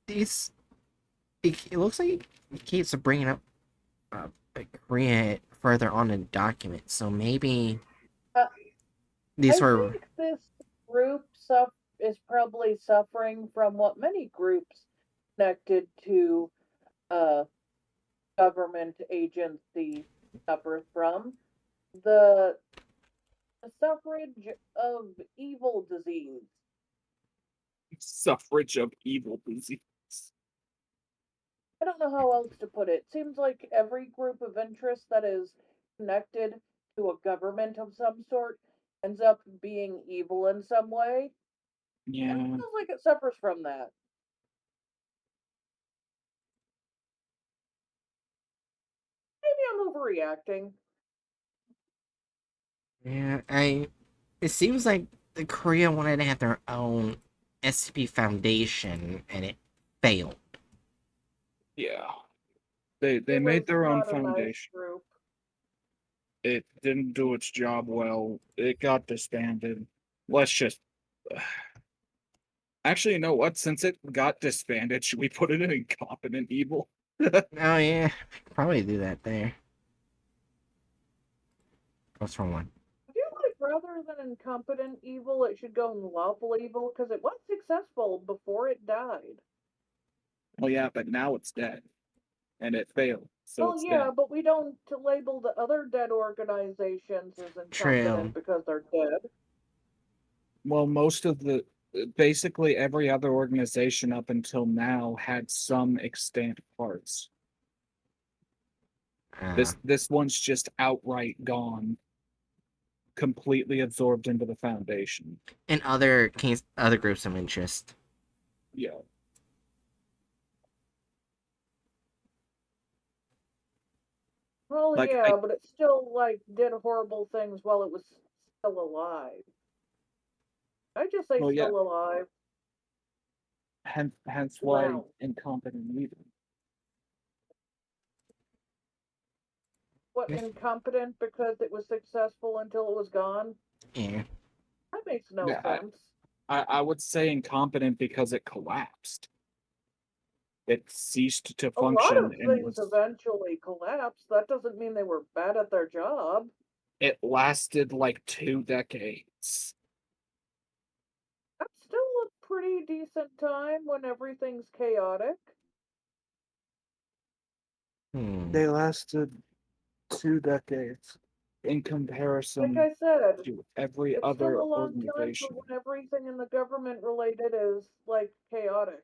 It looks like it keeps bringing up Korea further on in the document. So maybe Uh, these I were. think this group is probably suffering from what many groups connected to a government agency suffer from the, the suffrage of evil disease. Suffrage of evil disease. I don't know how else to put it. Seems like every group of interest that is connected to a government of some sort ends up being evil in some way. And it Yeah. feels like it suffers from that. Maybe I'm overreacting. Yeah, It seems like the Korea wanted to have their own SCP Foundation, and it failed. Yeah. They It made was their own not a nice foundation. group. It didn't do its job well. It got disbanded. Let's just actually, you know what? Since it got disbanded, should we put it in incompetent evil? Oh yeah, probably do that there. What's wrong one? I feel like rather than incompetent evil, it should go in lawful evil because it was successful before it died. Well, yeah, but now it's dead, and it failed, so Well, it's yeah, dead. but we don't label the other dead organizations as True. incompetent because they're dead. Well, most of the basically every other organization up until now had some extant parts. Uh, This one's just outright gone, completely absorbed into the foundation. and other groups of interest. Yeah. Well, Like yeah, but it still did horrible things while it was still alive. I just say well, yeah, still alive. hence why Wow. incompetent leader. What, incompetent because it was successful until it was gone? Yeah. That makes no Yeah, sense. I would say incompetent because it collapsed. It ceased to A lot function of and things was eventually collapse. That doesn't mean they were bad at their job. it lasted like 2 decades. That's still a pretty decent time when everything's chaotic. Hmm. They lasted 2 decades in Like comparison I said, to every it's still other a long time for organization. when everything in the government related is chaotic.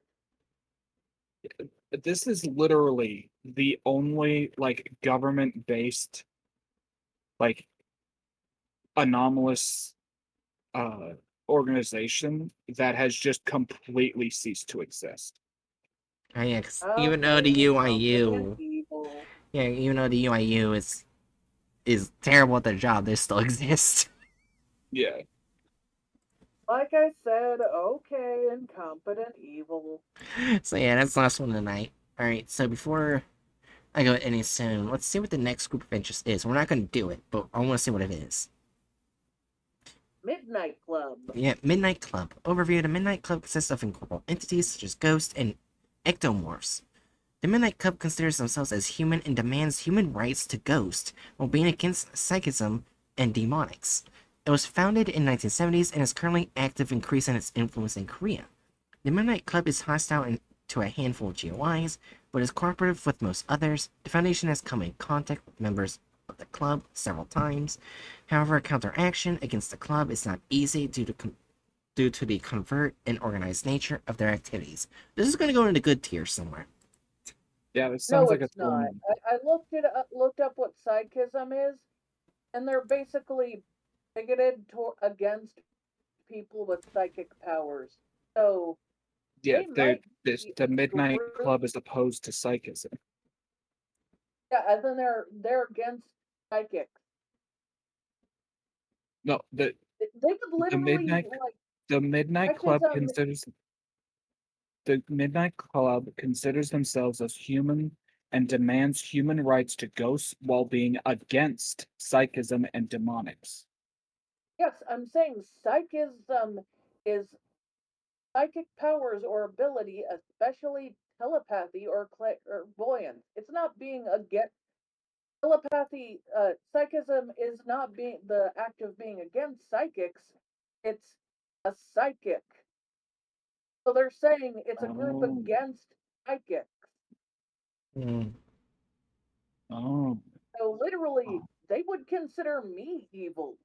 This is literally the only like government based like anomalous uh organization that has just completely ceased to exist. Oh yeah, 'cause even though the Okay, incompetent UIU, evil. yeah, even though the UIU is terrible at their job, they still exist. Yeah. Like I said, okay, incompetent evil. So yeah, that's the last one tonight. All right, so before I go any soon, let's see what the next group of interest is. We're not going to do it, but I want to see what it is. Midnight Club. Yeah, Midnight Club. Overview: the Midnight Club consists of incorporeal entities such as ghosts and ectomorphs. The Midnight Club considers themselves as human and demands human rights to ghosts while being against psychism and demonics. It was founded in 1970s and is currently active, increasing its influence in Korea. The Midnight Club is hostile to a handful of GOIs, but is cooperative with most others. The Foundation has come in contact with members of the club several times. However, counteraction against the club is not easy due to the covert and organized nature of their activities. This is going to go into good tier somewhere. Yeah, this No, sounds like it's it's not. going. I looked up what psychism is, and they're basically bigoted against people with psychic powers. So Yeah, they might this be the a Midnight group. Club is opposed to psychism. Yeah, and then they're against psychics. No, They could the literally Midnight the Midnight Club psychism. considers the Midnight Club considers themselves as human and demands human rights to ghosts while being against psychism and demonics. Yes, I'm saying psychism is psychic powers or ability, especially telepathy or clairvoyance. It's not being against. telepathy, psychism is not being the act of being against psychics. It's a psychic. So they're saying it's a group Oh. against psychics. Mm. Oh. So literally, they would consider me evil.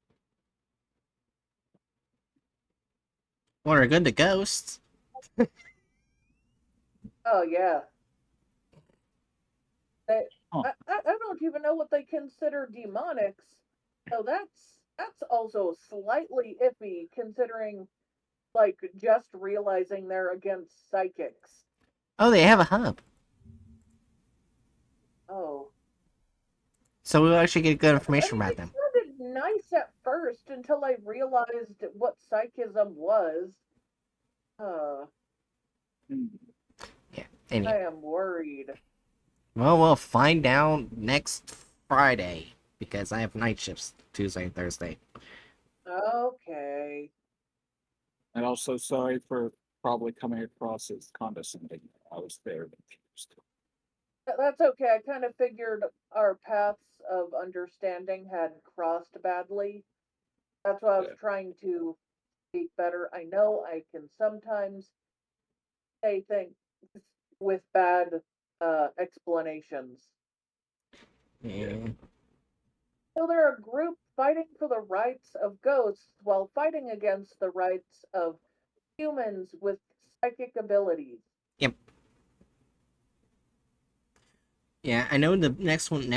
Well, they're good to ghosts. Oh yeah. They, Huh. I don't even know what they consider demonics. So that's also slightly iffy considering like just realizing they're against psychics. Oh, they have a hub. Oh. So we'll actually get good I information mean, about it them. sounded nice at first until I realized what psychism was. Uh, Yeah. I Anyway. am worried. Well, we'll find out next Friday. Because I have night shifts Tuesday and Thursday. Okay. And also sorry for probably coming across as condescending. I was very confused. That's okay. I kind of figured our paths of understanding had crossed badly. That's why I was Yeah. trying to speak better. I know I can sometimes say things with bad explanations. Yeah. So they're a group fighting for the rights of ghosts while fighting against the rights of humans with psychic abilities. Yep. Yeah, I know the next one,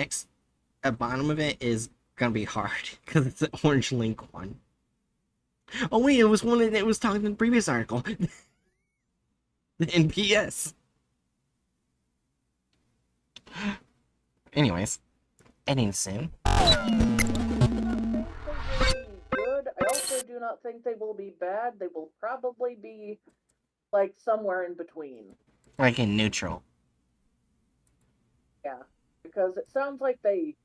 at bottom of it is gonna be hard because it's an orange link one. Oh wait, it was one that was talking in the previous article. The NPS. Anyways, ending soon. Good. I also do not think they will be bad. They will probably be like somewhere in between. Like in neutral. Yeah, because it sounds like they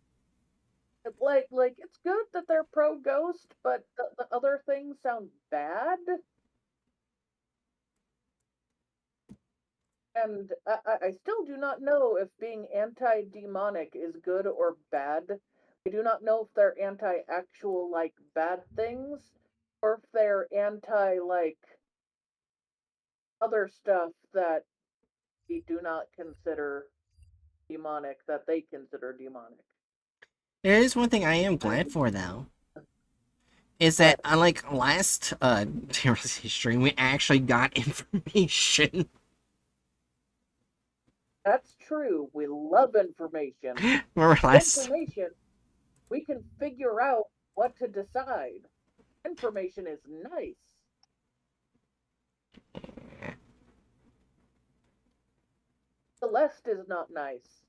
like it's good that they're pro ghost, but the other things sound bad. And I still do not know if being anti demonic is good or bad. I do not know if they're anti actual like bad things or if they're anti like other stuff that we do not consider demonic that they consider demonic. There is one thing I am glad for though. Is But that unlike last stream, we actually got information. that's true. We love information. Remember last? Information, we can figure out what to decide. Information is nice. Celeste is not nice.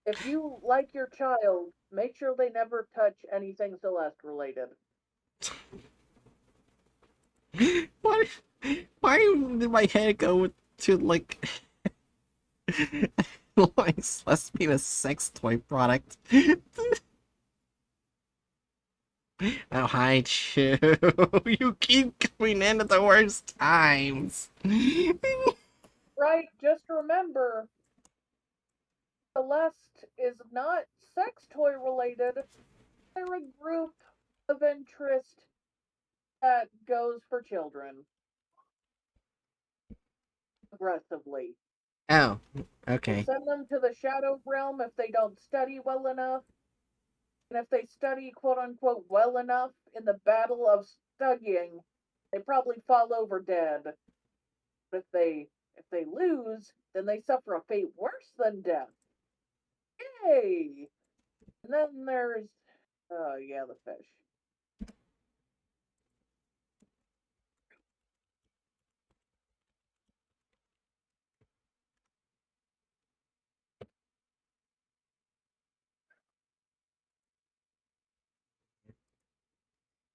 If you like your child, make sure they never touch anything Celeste related. Why? Why did my head go to like like Celeste being a sex toy product? Oh, hi, Chew. You keep coming in at the worst times. Right? Just remember, Celeste is not sex toy related. They're a group of interest that goes for children aggressively. Oh, They okay. send them to the shadow realm if they don't study well enough. And if they study quote unquote well enough in the battle of studying, they probably fall over dead. But if they lose, then they suffer a fate worse than death. Yay! And then there's oh yeah, the fish.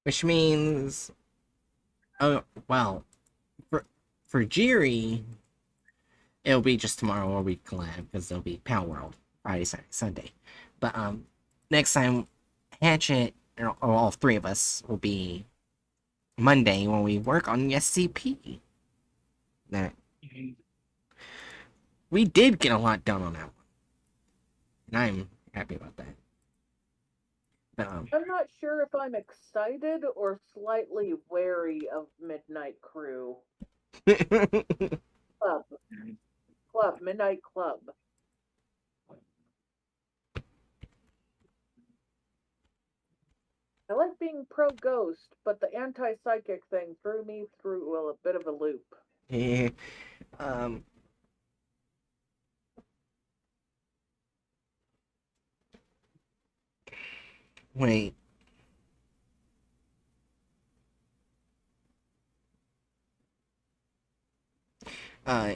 Which means, oh well, for for Jiri, it'll be just tomorrow or we collab because it'll be Power World Friday, Saturday, Sunday. But next time, Hatchet or all three of us will be Monday when we work on the SCP. That we did get a lot done on that one. and I'm happy about that. But, I'm not sure if I'm excited or slightly wary of Midnight Crew. Club. Midnight Club. I like being pro ghost, but the anti psychic thing threw me through a bit of a loop. yeah, um, wait.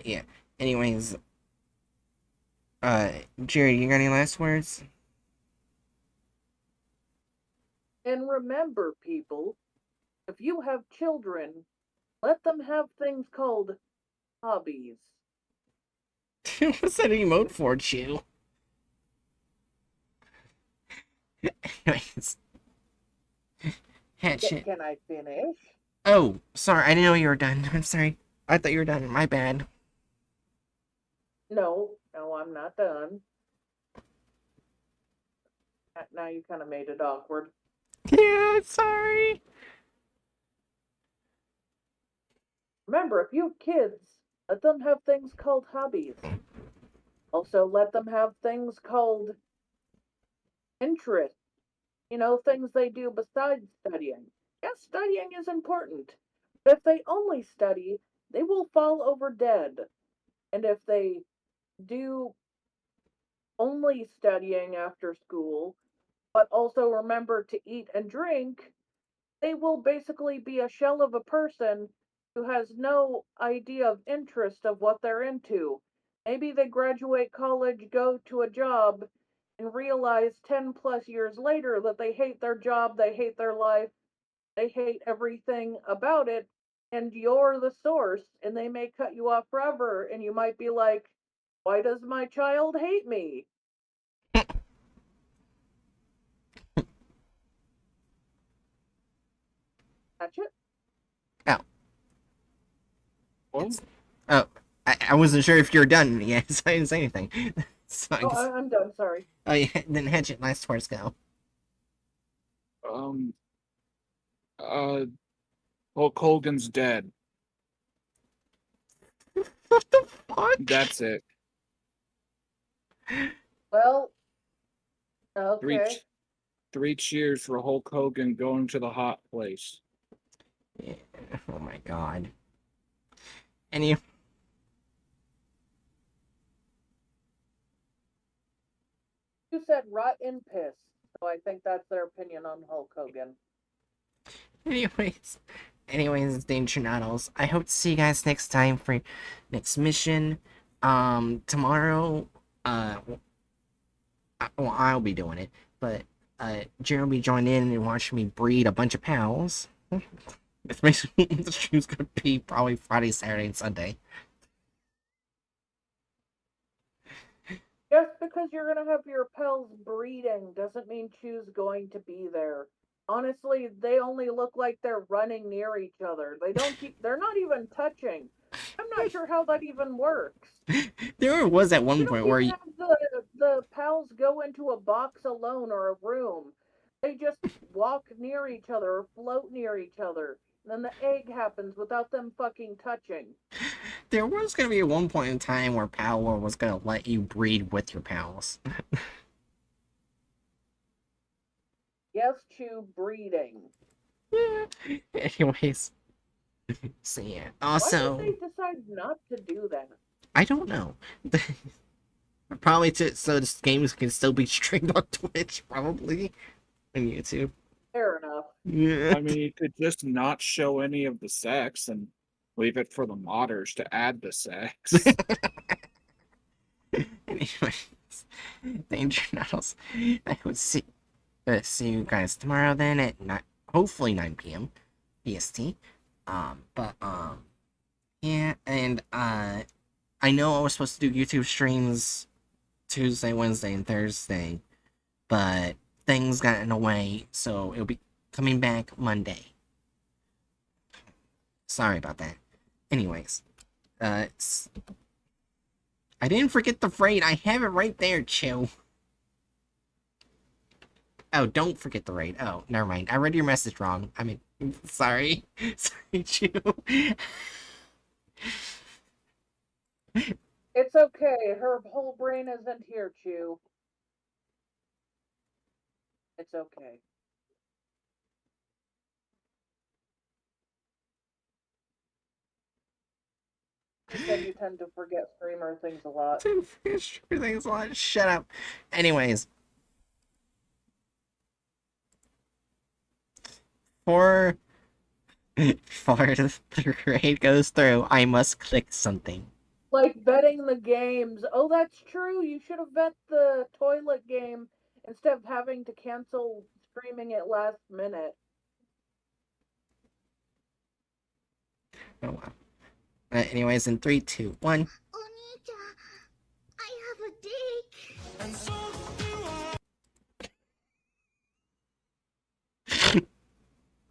Yeah. Anyways, Jerry, you got any last words? And remember, people, if you have children, let them have things called hobbies. What's that emote for, Chew? Anyways, Hatchet. Can I finish? Oh, sorry, I didn't know you were done. I'm sorry. I thought you were done. My bad. No, I'm not done. Now you kind of made it awkward. Yeah, sorry. Remember, if you have kids, let them have things called hobbies. Also, let them have things called interests. Things they do besides studying. Yes, studying is important. But if they only study, they will fall over dead. And if they do only studying after school, but also remember to eat and drink, they will basically be a shell of a person who has no idea of interest of what they're into. Maybe they graduate college, go to a job, and realize 10 plus years later that they hate their job, they hate their life, they hate everything about it, and you're the source, and they may cut you off forever, and you might be like, why does my child hate me? That's it. Oh, What? it's. Oh, I wasn't sure if you were done. Yes, I didn't say anything. So I Oh, guess. I'm done, sorry. Oh, yeah, then Hatchet, last words go. Um, uh, Hulk Hogan's dead. What the fuck? That's it. Well, Three, okay. ch- three cheers for Hulk Hogan going to the hot place. Yeah. Oh my god. Any. You said rot in piss, so I think that's their opinion on Hulk Hogan. Anyways. Anyways, Danger Noodles. I hope to see you guys next time for next mission. Tomorrow, well, I'll be doing it, but Jerry will be joining in and watching me breed a bunch of pals. It's basically the stream's gonna be probably Friday, Saturday, and Sunday. Just because you're gonna have your pals breeding doesn't mean Chew's going to be there. Honestly, they only look like they're running near each other. They're not even touching. I'm not sure how that even works. There was at You one point don't where even have the pals go into a box alone or a room. They just walk near each other or float near each other. And then the egg happens without them fucking touching. there was gonna be at one point in time where Power was gonna let you breed with your pals. Yes, Chew, breeding. Anyways, so yeah. Why did Also, they decide not to do that? I don't know. Probably so this games can still be streamed on Twitch, probably, and YouTube. Fair enough. Yeah. I mean, you could just not show any of the sex and leave it for the modders to add the sex. Anyways, Danger Noodles. I would see you guys tomorrow then at hopefully 9 p.m. PST. Yeah, and I know I was supposed to do YouTube streams Tuesday, Wednesday, and Thursday, but things got in the way, so it'll be coming back Monday. Sorry about that. Anyways, I didn't forget the freight. I have it right there, Chill. Oh, don't forget the raid. Oh, never mind. I read your message wrong. I mean, sorry. Sorry, Chew. It's okay. Her whole brain isn't here, Chew. It's okay. You said you tend to forget streamer things a lot. Everything's a lot. Shut up. Anyways. For before the raid goes through, I must click something. Like vetting the games. Oh, that's true. You should have vet the toilet game instead of having to cancel streaming it last minute. Oh wow. Anyways, in 3, 2, 1. Onita, I have a dick.